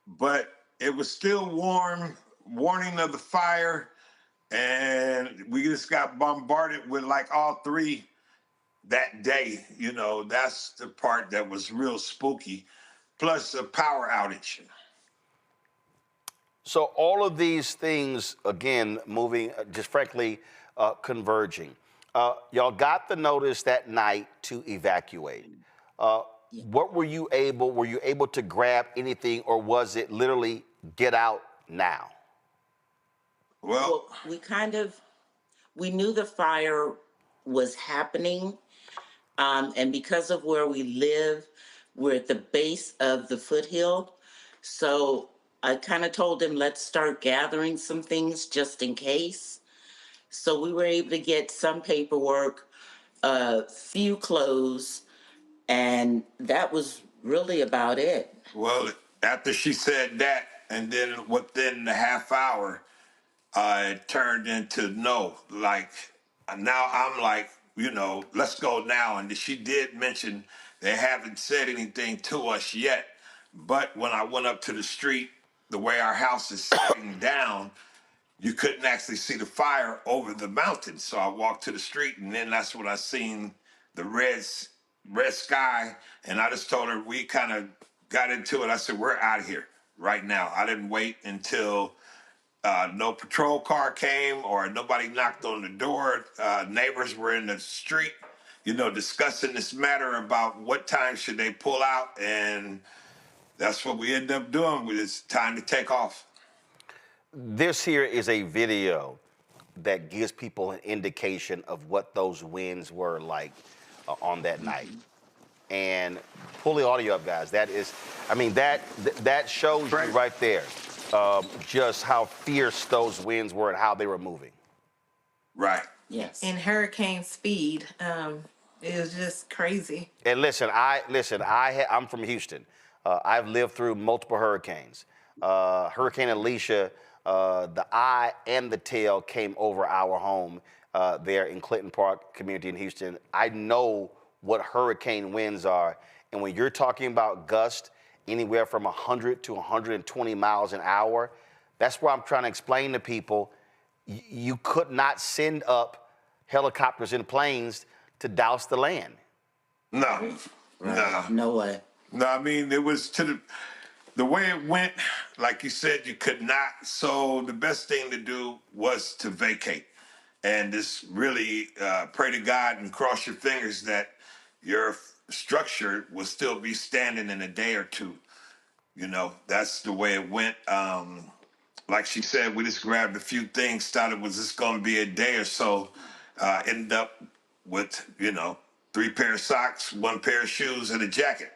But it was still warm, warning of the fire, and we just got bombarded with like all three that day. That's the part that was real spooky, plus a power outage. So all of these things, again, moving, just frankly, converging. Y'all got the notice that night to evacuate. What were you able to grab anything, or was it literally get out now? Well, we knew the fire was happening, and because of where we live, we're at the base of the foothill. So I kind of told him, let's start gathering some things just in case. So we were able to get some paperwork, a few clothes, and that was really about it. Well, after she said that, and then within the half hour, it turned into no. Like, now I'm like, let's go now. And she did mention they haven't said anything to us yet. But when I went up to the street, the way our house is sitting down, you couldn't actually see the fire over the mountain. So I walked to the street, and then that's when I seen the red sky. And I just told her, we kind of got into it. I said, we're out of here right now. I didn't wait until no patrol car came or nobody knocked on the door. Neighbors were in the street, discussing this matter about what time should they pull out. And that's what we ended up doing. It's time to take off. This here is a video that gives people an indication of what those winds were like on that night. And pull the audio up, guys. That shows you right there just how fierce those winds were and how they were moving. Right. Yes. In hurricane speed. It was just crazy. And listen, I'm from Houston. I've lived through multiple hurricanes. Hurricane Alicia, the eye and the tail came over our home there in Clinton Park community in Houston. I know what hurricane winds are. And when you're talking about gusts anywhere from 100 to 120 miles an hour, that's where I'm trying to explain to people, you could not send up helicopters and planes to douse the land. No. Right. No way. No, I mean, it was the way it went, like you said, you could not. So the best thing to do was to vacate and just really pray to God and cross your fingers that your structure will still be standing in a day or two. That's the way it went. Like she said, we just grabbed a few things, thought it was just going to be a day or so. Ended up with, 3 pair of socks, 1 pair of shoes, and a jacket.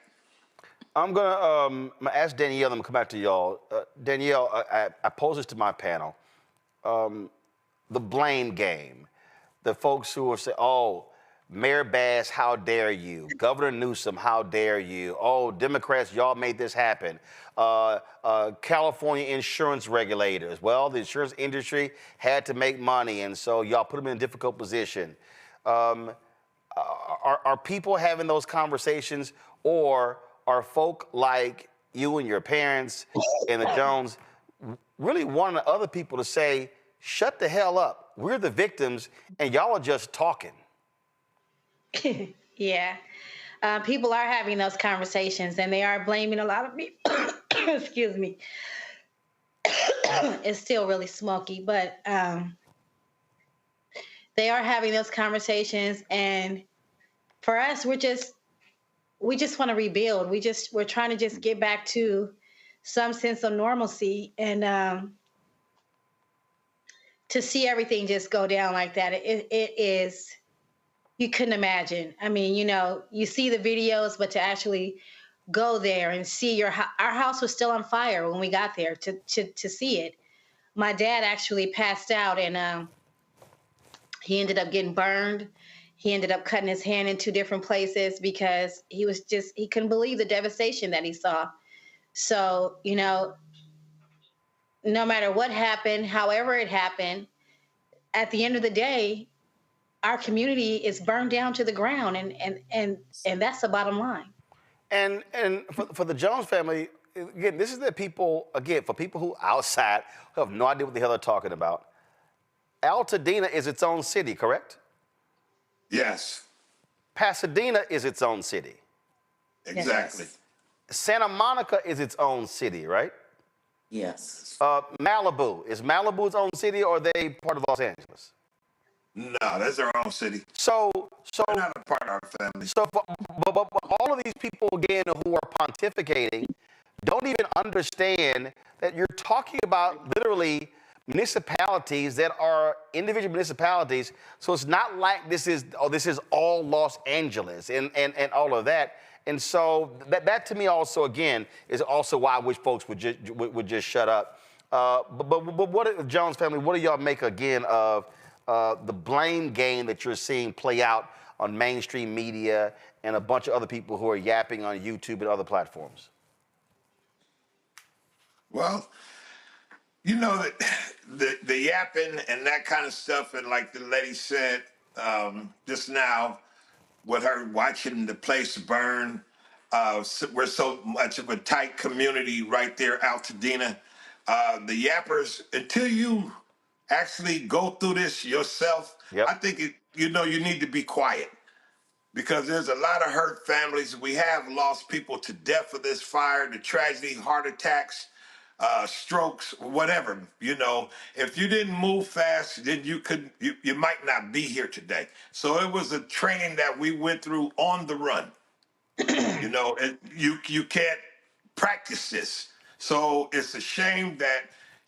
I'm gonna ask Danielle, I'm gonna come back to y'all. Danielle, I pose this to my panel. The blame game. The folks who will say, oh, Mayor Bass, how dare you? Governor Newsom, how dare you? Oh, Democrats, y'all made this happen. California insurance regulators. Well, the insurance industry had to make money, and so y'all put them in a difficult position. Are people having those conversations, or are folk like you and your parents and the Jones really wanting other people to say, shut the hell up, we're the victims, and y'all are just talking? Yeah. People are having those conversations, and they are blaming a lot of people. Excuse me. It's still really smoky, but they are having those conversations. And for us, we just want to rebuild. We're trying to just get back to some sense of normalcy, and to see everything just go down like that, it is. You couldn't imagine. I mean, you see the videos, but to actually go there and see our house was still on fire when we got there to see it. My dad actually passed out, and he ended up getting burned. He ended up cutting his hand in 2 different places because he couldn't believe the devastation that he saw. So, no matter what happened, however it happened, at the end of the day, our community is burned down to the ground, and that's the bottom line. And for the Jones family, again, this is the people, again, for people who outside who have no idea what the hell they're talking about. Altadena is its own city, correct? Yes. Pasadena is its own city. Exactly. Yes. Santa Monica is its own city, right? Yes. Malibu, is Malibu its own city, or are they part of Los Angeles? No, that's their own city. So they're not a part of our family. So, but all of these people again who are pontificating don't even understand that you're talking about literally municipalities that are individual municipalities. So it's not like this is all Los Angeles and all of that. And so that to me also again is also why I wish folks would just shut up. But what Jones family? What do y'all make again of the blame game that you're seeing play out on mainstream media and a bunch of other people who are yapping on YouTube and other platforms? Well, you know that the yapping and that kind of stuff, and like the lady said just now, with her watching the place burn, we're so much of a tight community right there, Altadena. The yappers, until you actually go through this yourself, I think you need to be quiet. Because there's a lot of hurt families. We have lost people to death for this fire, the tragedy, heart attacks, strokes, whatever. If you didn't move fast, then you might not be here today. So it was a training that we went through on the run. And you can't practice this. So it's a shame that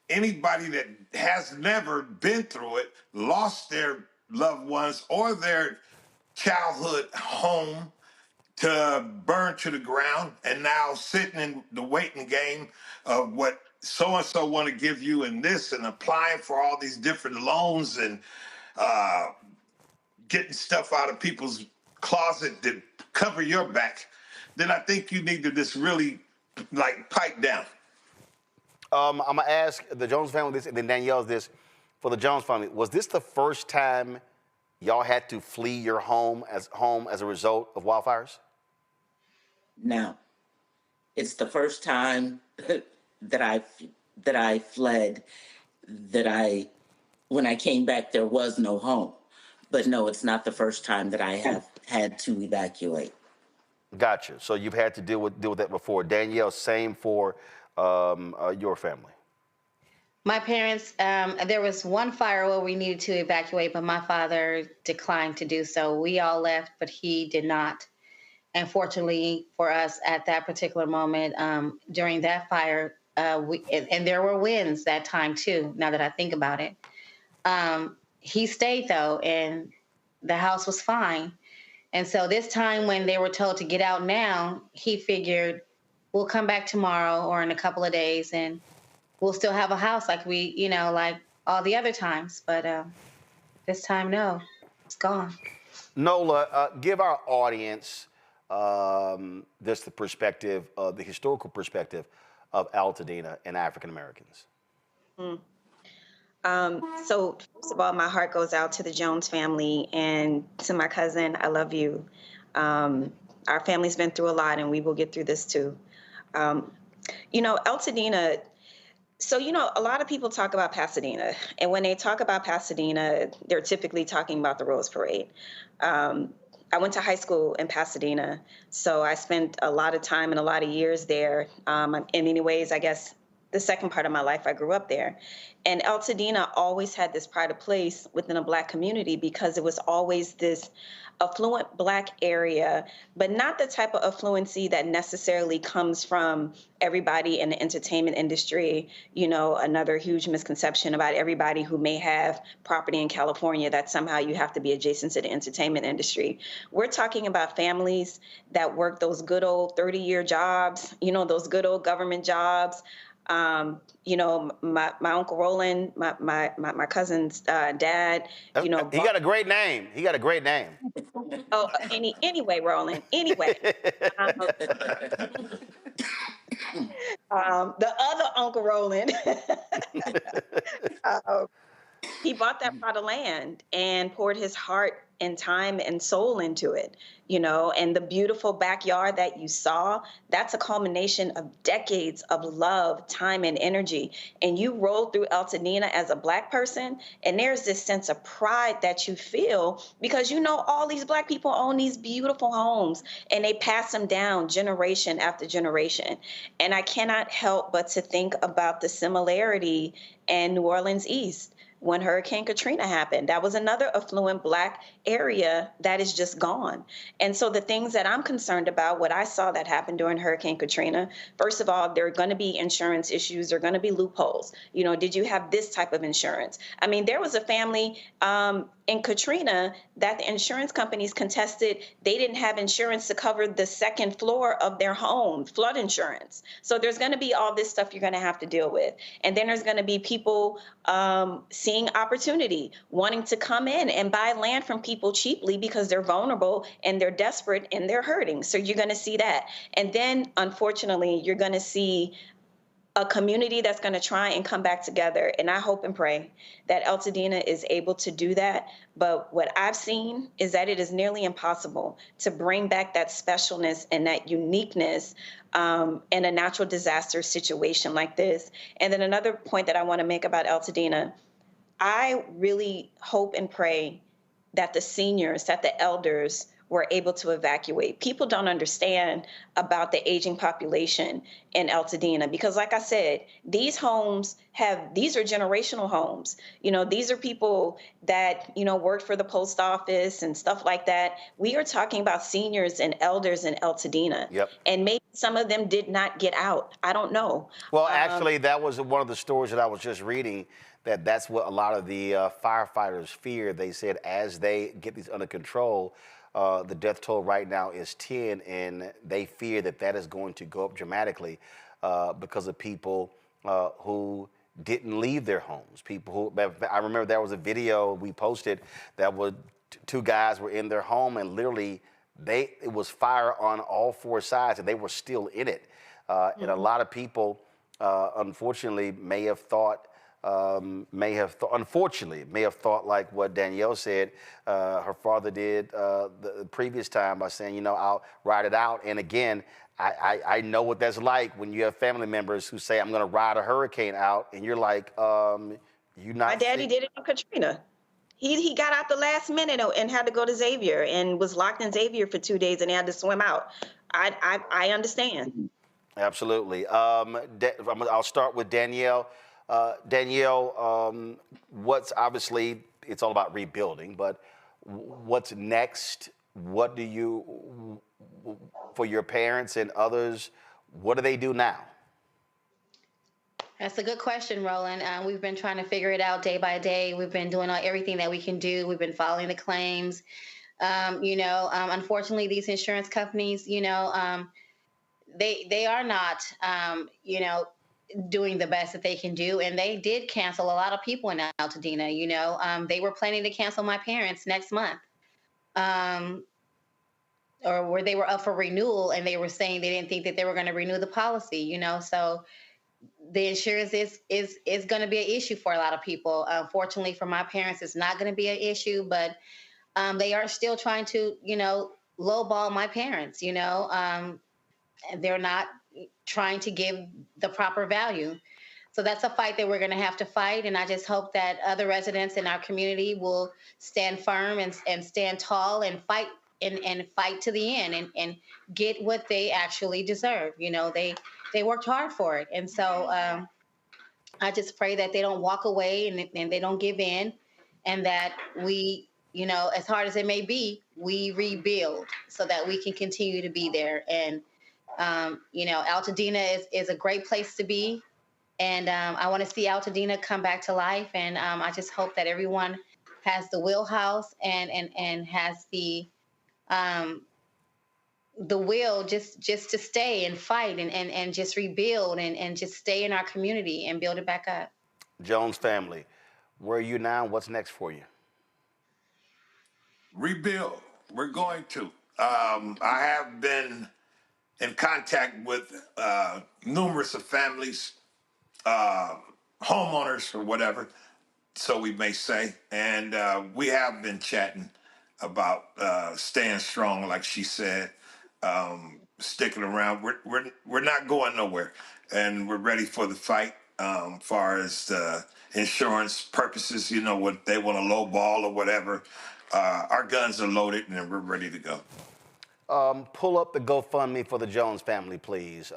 anybody that has never been through it, lost their loved ones or their childhood home to burn to the ground, and now sitting in the waiting game of what so-and-so want to give you and this, and applying for all these different loans and getting stuff out of people's closet to cover your back, then I think you need to just really pipe down. I'm gonna ask the Jones family this, and then Danielle's this. For the Jones family, was this the first time y'all had to flee your home as a result of wildfires? No, it's the first time that I fled. When I came back, there was no home. But no, it's not the first time that I have had to evacuate. Gotcha. So you've had to deal with that before. Danielle, same for your family. My parents, there was one fire where we needed to evacuate, but my father declined to do so. We all left, but he did not. And fortunately for us at that particular moment, during that fire, and there were winds that time too, now that I think about it. He stayed though, and the house was fine. And so this time when they were told to get out now, he figured we'll come back tomorrow or in a couple of days and we'll still have a house like like all the other times. But this time, no, it's gone. Nola, give our audience just the perspective, the historical perspective of Altadena and African Americans. So first of all, my heart goes out to the Jones family and to my cousin. I love you. Our family's been through a lot, and we will get through this too. Altadena. So, a lot of people talk about Pasadena, and when they talk about Pasadena, they're typically talking about the Rose Parade. I went to high school in Pasadena, so I spent a lot of time and a lot of years there. In many ways, I guess the second part of my life, I grew up there. And Altadena always had this pride of place within a Black community because it was always this affluent Black area, but not the type of affluency that necessarily comes from everybody in the entertainment industry. Another huge misconception about everybody who may have property in California, that somehow you have to be adjacent to the entertainment industry. We're talking about families that work those good old 30-year jobs, those good old government jobs. My Uncle Roland, my cousin's dad, He got a great name. Oh, anyway, Roland. Anyway, the other Uncle Roland, he bought that plot of land and poured his heart and time and soul into it, you know, and the beautiful backyard that you saw, that's a culmination of decades of love, time, and energy. And you roll through Altadena as a Black person, and there's this sense of pride that you feel because you know all these Black people own these beautiful homes and they pass them down generation after generation. And I cannot help but to think about the similarity in New Orleans East. When Hurricane Katrina happened, that was another affluent Black area that is just gone. And so the things that I'm concerned about, what I saw that happened during Hurricane Katrina, first of all, there are going to be insurance issues. There are going to be loopholes. You know, did you have this type of insurance? I mean, there was a family in Katrina that the insurance companies contested. They didn't have insurance to cover the second floor of their home, flood insurance. So there's going to be all this stuff you're going to have to deal with. And then there's going to be people seeing opportunity, wanting to come in and buy land from people cheaply because they're vulnerable and they're desperate and they're hurting. So you're going to see that. And then, unfortunately, you're going to see a community that's going to try and come back together. And I hope and pray that Altadena is able to do that. But what I've seen is that it is nearly impossible to bring back that specialness and that uniqueness in a natural disaster situation like this. And then another point that I want to make about Altadena, I really hope and pray that the seniors, that the elders were able to evacuate. People don't understand about the aging population in Altadena because, like I said, these are generational homes. You know, these are people that, you know, worked for the post office and stuff like that. We are talking about seniors and elders in Altadena. Yep. And maybe some of them did not get out. I don't know. Well, actually, that was one of the stories that I was just reading, that's what a lot of the firefighters fear. They said as they get these under control, the death toll right now is 10, and they fear that is going to go up dramatically because of people who didn't leave their homes. People who, I remember there was a video we posted that was two guys were in their home and literally it was fire on all four sides and they were still in it. And a lot of people, unfortunately, may have thought like what Danielle said her father did the previous time by saying, you know, I'll ride it out. And again, I know what that's like when you have family members who say, I'm going to ride a hurricane out, and you're like, you not. My daddy did it in Katrina. He got out the last minute and had to go to Xavier and was locked in Xavier for 2 days and he had to swim out. I understand. Absolutely. I'll start with Danielle. Danielle, what's obviously, it's all about rebuilding, but what's next? What do you, for your parents and others, what do they do now? That's a good question, Roland. We've been trying to figure it out day by day. We've been doing everything that we can do. We've been following the claims. Unfortunately, these insurance companies, they are not, doing the best that they can do. And they did cancel a lot of people in Altadena. They were planning to cancel my parents next month. Or where they were up for renewal and they were saying they didn't think that they were going to renew the policy, so the insurance is going to be an issue for a lot of people. Fortunately for my parents, it's not going to be an issue, but they are still trying to, lowball my parents, and they're not trying to give the proper value. So that's a fight that we're going to have to fight. And I just hope that other residents in our community will stand firm and stand tall and fight and fight to the end and get what they actually deserve. They worked hard for it. And so I just pray that they don't walk away and they don't give in, and that we, as hard as it may be, we rebuild so that we can continue to be there. And, Altadena is a great place to be. And I want to see Altadena come back to life. And I just hope that everyone has the wheelhouse and has the will just to stay and fight and just rebuild and just stay in our community and build it back up. Jones family, where are you now? What's next for you? Rebuild. We're going to. I have been in contact with numerous of families, homeowners or whatever, so we may say, and we have been chatting. about staying strong, like she said, sticking around. We're not going nowhere, and we're ready for the fight. Far as insurance purposes, you know, what they want to lowball or whatever. Our guns are loaded, and we're ready to go. Pull up the GoFundMe for the Jones family, please.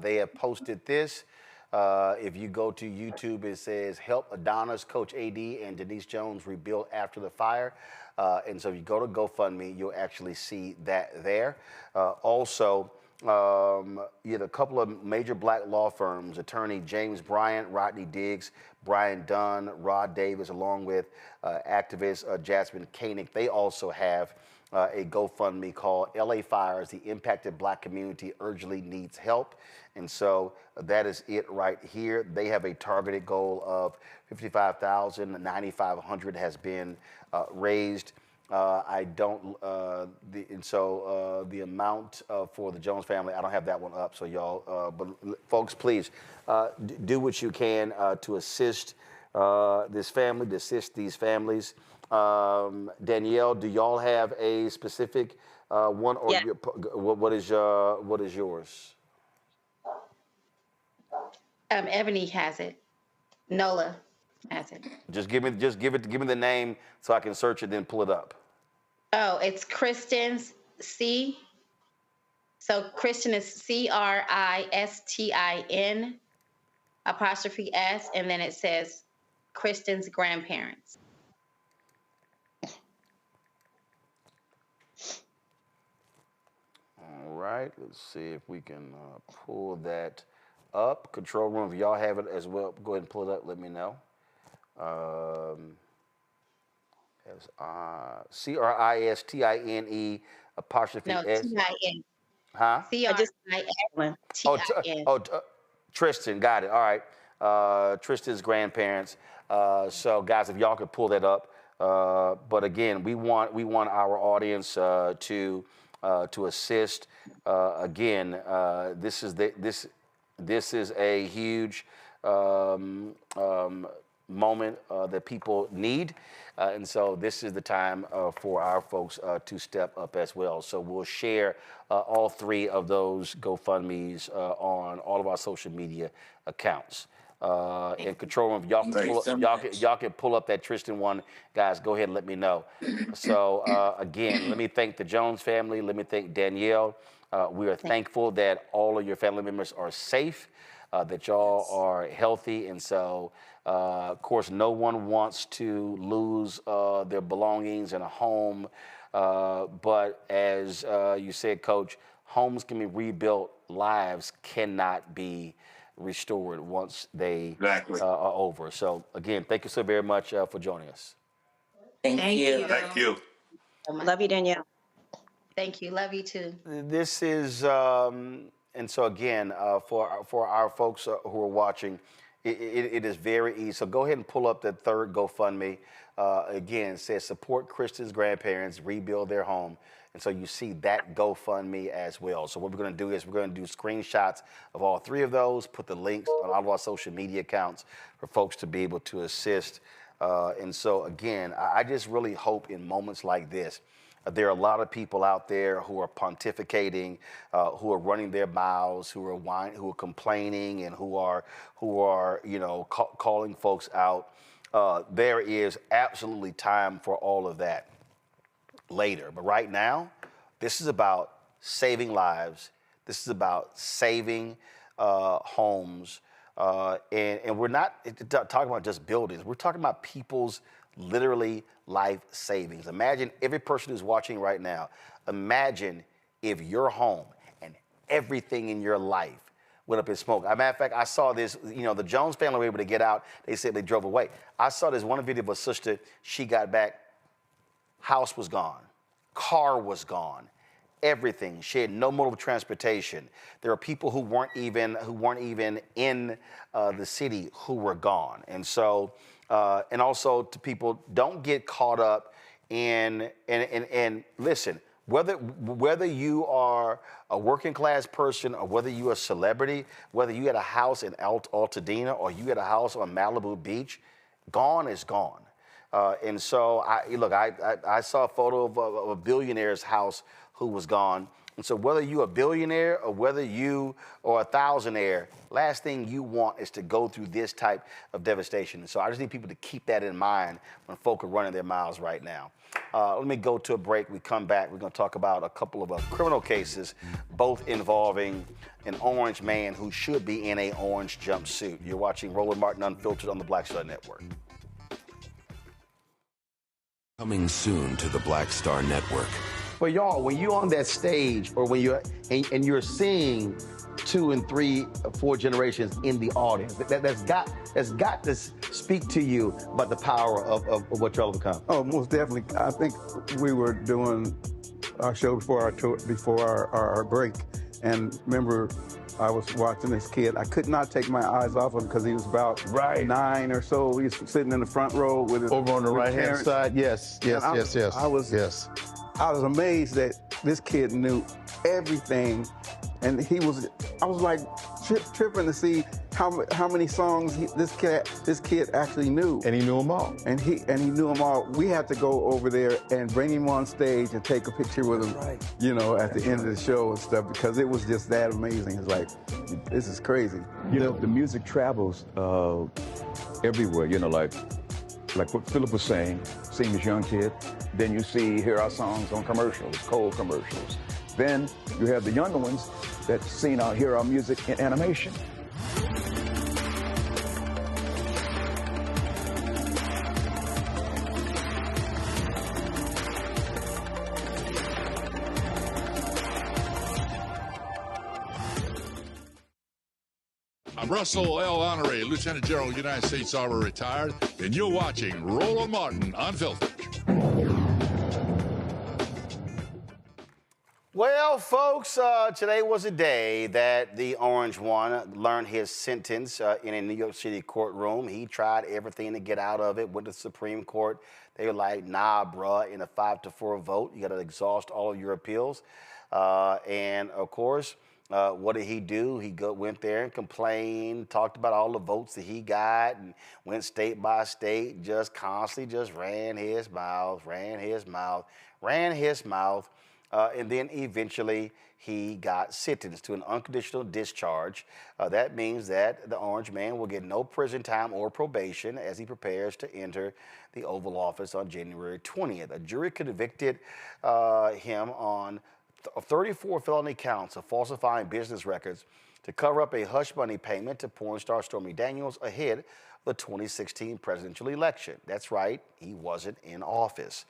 They have posted this. If you go to YouTube, it says help Adonis, Coach AD, and Denise Jones rebuild after the fire. And so if you go to GoFundMe, you'll actually see that there. Also, you had a couple of major black law firms, attorney James Bryant, Rodney Diggs, Brian Dunn, Rod Davis, along with activist Jasmine Koenig. They also have a GoFundMe called LA Fires, the impacted black community urgently needs help. And so that is it right here. They have a targeted goal of $55,000, $9,500 has been raised. The amount for the Jones family, I don't have that one up, so y'all, but folks, please do what you can to assist this family, to assist these families. Danielle, do y'all have a specific one, or Yeah. what is yours? Ebony has it. Nola has it. Give me the name so I can search it, then pull it up. Oh, it's Kristen's C. So Kristen is CRISTIN apostrophe S, and then it says Kristen's grandparents. All right, let's see if we can pull that up. Control room, if y'all have it as well, go ahead and pull it up, let me know. CRISTINE apostrophe No, S. TIN. Huh? CRISTIN. Tristan, got it. All right. Tristan's grandparents. So, guys, if y'all could pull that up. But again, we want our audience to assist. Again, this is a huge moment that people need. And so this is the time for our folks to step up as well. So we'll share all three of those GoFundMes on all of our social media accounts. And control room, y'all can pull up that Tristan one. Guys, go ahead and let me know. So again, let me thank the Jones family. Let me thank Danielle. We are thankful that all of your family members are safe, that y'all are healthy. And so, of course, no one wants to lose their belongings in a home. But as you said, Coach, homes can be rebuilt, lives cannot be restored once they are over. So, again, thank you so very much for joining us. Thank you. Thank you. Love you, Danielle. Thank you. Love you too. This is, and so again, for our folks who are watching, it is very easy. So go ahead and pull up that third GoFundMe. Again, it says support Kristen's grandparents, rebuild their home. And so you see that GoFundMe as well. So what we're going to do is we're going to do screenshots of all three of those, put the links on all of our social media accounts for folks to be able to assist. And so again, I just really hope in moments like this, there are a lot of people out there who are pontificating, who are running their mouths, who are complaining, and who are calling folks out. There is absolutely time for all of that later. But right now, this is about saving lives. This is about saving homes. And we're not talking about just buildings. We're talking about people's literally life savings. Imagine every person who's watching right now, imagine if your home and everything in your life went up in smoke. As a matter of fact, I saw this, the Jones family were able to get out. They said they drove away. I saw this one video of a sister, she got back, house was gone, car was gone, everything. She had no mode of transportation. There are people who weren't even in the city who were gone. And so, and also to people, don't get caught up in, and listen, whether you are a working class person or whether you're a celebrity, whether you had a house in Altadena or you had a house on Malibu Beach, gone is gone. And so, I saw a photo of a billionaire's house who was gone. And so whether you're a billionaire or whether you are a thousandaire, last thing you want is to go through this type of devastation. And so I just need people to keep that in mind when folk are running their mouths right now. Let me go to a break. We come back. We're going to talk about a couple of criminal cases, both involving an orange man who should be in an orange jumpsuit. You're watching Roland Martin Unfiltered on the Black Star Network. Coming soon to the Black Star Network. But y'all, when you're on that stage, or when you're and you're seeing 2 and 3 or 4 generations in the audience, that's got to speak to you about the power of what y'all have become. Oh, most definitely. I think we were doing our show before our tour, before our break, and remember, I was watching this kid. I could not take my eyes off him because he was about 9 or so. He was sitting in the front row with his, over on the right hand side. Yes. I was amazed that this kid knew everything, and I was like tripping to see how many songs this kid actually knew. And he knew them all. And he knew them all. We had to go over there and bring him on stage and take a picture with him, at the end of the show and stuff, because it was just that amazing. It's like, this is crazy. The music travels everywhere, like what Philip was saying, seeing this young kid, then you hear our songs on commercials, cold commercials. Then you have the younger ones that hear our music in animation. I'm Russell L. Honoré, Lieutenant General, United States Army, retired, and you're watching Roland Martin Unfiltered. Well, folks, today was a day that the Orange One learned his sentence in a New York City courtroom. He tried everything to get out of it with the Supreme Court. They were like, nah, bruh, in a 5-4 vote, you got to exhaust all of your appeals. And, of course, what did he do? He went there and complained, talked about all the votes that he got, and went state by state, just constantly just ran his mouth. And then eventually he got sentenced to an unconditional discharge. That means that the Orange Man will get no prison time or probation as he prepares to enter the Oval Office on January 20th. A jury convicted him on 34 felony counts of falsifying business records to cover up a hush money payment to porn star Stormy Daniels ahead of the 2016 presidential election. That's right, he wasn't in office.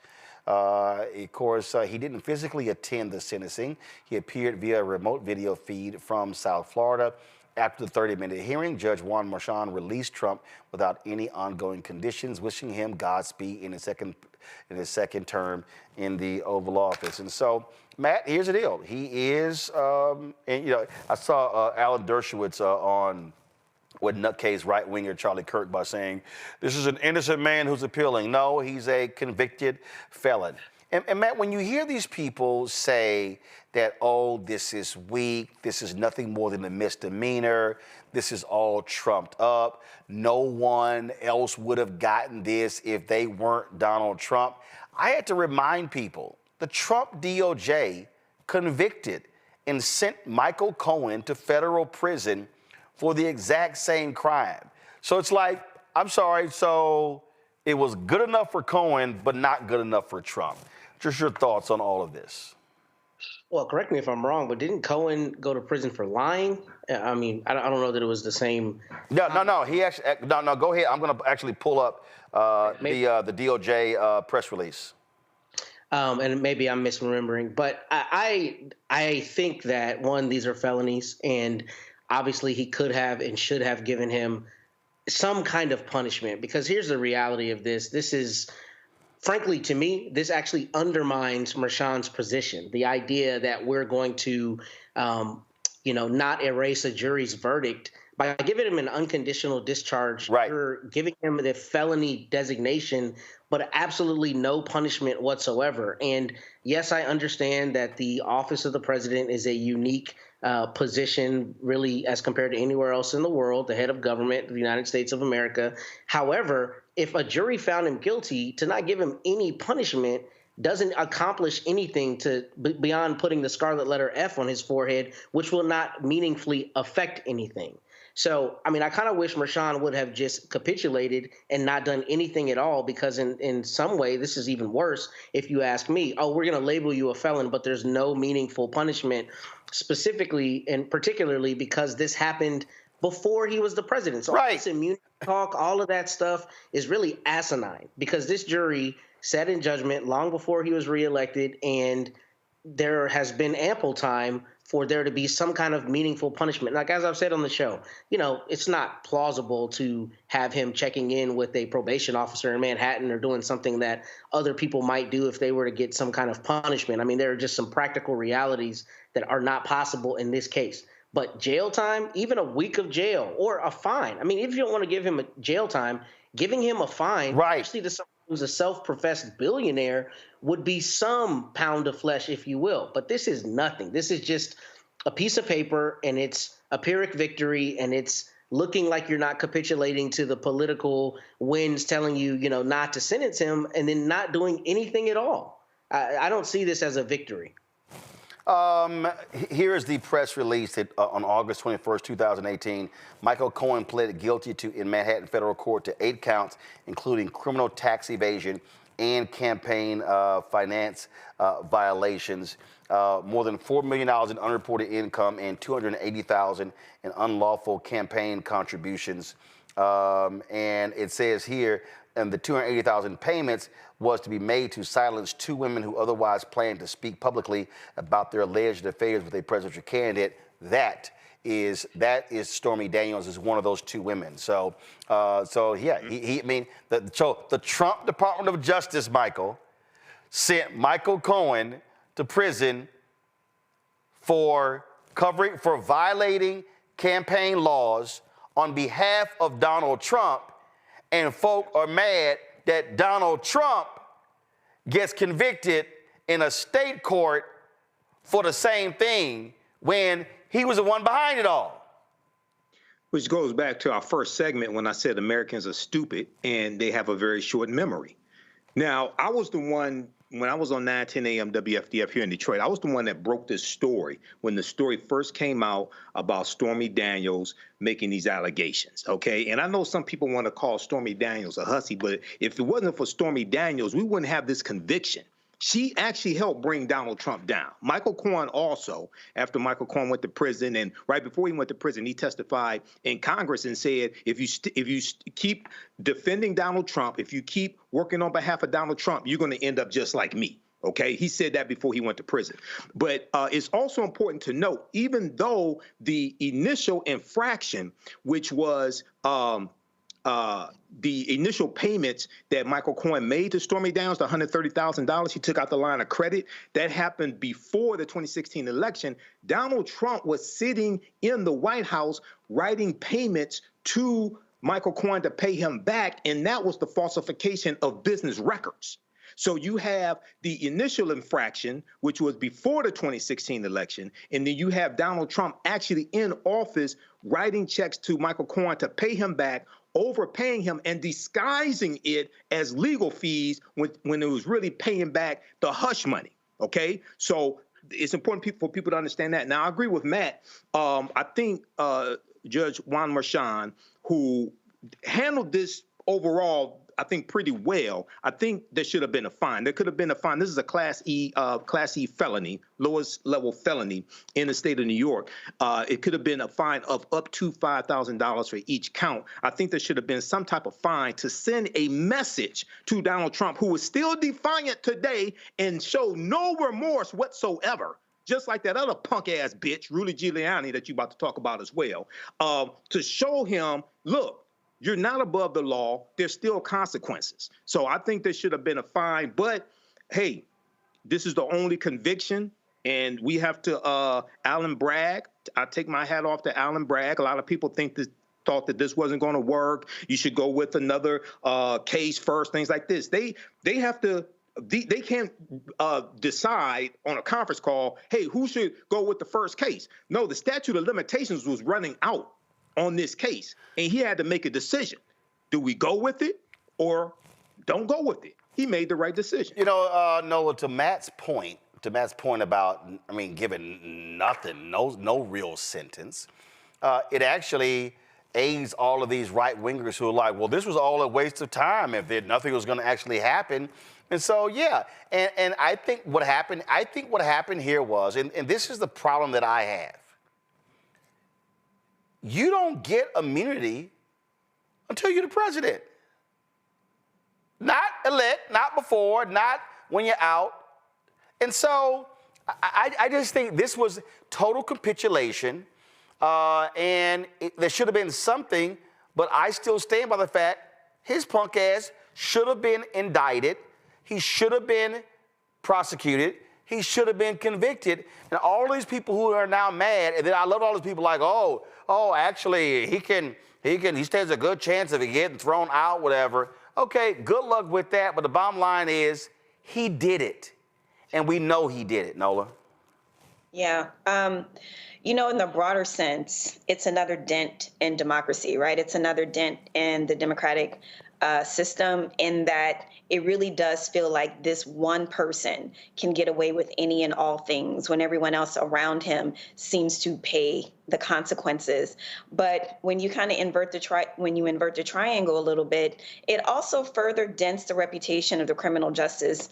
Of course, he didn't physically attend the sentencing. He appeared via a remote video feed from South Florida. After the 30-minute hearing, Judge Juan Merchan released Trump without any ongoing conditions, wishing him Godspeed in his second term in the Oval Office. And so, Matt, here's the deal. He is, I saw Alan Dershowitz on with nutcase right-winger Charlie Kirk by saying, this is an innocent man who's appealing. No, he's a convicted felon. And Matt, when you hear these people say that, oh, this is weak, this is nothing more than a misdemeanor, this is all trumped up, no one else would have gotten this if they weren't Donald Trump, I had to remind people, the Trump DOJ convicted and sent Michael Cohen to federal prison for the exact same crime. So it's like, I'm sorry, so it was good enough for Cohen, but not good enough for Trump. Just your thoughts on all of this. Well, correct me if I'm wrong, but didn't Cohen go to prison for lying? I mean, I don't know that it was the same. No. He actually, no. Go ahead. I'm going to actually pull up the DOJ press release. And maybe I'm misremembering, but I think that, one, these are felonies, and obviously he could have and should have given him some kind of punishment, because here's the reality of this. This is, frankly, to me, this actually undermines Merchan's position. The idea that we're going to, not erase a jury's verdict by giving him an unconditional discharge, right. You're giving him the felony designation, but absolutely no punishment whatsoever. And yes, I understand that the office of the president is a unique position really as compared to anywhere else in the world, the head of government of the United States of America. However, if a jury found him guilty, to not give him any punishment doesn't accomplish anything beyond putting the scarlet letter F on his forehead, which will not meaningfully affect anything. So, I mean, I kind of wish Mershon would have just capitulated and not done anything at all, because in some way, this is even worse if you ask me. Oh, we're going to label you a felon, but there's no meaningful punishment, specifically and particularly because this happened before he was the president. So all this immunity talk, all of that stuff is really asinine, because this jury sat in judgment long before he was reelected, and there has been ample time for there to be some kind of meaningful punishment. Like, as I've said on the show, you know, it's not plausible to have him checking in with a probation officer in Manhattan or doing something that other people might do if they were to get some kind of punishment. I mean, there are just some practical realities that are not possible in this case. But jail time, even a week of jail or a fine. I mean, if you don't want to give him a jail time, giving him a fine, especially to someone who's a self-professed billionaire, would be some pound of flesh, if you will. But this is nothing. This is just a piece of paper, and it's a Pyrrhic victory, and it's looking like you're not capitulating to the political winds telling you, you know, not to sentence him, and then not doing anything at all. I don't see this as a victory. Here is the press release that on August 21st, 2018, Michael Cohen pled guilty in Manhattan federal court to 8 counts, including criminal tax evasion and campaign finance violations, more than $4 million in unreported income, and $280,000 in unlawful campaign contributions. And it says here, and the $280,000 payments was to be made to silence 2 women who otherwise planned to speak publicly about their alleged affairs with a presidential candidate. That is Stormy Daniels, is one of those 2 women. So yeah, the Trump Department of Justice, Michael, sent Michael Cohen to prison for violating campaign laws on behalf of Donald Trump, and folk are mad that Donald Trump gets convicted in a state court for the same thing when he was the one behind it all. Which goes back to our first segment when I said Americans are stupid and they have a very short memory. Now, I was the one, when I was on 9:10 a.m. WFDF here in Detroit, I was the one that broke this story when the story first came out about Stormy Daniels making these allegations, okay? And I know some people want to call Stormy Daniels a hussy, but if it wasn't for Stormy Daniels, we wouldn't have this conviction. She actually helped bring Donald Trump down. Michael Cohen also, after Michael Cohen went to prison, and right before he went to prison, he testified in Congress and said, if you keep defending Donald Trump, if you keep working on behalf of Donald Trump, you're going to end up just like me. Okay, he said that before he went to prison. But it's also important to note, even though the initial infraction, which was the initial payments that Michael Cohen made to Stormy Daniels, the $130,000 he took out the line of credit, that happened before the 2016 election. Donald Trump was sitting in the White House writing payments to Michael Cohen to pay him back, and that was the falsification of business records. So you have the initial infraction, which was before the 2016 election, and then you have Donald Trump actually in office writing checks to Michael Cohen to pay him back, overpaying him and disguising it as legal fees when it was really paying back the hush money, okay? So it's important for people to understand that. Now, I agree with Matt. I think Judge Juan Mershon, who handled this overall, I think, pretty well. I think there should have been a fine. There could have been a fine. This is a Class E felony, lowest level felony in the state of New York. It could have been a fine of up to $5,000 for each count. I think there should have been some type of fine to send a message to Donald Trump, who is still defiant today and show no remorse whatsoever, just like that other punk-ass bitch, Rudy Giuliani, that you're about to talk about as well, to show him, look, you're not above the law. There's still consequences. So I think there should have been a fine. But, hey, this is the only conviction, and we have to Alan Bragg. I take my hat off to Alan Bragg. A lot of people thought that this wasn't going to work. You should go with another case first, things like this. They have to they can't decide on a conference call, hey, who should go with the first case? No, the statute of limitations was running out on this case, and he had to make a decision. Do we go with it or don't go with it? He made the right decision. You know, Nola, to Matt's point about, I mean, giving nothing, no real sentence, it actually aids all of these right-wingers who are like, well, this was all a waste of time if nothing was going to actually happen. And so, yeah, and I think what happened here was, and this is the problem that I have, you don't get immunity until you're the president. Not elect, not before, not when you're out. And so I just think this was total capitulation, and there should have been something, but I still stand by the fact his punk ass should have been indicted. He should have been prosecuted. He should have been convicted. And all these people who are now mad, and then I love all these people like, oh, actually, he stands a good chance of getting thrown out, whatever. Okay, good luck with that. But the bottom line is he did it. And we know he did it, Nola. Yeah. You know, in the broader sense, it's another dent in democracy, right? It's another dent in the democratic system, in that it really does feel like this one person can get away with any and all things when everyone else around him seems to pay the consequences. But when you kind of invert the triangle a little bit, it also further dents the reputation of the criminal justice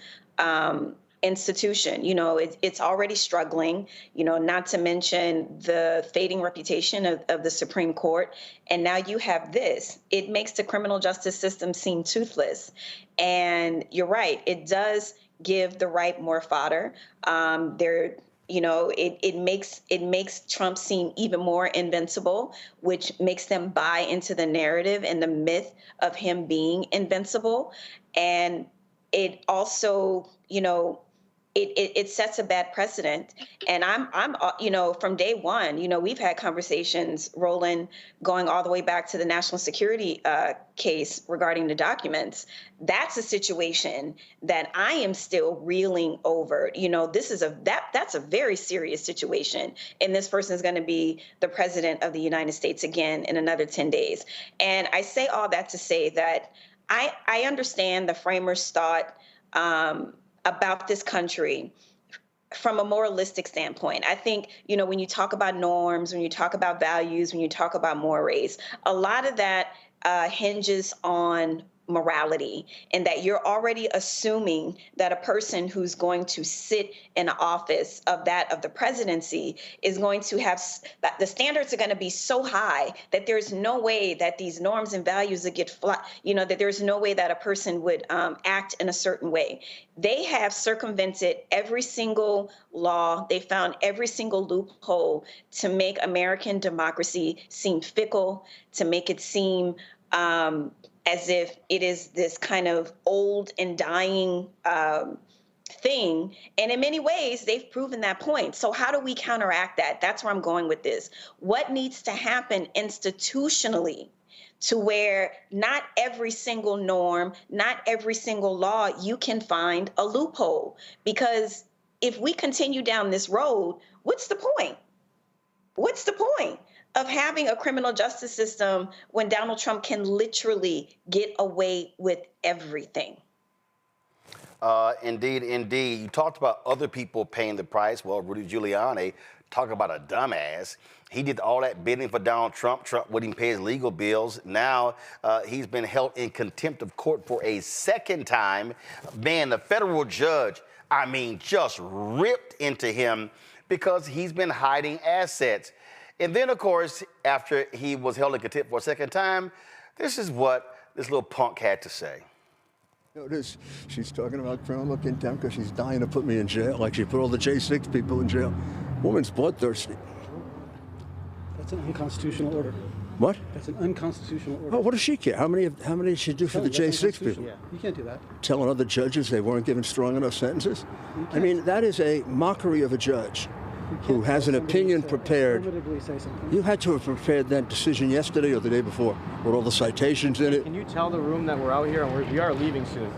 institution. You know, it's already struggling, you know, not to mention the fading reputation of the Supreme Court. And now you have this. It makes the criminal justice system seem toothless. And you're right, it does give the right more fodder. You know, it makes Trump seem even more invincible, which makes them buy into the narrative and the myth of him being invincible. And it also, you know, it sets a bad precedent. And I'm, you know, from day one, you know, we've had conversations, Roland, going all the way back to the national security case regarding the documents. That's a situation that I am still reeling over. You know, that's a very serious situation. And this person is going to be the president of the United States again in another 10 days. And I say all that to say that I understand the framers' thought about this country from a moralistic standpoint. I think, you know, when you talk about norms, when you talk about values, when you talk about mores, a lot of that hinges on morality, and that you're already assuming that a person who's going to sit in an office of the presidency is going to have, the standards are going to be so high that there's no way that these norms and values would get you know, that there's no way that a person would act in a certain way. They have circumvented every single law. They found every single loophole to make American democracy seem fickle, to make it seem as if it is this kind of old and dying thing. And in many ways, they've proven that point. So how do we counteract that? That's where I'm going with this. What needs to happen institutionally to where not every single norm, not every single law, you can find a loophole? Because if we continue down this road, what's the point? What's the point of having a criminal justice system when Donald Trump can literally get away with everything? Indeed. You talked about other people paying the price. Well, Rudy Giuliani, talk about a dumbass. He did all that bidding for Donald Trump. Trump wouldn't pay his legal bills. Now he's been held in contempt of court for a second time. Man, the federal judge, I mean, just ripped into him because he's been hiding assets. And then, of course, after he was held in contempt for a second time, this is what this little punk had to say. Notice she's talking about criminal contempt because she's dying to put me in jail, like she put all the J6 people in jail. Woman's bloodthirsty. That's an unconstitutional order. What? That's an unconstitutional order. Oh, what does she care? How many did she do for the J6 people? Yeah, you can't do that. Telling other judges they weren't given strong enough sentences? I mean, that is a mockery of a judge who has an opinion prepared. You had to have prepared that decision yesterday or the day before with all the citations in it. Can you tell the room that we're out here and we are leaving soon?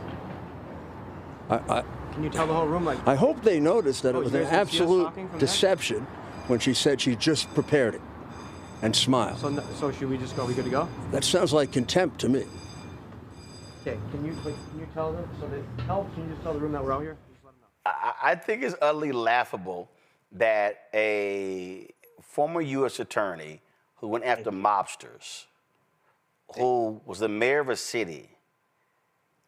Can you tell the whole room? Like, I hope they noticed that it was you an guys can see us absolute talking from deception when she said she just prepared it and smiled. So should we just go? Are we good to go? That sounds like contempt to me. Okay. Can you tell them so that helps? Can you just tell the room that we're out here? Just let them know. I think it's utterly laughable that a former U.S. attorney who went after mobsters, who was the mayor of a city,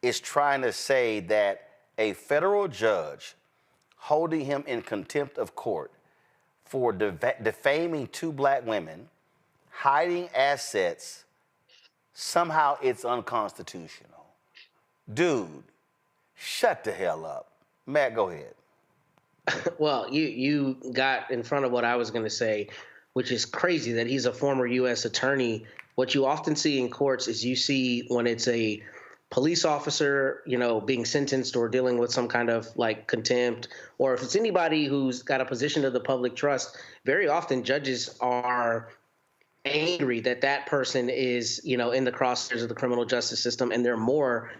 is trying to say that a federal judge holding him in contempt of court for defaming two black women, hiding assets, somehow it's unconstitutional. Dude, shut the hell up. Matt, go ahead. Well, you got in front of what I was going to say, which is crazy that he's a former U.S. attorney. What you often see in courts is you see when it's a police officer, being sentenced or dealing with some kind of like contempt, or if it's anybody who's got a position of the public trust, very often judges are angry that person is, in the crosshairs of the criminal justice system, and they're more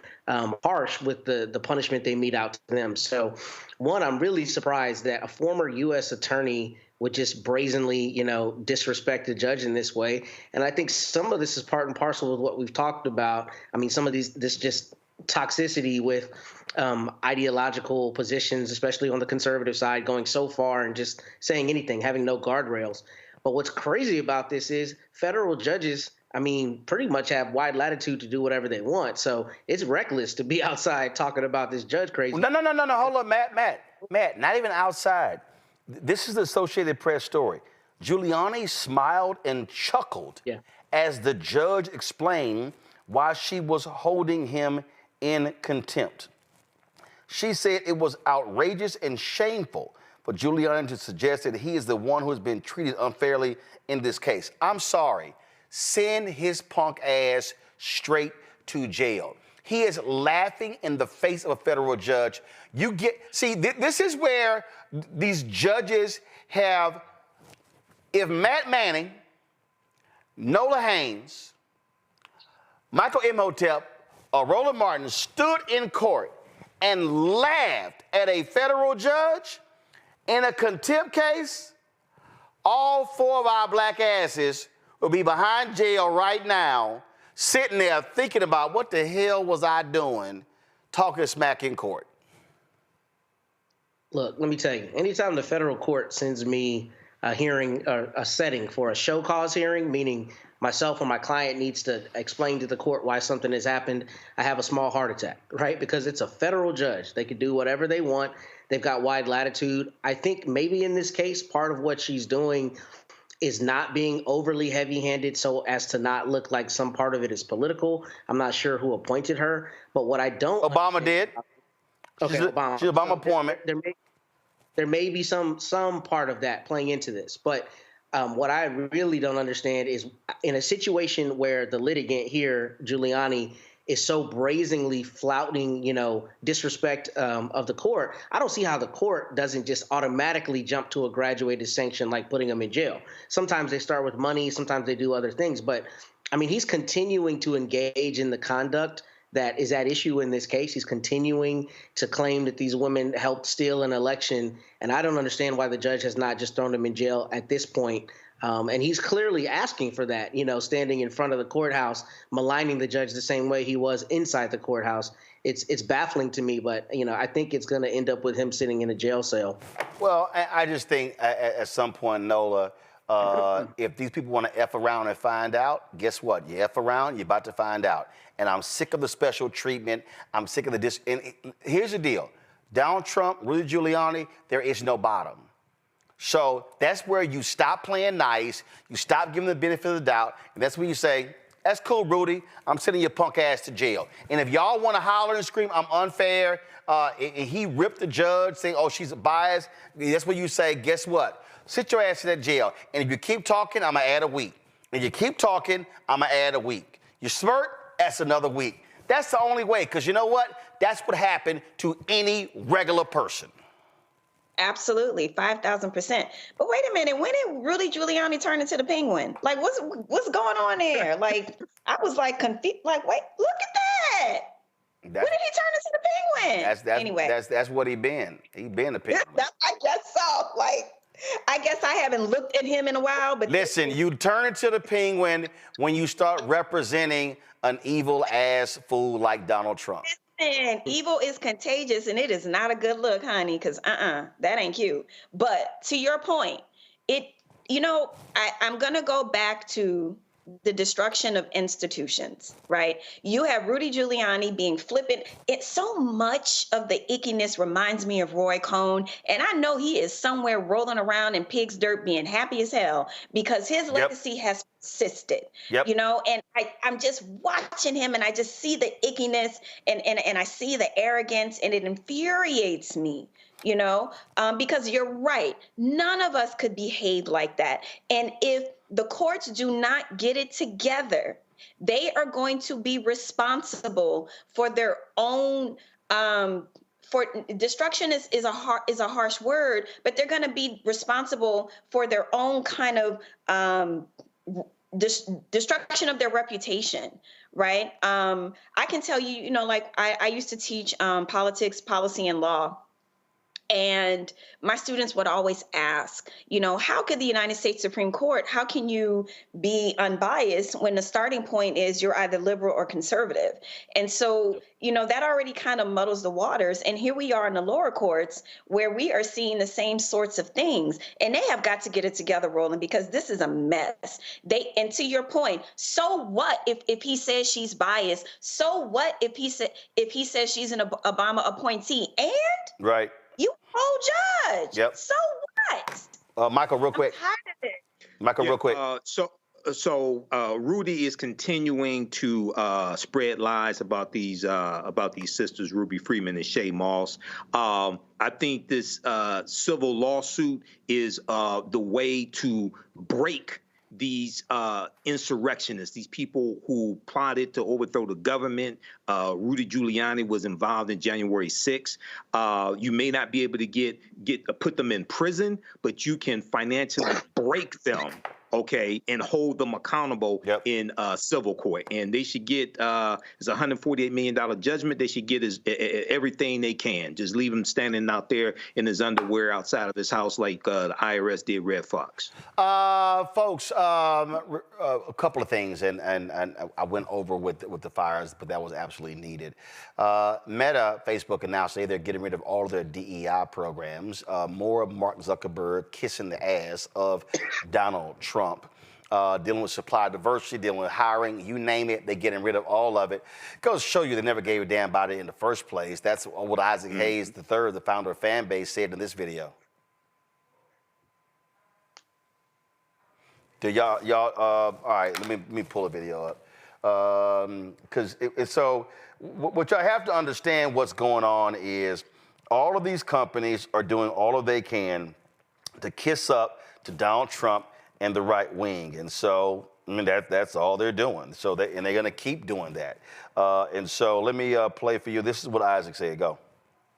harsh with the punishment they mete out to them. So, one, I'm really surprised that a former U.S. attorney would just brazenly, disrespect the judge in this way. And I think some of this is part and parcel with what we've talked about. I mean, some of this just toxicity with ideological positions, especially on the conservative side, going so far and just saying anything, having no guardrails. But what's crazy about this is federal judges, pretty much have wide latitude to do whatever they want. So it's reckless to be outside talking about this judge crazy. No. Hold up, Matt, not even outside. This is the Associated Press story. Giuliani smiled and chuckled as the judge explained why she was holding him in contempt. She said it was outrageous and shameful for Giuliani to suggest that he is the one who has been treated unfairly in this case. I'm sorry. Send his punk ass straight to jail. He is laughing in the face of a federal judge. This is where these judges have, if Matt Manning, Nola Haynes, Michael Imhotep, or Roland Martin stood in court and laughed at a federal judge in a contempt case, all four of our black asses will be behind jail right now, sitting there thinking about what the hell was I doing talking smack in court. Look, let me tell you, anytime the federal court sends me a hearing or a setting for a show cause hearing, meaning myself or my client needs to explain to the court why something has happened, I have a small heart attack, right? Because it's a federal judge. They can do whatever they want. They've got wide latitude. I think maybe in this case, part of what she's doing is not being overly heavy-handed so as to not look like some part of it is political. I'm not sure who appointed her, but what I don't— Obama did. Okay, Obama. She's Obama appointment. There may be some part of that playing into this, but what I really don't understand is in a situation where the litigant here, Giuliani, is so brazenly flouting, disrespect of the court, I don't see how the court doesn't just automatically jump to a graduated sanction like putting him in jail. Sometimes they start with money, sometimes they do other things, but he's continuing to engage in the conduct that is at issue in this case. He's continuing to claim that these women helped steal an election, and I don't understand why the judge has not just thrown him in jail at this point. And he's clearly asking for that, standing in front of the courthouse, maligning the judge the same way he was inside the courthouse. It's baffling to me, but, I think it's going to end up with him sitting in a jail cell. Well, I just think at some point, Nola, if these people want to F around and find out, guess what? You F around, you're about to find out. And I'm sick of the special treatment. I'm sick of the and here's the deal. Donald Trump, Rudy Giuliani, there is no bottom. So that's where you stop playing nice, you stop giving the benefit of the doubt, and that's when you say, that's cool, Rudy, I'm sending your punk ass to jail. And if y'all want to holler and scream, I'm unfair, and he ripped the judge saying, oh, she's biased, that's when you say, guess what? Sit your ass in that jail. And if you keep talking, I'm going to add a week. And you keep talking, I'm going to add a week. You smirk, that's another week. That's the only way, because you know what? That's what happened to any regular person. Absolutely, 5,000%. But wait a minute, when did Rudy Giuliani turn into the penguin? Like, what's going on there? Like, I was like confused. Like, wait, look at that. When did he turn into the man. Anyway, that's what he been. He been a pig. I guess so. Like, I guess I haven't looked at him in a while, but listen, you turn into the penguin when you start representing an evil ass fool like Donald Trump. listen, evil is contagious, and it is not a good look, honey. Because that ain't cute. But to your point, I'm gonna go back to the destruction of institutions, right? You have Rudy Giuliani being flippant. It's so much of the ickiness reminds me of Roy Cohn. And I know he is somewhere rolling around in pig's dirt being happy as hell because his legacy has persisted, and I'm just watching him and I just see the ickiness and I see the arrogance and it infuriates me. Because you're right. None of us could behave like that. And if the courts do not get it together, they are going to be responsible for their own for destruction is a harsh word, but they're going to be responsible for their own kind of destruction of their reputation. Right. I can tell you, I used to teach politics, policy, and law. And my students would always ask, how could the United States Supreme Court, how can you be unbiased when the starting point is you're either liberal or conservative? And so, that already kind of muddles the waters. And here we are in the lower courts where we are seeing the same sorts of things. And they have got to get it together, Roland, because this is a mess. And to your point, so what if he says she's biased? So what if he says she's an Obama appointee? And right. You whole judge. Yep. So what? Michael, real quick. I'm tired of it. Michael, real quick. So Rudy is continuing to spread lies about these sisters, Ruby Freeman and Shay Moss. I think this civil lawsuit is the way to break these insurrectionists, these people who plotted to overthrow the government. Rudy Giuliani was involved in January 6th. You may not be able to put them in prison, but you can financially break them, okay, and hold them accountable in civil court. And they should get it's a $148 million judgment. They should get everything they can. Just leave him standing out there in his underwear outside of his house like the IRS did Red Fox. Folks, a couple of things, and I went over with the fires, but that was absolutely needed. Meta, Facebook announced they're getting rid of all of their DEI programs. More of Mark Zuckerberg kissing the ass of Donald Trump. Dealing with supply diversity, dealing with hiring, you name it, they're getting rid of all of it. Goes to show you they never gave a damn about it in the first place. That's what Isaac Hayes III, the founder of Fanbase, said in this video. All right, let me pull a video up. Because so what y'all have to understand what's going on is all of these companies are doing all of they can to kiss up to Donald Trump and the right wing. And so, that's all they're doing. So they're going to keep doing that. And so let me play for you. This is what Isaac said. Go.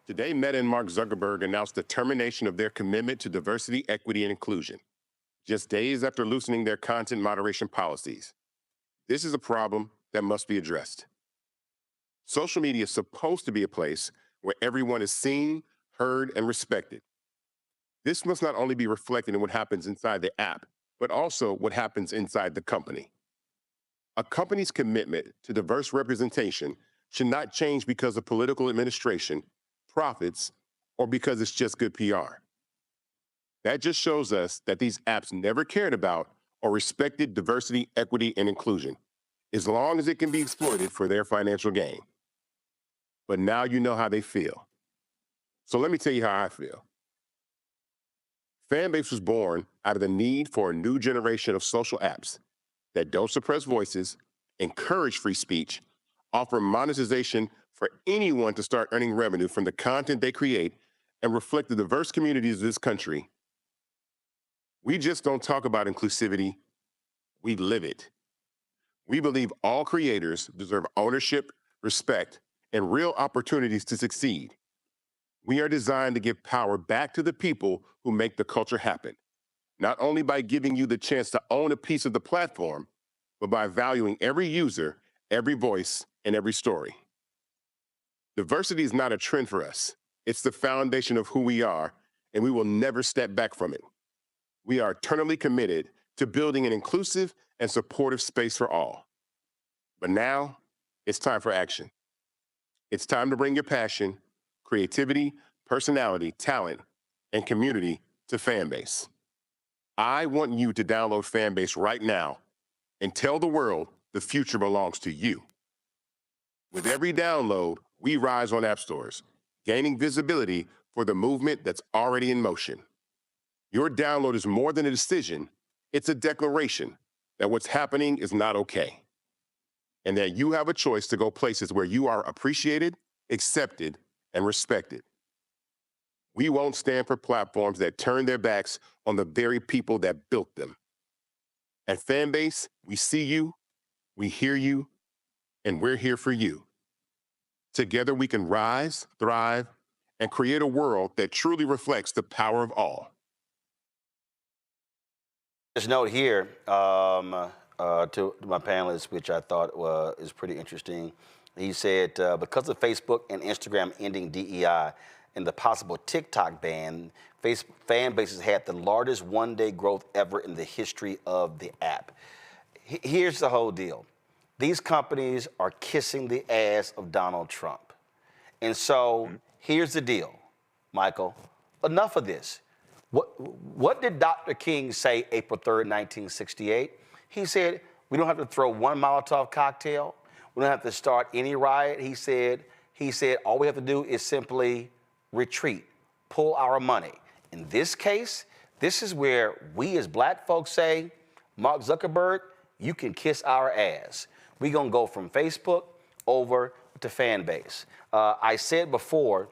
Today, Meta and Mark Zuckerberg announced the termination of their commitment to diversity, equity, and inclusion, just days after loosening their content moderation policies. This is a problem that must be addressed. Social media is supposed to be a place where everyone is seen, heard, and respected. This must not only be reflected in what happens inside the app, but also what happens inside the company. A company's commitment to diverse representation should not change because of political administration, profits, or because it's just good PR. That just shows us that these apps never cared about or respected diversity, equity, and inclusion, as long as it can be exploited for their financial gain. But now you know how they feel. So let me tell you how I feel. Fanbase was born out of the need for a new generation of social apps that don't suppress voices, encourage free speech, offer monetization for anyone to start earning revenue from the content they create, and reflect the diverse communities of this country. We just don't talk about inclusivity, we live it. We believe all creators deserve ownership, respect, and real opportunities to succeed. We are designed to give power back to the people who make the culture happen, not only by giving you the chance to own a piece of the platform, but by valuing every user, every voice, and every story. Diversity is not a trend for us. It's the foundation of who we are, and we will never step back from it. We are eternally committed to building an inclusive and supportive space for all. But now, it's time for action. It's time to bring your passion, creativity, personality, talent, and community to Fanbase. I want you to download Fanbase right now and tell the world the future belongs to you. With every download, we rise on app stores, gaining visibility for the movement that's already in motion. Your download is more than a decision, it's a declaration that what's happening is not okay, and that you have a choice to go places where you are appreciated, accepted, and respected. We won't stand for platforms that turn their backs on the very people that built them. At Fanbase, we see you, we hear you, and we're here for you. Together we can rise, thrive, and create a world that truly reflects the power of all. Just note here to my panelists, which I thought is pretty interesting. He said, because of Facebook and Instagram ending DEI and the possible TikTok ban, Fanbase has had the largest one-day growth ever in the history of the app. Here's the whole deal. These companies are kissing the ass of Donald Trump. And so here's the deal, Michael. Enough of this. What did Dr. King say April 3rd, 1968? He said, we don't have to throw one Molotov cocktail. We don't have to start any riot. He said, all we have to do is simply retreat, pull our money. In this case, this is where we as black folks say, Mark Zuckerberg, you can kiss our ass. We're going to go from Facebook over to Fanbase. I said before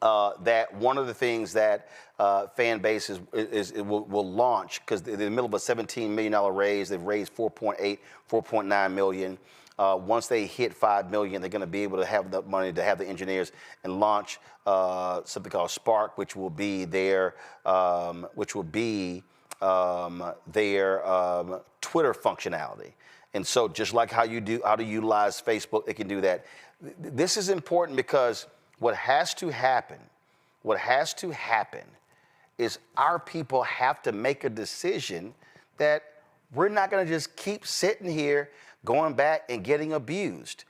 that one of the things that Fanbase will launch, because they're in the middle of a $17 million raise. They've raised 4.9 million. Once they hit 5 million, they're going to be able to have the money to have the engineers and launch something called Spark, which will be their Twitter functionality. And so just like how to utilize Facebook, it can do that. This is important because what has to happen is our people have to make a decision that we're not going to just keep sitting here going back and getting abused.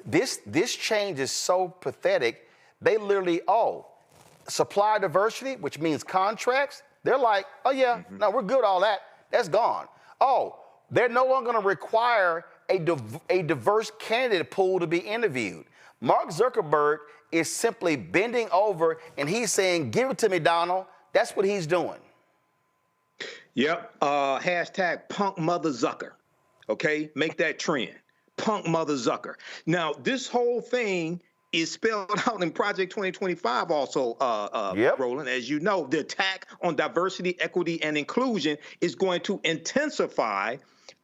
This change is so pathetic. They literally, supplier diversity, which means contracts, they're like, oh yeah, no, we're good, all that. That's gone. Oh, they're no longer going to require a diverse candidate pool to be interviewed. Mark Zuckerberg is simply bending over and he's saying, give it to me, Donald. That's what he's doing. Yep. Hashtag punk mother Zucker. Okay. Make that trend. Punk mother Zucker. Now, this whole thing is spelled out in Project 2025 also, Roland. As you know, the attack on diversity, equity, and inclusion is going to intensify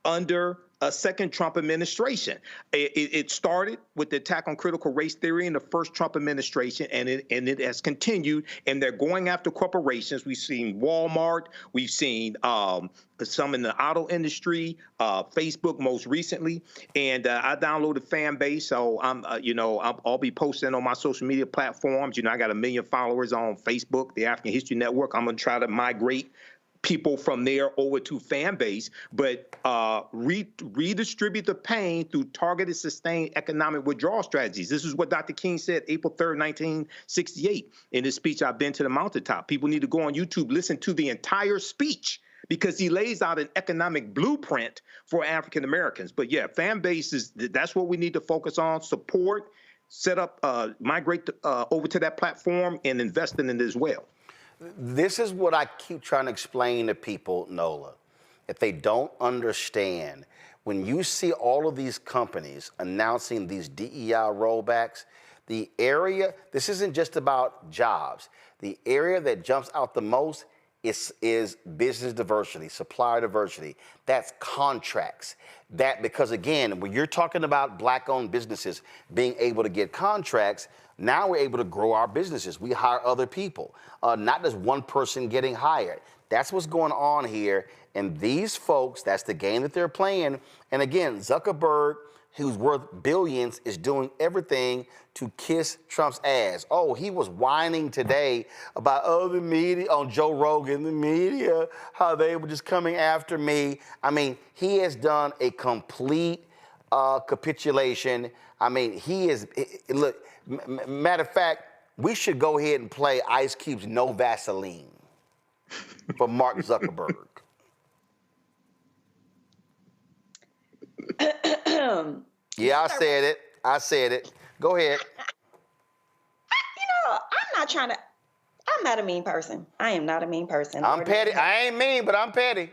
under a second Trump administration. It started with the attack on critical race theory in the first Trump administration, and it has continued, and they're going after corporations. We've seen Walmart, we've seen some in the auto industry, Facebook most recently, and I downloaded Fanbase, so I'll be posting on my social media platforms. I got 1 million followers on Facebook, the African History Network. I'm gonna try to migrate people from there over to Fanbase, but redistribute the pain through targeted, sustained economic withdrawal strategies. This is what Dr. King said April 3rd, 1968 in his speech, I've Been to the Mountaintop. People need to go on YouTube, listen to the entire speech, because he lays out an economic blueprint for African Americans. But yeah, Fanbase that's what we need to focus on, support, set up, migrate over to that platform and invest in it as well. This is what I keep trying to explain to people, Nola. If they don't understand, when you see all of these companies announcing these DEI rollbacks, this isn't just about jobs. The area that jumps out the most is business diversity, supplier diversity. That's contracts. Because again, when you're talking about black-owned businesses being able to get contracts, now we're able to grow our businesses. We hire other people, not just one person getting hired. That's what's going on here. And these folks, that's the game that they're playing. And again, Zuckerberg who's worth billions, is doing everything to kiss Trump's ass. Oh, he was whining today about, the media, on Joe Rogan, the media, how they were just coming after me. I mean, he has done a complete capitulation. I mean, he is, look, matter of fact, we should go ahead and play Ice Cube's No Vaseline for Mark Zuckerberg. Yeah, I said it. Go ahead. I'm not a mean person. I am not a mean person. I'm petty. I ain't mean, but I'm petty.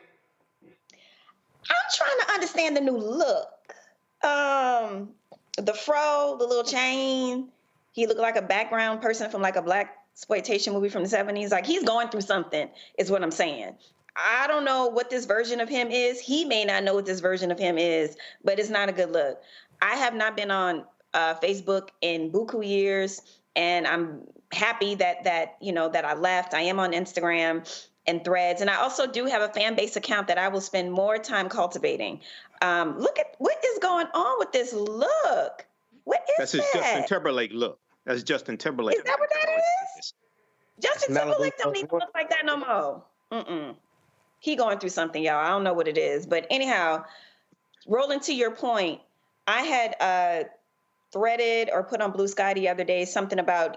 I'm trying to understand the new look. The fro, the little chain. He looked like a background person from like a black exploitation movie from the 70s. Like, he's going through something, is what I'm saying. I don't know what this version of him is. He may not know what this version of him is, but it's not a good look. I have not been on Facebook in buku years, and I'm happy that I left. I am on Instagram and Threads, and I also do have a Fanbase account that I will spend more time cultivating. Look at what is going on with this look. What is That's his Justin Timberlake look. That's Justin Timberlake. Is that what that is? Justin Timberlake don't even look like that no more. He going through something, y'all. I don't know what it is. But anyhow, rolling to your point, I had threaded or put on Blue Sky the other day something about,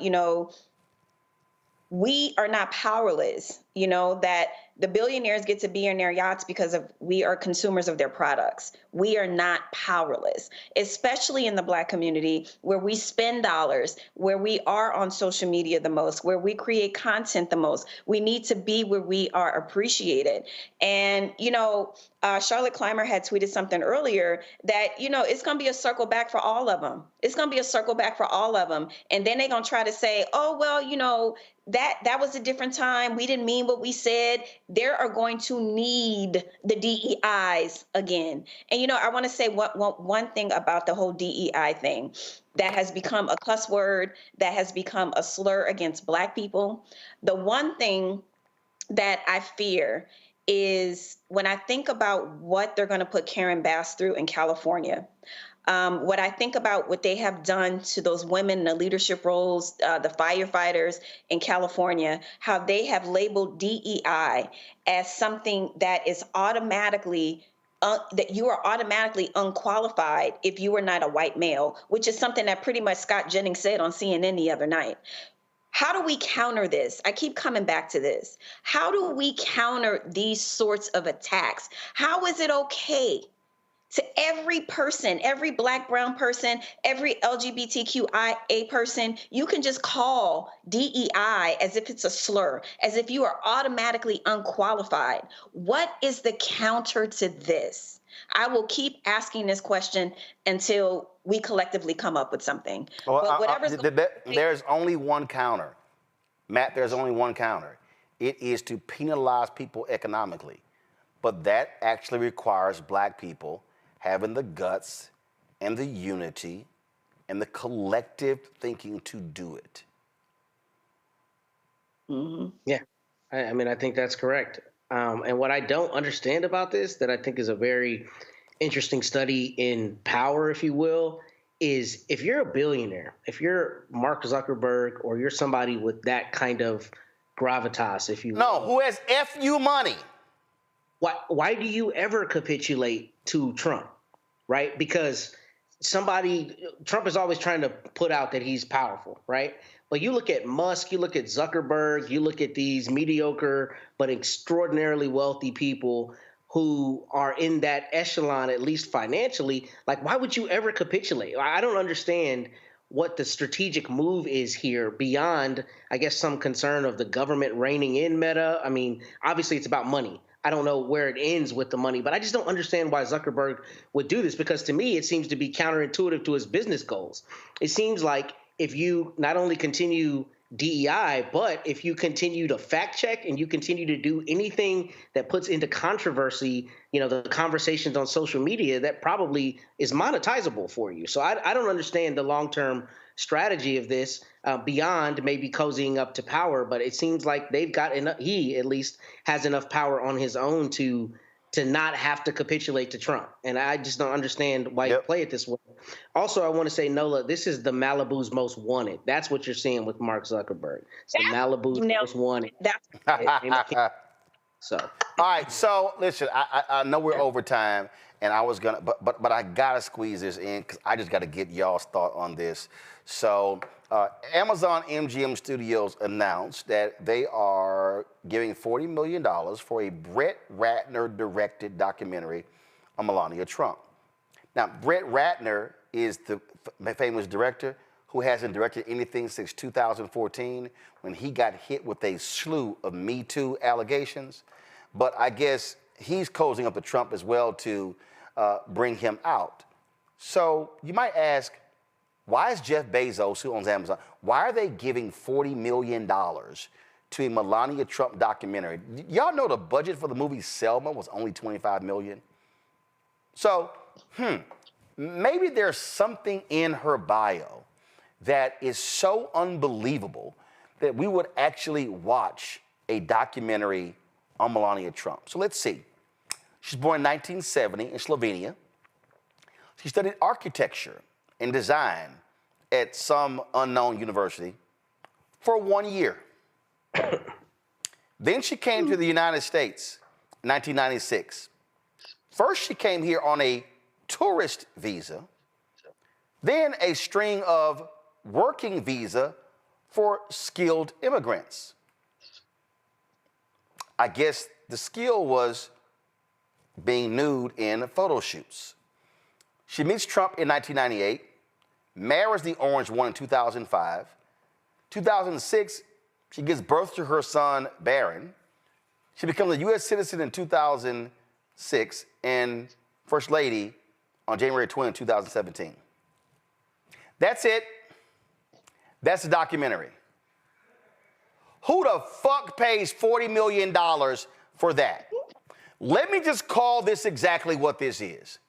we are not powerless, that the billionaires get to be in their yachts because we are consumers of their products. We are not powerless, especially in the Black community where we spend dollars, where we are on social media the most, where we create content the most. We need to be where we are appreciated. And, Charlotte Clymer had tweeted something earlier that, it's going to be a circle back for all of them. It's going to be a circle back for all of them. And then they're going to try to say, oh, well, that was a different time. We didn't mean what we said. They are going to need the DEIs again. And, I want to say one thing about the whole DEI thing that has become a cuss word, that has become a slur against Black people. The one thing that I fear is when I think about what they're going to put Karen Bass through in California. What I think about what they have done to those women in the leadership roles, the firefighters in California, how they have labeled DEI as something that is automatically that you are automatically unqualified if you are not a white male, which is something that pretty much Scott Jennings said on CNN the other night. How do we counter this? I keep coming back to this. How do we counter these sorts of attacks? How is it okay to every person, every Black, brown person, every LGBTQIA person, you can just call DEI as if it's a slur, as if you are automatically unqualified? What is the counter to this? I will keep asking this question until we collectively come up with something. There's only one counter. Matt, there's only one counter. It is to penalize people economically. But that actually requires Black people having the guts and the unity and the collective thinking to do it. Mm-hmm. Yeah, I think that's correct. And what I don't understand about this, that I think is a very interesting study in power, if you will, is if you're a billionaire, if you're Mark Zuckerberg or you're somebody with that kind of gravitas, if you will. No, who has FU money? Why do you ever capitulate to Trump, right? Because Trump is always trying to put out that he's powerful, right? But you look at Musk, you look at Zuckerberg, you look at these mediocre but extraordinarily wealthy people who are in that echelon, at least financially. Like, why would you ever capitulate? I don't understand what the strategic move is here beyond, I guess, some concern of the government reining in Meta. I mean, obviously it's about money. I don't know where it ends with the money, but I just don't understand why Zuckerberg would do this, because to me, it seems to be counterintuitive to his business goals. It seems like if you not only continue DEI, but if you continue to fact check and you continue to do anything that puts into controversy, the conversations on social media, that probably is monetizable for you. So I don't understand the long-term strategy of this beyond maybe cozying up to power, but it seems like they've got enough, he at least has enough power on his own to to not have to capitulate to Trump. And I just don't understand why you play it this way. Also, I want to say, Nola, this is the Malibu's most wanted. That's what you're seeing with Mark Zuckerberg. It's the Malibu's most wanted. So, all right. So listen, I know we're over time, and I was gonna, but I gotta squeeze this in because I just gotta get y'all's thought on this. So, Amazon MGM Studios announced that they are giving $40 million for a Brett Ratner-directed documentary on Melania Trump. Now, Brett Ratner is the famous director who hasn't directed anything since 2014 when he got hit with a slew of Me Too allegations. But I guess he's cozying up to Trump as well to bring him out. So you might ask, why is Jeff Bezos, who owns Amazon, why are they giving $40 million to a Melania Trump documentary? Y'all know the budget for the movie Selma was only $25 million? So, maybe there's something in her bio that is so unbelievable that we would actually watch a documentary on Melania Trump. So let's see. She's born in 1970 in Slovenia. She studied architecture and design at some unknown university for 1 year. Then she came to the United States in 1996. First, she came here on a tourist visa, then a string of working visa for skilled immigrants. I guess the skill was being nude in photo shoots. She meets Trump in 1998, marries the orange one in 2005. 2006, she gives birth to her son, Barron. She becomes a U.S. citizen in 2006 and First Lady on January 20, 2017. That's it. That's the documentary. Who the fuck pays $40 million for that? Let me just call this exactly what this is.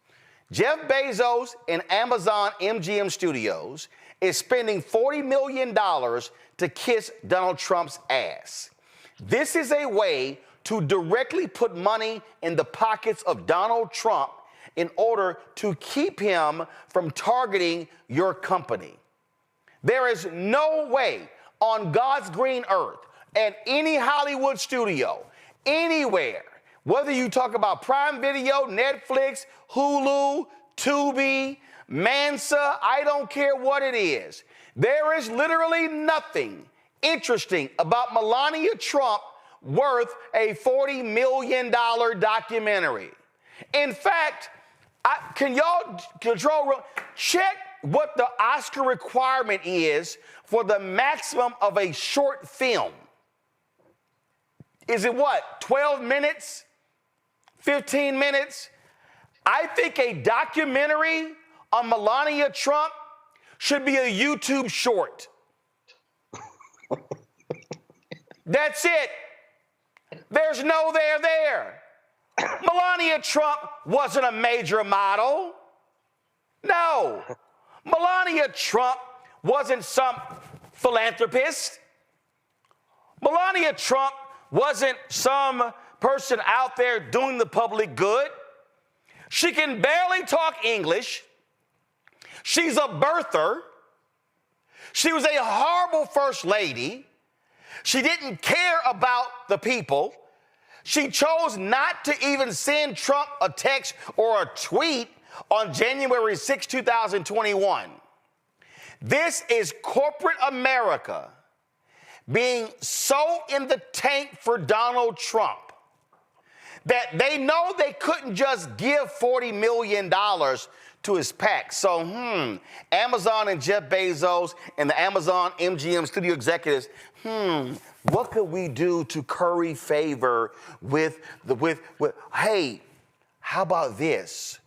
Jeff Bezos and Amazon MGM Studios is spending $40 million to kiss Donald Trump's ass. This is a way to directly put money in the pockets of Donald Trump in order to keep him from targeting your company. There is no way on God's green earth at any Hollywood studio, anywhere, whether you talk about Prime Video, Netflix, Hulu, Tubi, Mansa, I don't care what it is. There is literally nothing interesting about Melania Trump worth a $40 million documentary. In fact, can y'all check what the Oscar requirement is for the maximum of a short film? Is it what, 12 minutes? 15 minutes? I think a documentary on Melania Trump should be a YouTube short. That's it. There's no there. Melania Trump wasn't a major model. No. Melania Trump wasn't some philanthropist. Melania Trump wasn't some person out there doing the public good. She can barely talk English. She's a birther. She was a horrible first lady. She didn't care about the people. She chose not to even send Trump a text or a tweet on January 6, 2021. This is corporate America being so in the tank for Donald Trump that they know they couldn't just give $40 million to his PAC. So, Amazon and Jeff Bezos and the Amazon MGM studio executives, what could we do to curry favor with hey, how about this?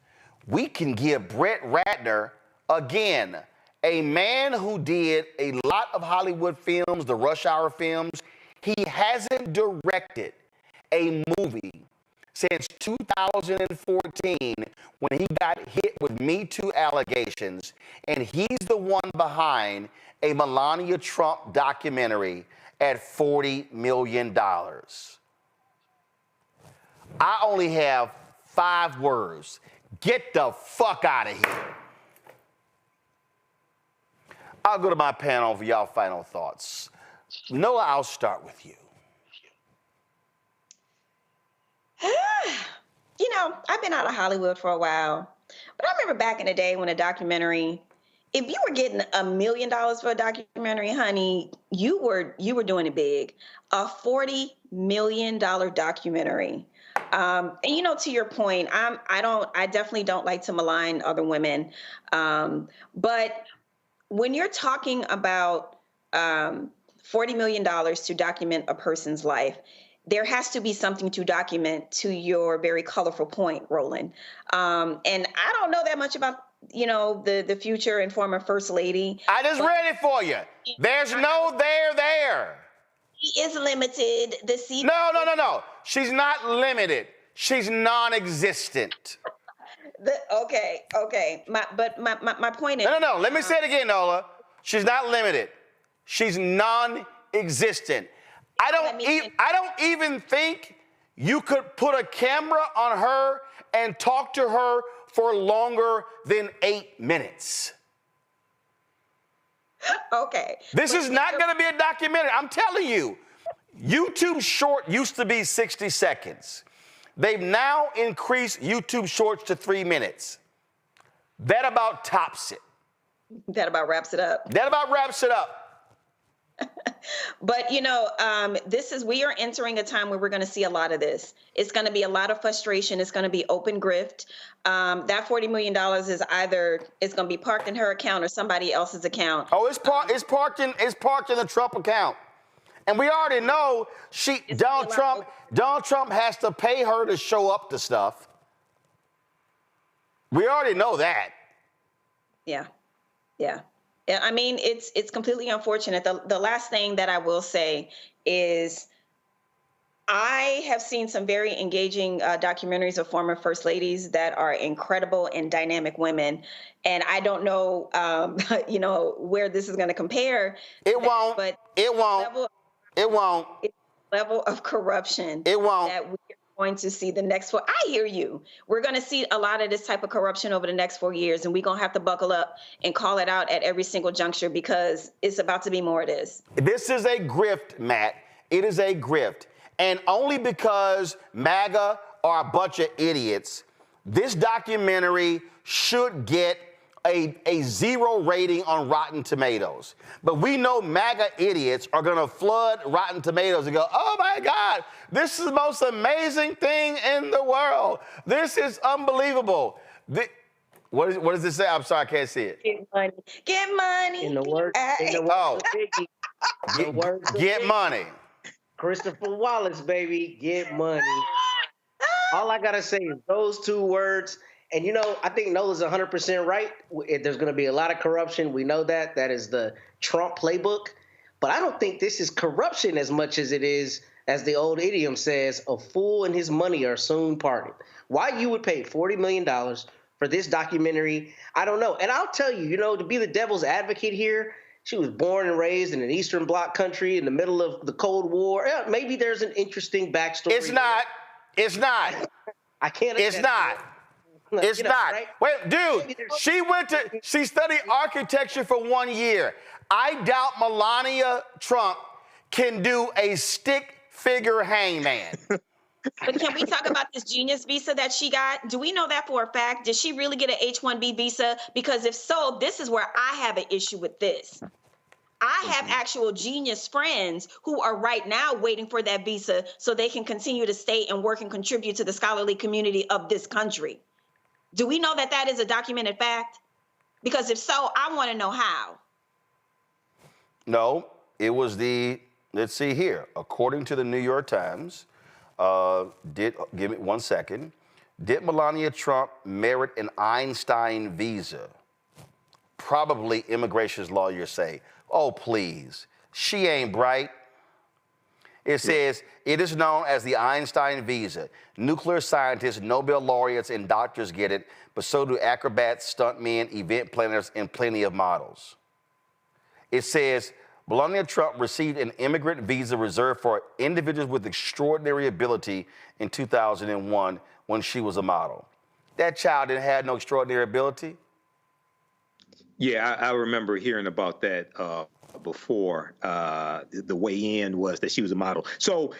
We can give Brett Ratner, again, a man who did a lot of Hollywood films, the Rush Hour films. He hasn't directed a movie since 2014 when he got hit with Me Too allegations, and he's the one behind a Melania Trump documentary at $40 million. I only have 5 words. Get the fuck out of here. I'll go to my panel for y'all final thoughts. Noah, I'll start with you. You know, I've been out of Hollywood for a while, but I remember back in the day when a documentary, if you were getting $1 million for a documentary, honey, you were doing it big. A $40 million documentary. And you know, to your point, I definitely don't like to malign other women. But when you're talking about $40 million to document a person's life, there has to be something to document, to your very colorful point, Roland. And I don't know that much about, you know, the future and former First Lady. I just read it for you. There's no there. She is limited. No. She's not limited. She's non-existent. Okay. My point is. No. Let me say it again, Nola. She's not limited. She's non-existent. I don't even think you could put a camera on her and talk to her for longer than 8 minutes. Okay. This is not going to be a documentary. I'm telling you. YouTube Short used to be 60 seconds. They've now increased YouTube Shorts to 3 minutes. That about tops it. That about wraps it up. But, you know, we are entering a time where we're going to see a lot of this. It's going to be a lot of frustration. It's going to be open grift. That $40 million is either it's going to be parked in her account or somebody else's account. Oh, it's parked in the Trump account. And we already know Donald Trump has to pay her to show up to stuff. We already know that. Yeah. I mean, it's completely unfortunate. The last thing that I will say is I have seen some very engaging documentaries of former First Ladies that are incredible and dynamic women. And I don't know, you know, where this is going to compare. It won't. Level of corruption. It won't. That we're going to see the next 4. I hear you. We're going to see a lot of this type of corruption over the next 4 years, and we're going to have to buckle up and call it out at every single juncture because it's about to be more of this. This is a grift, Matt. It is a grift. And only because MAGA are a bunch of idiots, this documentary should get a 0 rating on Rotten Tomatoes. But we know MAGA idiots are going to flood Rotten Tomatoes and go, oh my God, this is the most amazing thing in the world. This is unbelievable. What does this say? I'm sorry, I can't see it. Get money. Get money. In the words Get money. Christopher Wallace, baby, get money. All I got to say is those 2 words. And, you know, I think Nola's 100% right. There's going to be a lot of corruption. We know that. That is the Trump playbook. But I don't think this is corruption as much as it is, as the old idiom says, a fool and his money are soon parted. Why you would pay $40 million for this documentary, I don't know. And I'll tell you, you know, to be the devil's advocate here, she was born and raised in an Eastern Bloc country in the middle of the Cold War. Maybe there's an interesting backstory. It's not. I can't. It's not. It's not. Right? Wait, dude, she studied architecture for 1 year. I doubt Melania Trump can do a stick figure hangman. But can we talk about this genius visa that she got? Do we know that for a fact? Did she really get an H-1B visa? Because if so, this is where I have an issue with this. I have actual genius friends who are right now waiting for that visa so they can continue to stay and work and contribute to the scholarly community of this country. Do we know that that is a documented fact? Because if so, I want to know how. No, it was let's see here. According to the New York Times, give me 1 second. Did Melania Trump merit an Einstein visa? Probably immigration lawyers say, oh, please, she ain't bright. It says, it is known as the Einstein visa. Nuclear scientists, Nobel laureates, and doctors get it, but so do acrobats, stuntmen, event planners, and plenty of models. It says, Melania Trump received an immigrant visa reserved for individuals with extraordinary ability in 2001 when she was a model. That child didn't have no extraordinary ability. Yeah, I remember hearing about that before. The way in was that she was a model. So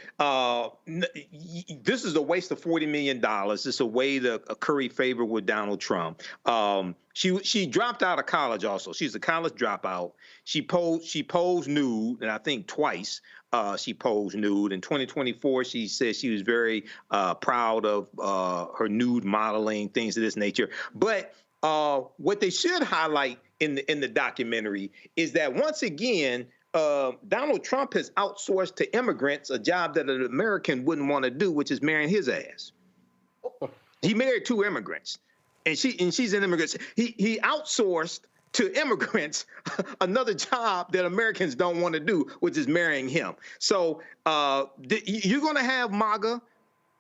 this is a waste of $40 million. It's a way to curry favor with Donald Trump. She dropped out of college also. She's a college dropout. She posed nude, and I think twice she posed nude. In 2024, she said she was very proud of her nude modeling, things of this nature. But what they should highlight in the documentary is that once again, Donald Trump has outsourced to immigrants a job that an American wouldn't want to do, which is marrying his ass. He married 2 immigrants, and she's an immigrant. He outsourced to immigrants another job that Americans don't want to do, which is marrying him. So you're going to have MAGA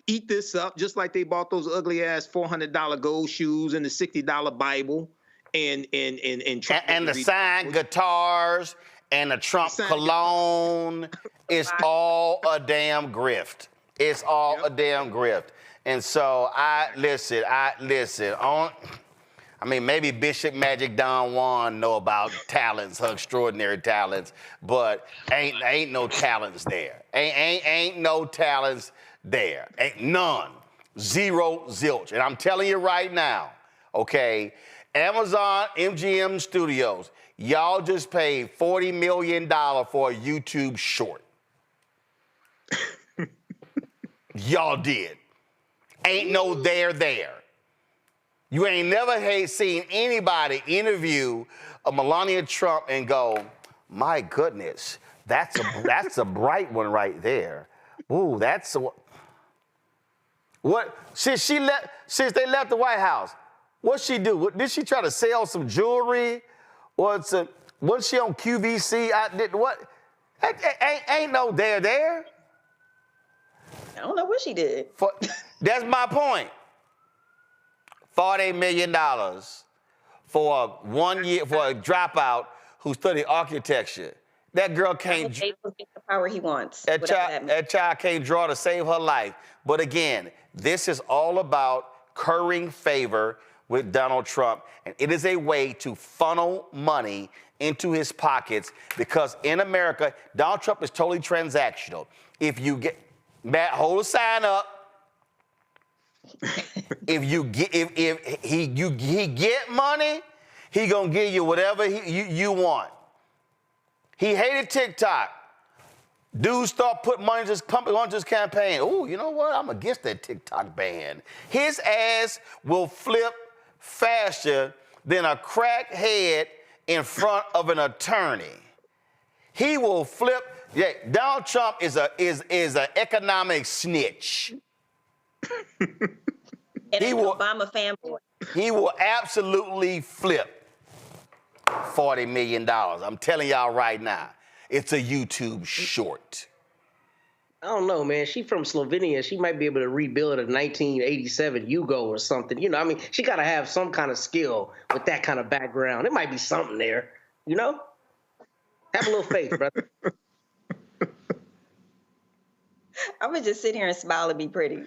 eat this up, just like they bought those ugly ass $400 gold shoes and the $60 Bible and the signed guitars and the Trump cologne. It's all a damn grift. It's all a damn grift. And so maybe Bishop Magic Don Juan know about talents, her extraordinary talents, but ain't no talents there. Ain't no talents there. Ain't none. Zero, zilch. And I'm telling you right now, okay, Amazon MGM Studios, y'all just paid $40 million for a YouTube short. Y'all did. Ain't no there. You ain't never seen anybody interview a Melania Trump and go, my goodness, that's a bright one right there. Ooh, that's a... What? Since they left the White House, what'd she do? Did she try to sell some jewelry? Was she on QVC? What? Ain't no there. I don't know what she did. That's my point. $40 million for 1 year for a dropout who studied architecture. That girl can't. Get the power he wants. That child can't draw to save her life. But again, this is all about currying favor with Donald Trump, and it is a way to funnel money into his pockets because in America, Donald Trump is totally transactional. If you get Matt, hold a sign up. If he get money, he gonna give you whatever you want. He hated TikTok. Dudes start putting money just pumping on his campaign. Oh, you know what? I'm against that TikTok ban. His ass will flip faster than a crackhead in front of an attorney. He will flip. Yeah, Donald Trump is an economic snitch. And an Obama fanboy. He will absolutely flip $40 million. I'm telling y'all right now. It's a YouTube short. I don't know, man. She from Slovenia. She might be able to rebuild a 1987 Yugo or something. You know, I mean, she got to have some kind of skill with that kind of background. It might be something there, you know? Have a little faith, brother. I'm going to just sit here and smile and be pretty.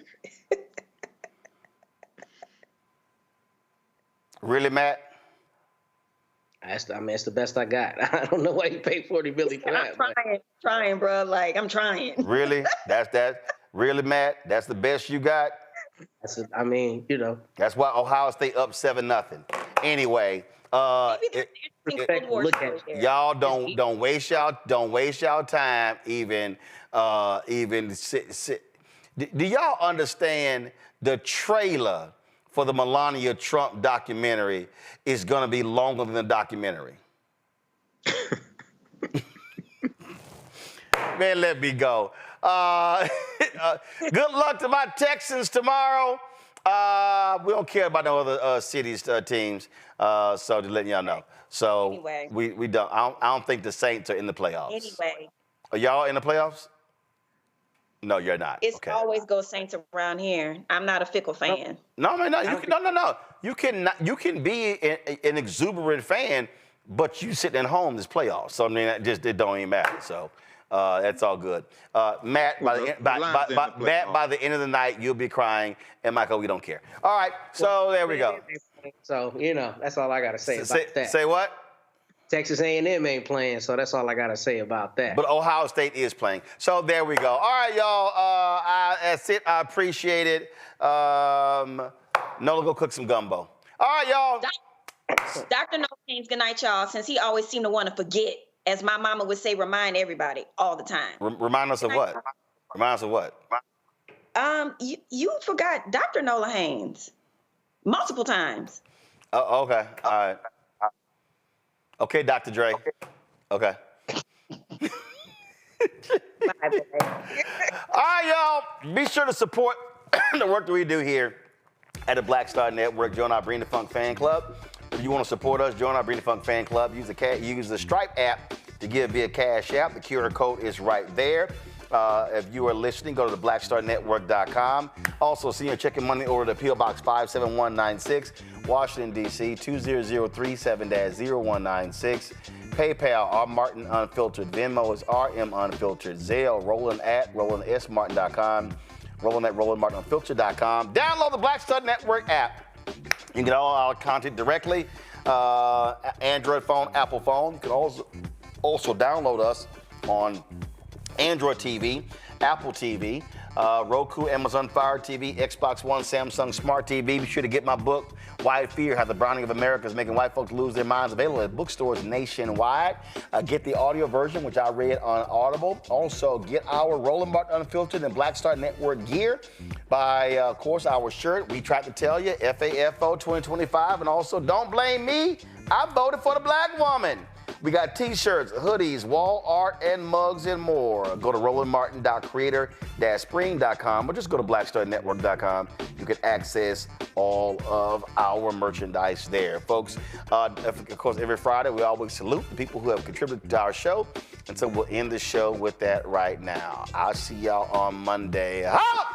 Really, Matt? It's the best I got. I don't know why you paid $40 million for that. I'm trying, bro. Like, I'm trying. Really? Really, Matt? That's the best you got? You know. That's why Ohio State up 7-0. Anyway, y'all don't waste y'all time even sit. Do y'all understand the trailer for the Melania Trump documentary is going to be longer than the documentary? Man, let me go. Good luck to my Texans tomorrow. We don't care about no other cities, teams, so to let y'all know. So anyway. we don't. I don't think the Saints are in the playoffs. Anyway. Are y'all in the playoffs? No, you're not. It's always go Saints around here. I'm not a fickle fan. No. You can be an exuberant fan but you sitting at home this playoffs. So I mean, it don't even matter. So that's all good. Matt, by the end of the night, you'll be crying, and Michael, we don't care. All right, so there we go. So that's all I got to say about that. Say what? Texas A&M ain't playing, so that's all I got to say about that. But Ohio State is playing. So there we go. All right, y'all. That's it. I appreciate it. Nola, go cook some gumbo. All right, y'all. Dr. No Haynes, good night, y'all. Since he always seemed to want to forget, as my mama would say, remind everybody all the time. Remind us of what? Remind us of what? You forgot Dr. Nola Haynes multiple times. Oh, okay. All right. Okay, Dr. Dre. Okay. All right, y'all. Be sure to support the work that we do here at the Black Star Network. Join our Bring the Funk fan club. If you want to support us, join our Bring the Funk fan club. Use the Stripe app to give via Cash App. The QR code is right there. If you are listening, go to theblackstarnetwork.com. Also, see your checking money order to P.O. Box 57196, Washington, D.C. 20037-0196. PayPal, R. Martin Unfiltered. Venmo is RM Unfiltered. Zelle, Roland at RolandSMartin.com. Roland at RolandMartinUnfiltered.com. Download the Black Star Network app. You can get all our content directly. Android phone, Apple phone. You can also download us on Android TV, Apple TV, Roku, Amazon Fire TV, Xbox One, Samsung Smart TV. Be sure to get my book, Wild Fear, How the Browning of America is Making White Folks Lose Their Minds, available at bookstores nationwide. Get the audio version, which I read on Audible. Also, get our Roland Martin Unfiltered and Black Star Network gear by, of course, our shirt. We tried to tell you, FAFO 2025. And also, don't blame me. I voted for the black woman. We got t-shirts, hoodies, wall art, and mugs, and more. Go to rolandmartin.creator-spring.com or just go to blackstarnetwork.com. You can access all of our merchandise there, folks. Of course, every Friday, we always salute the people who have contributed to our show. And so we'll end the show with that right now. I'll see y'all on Monday. Holla!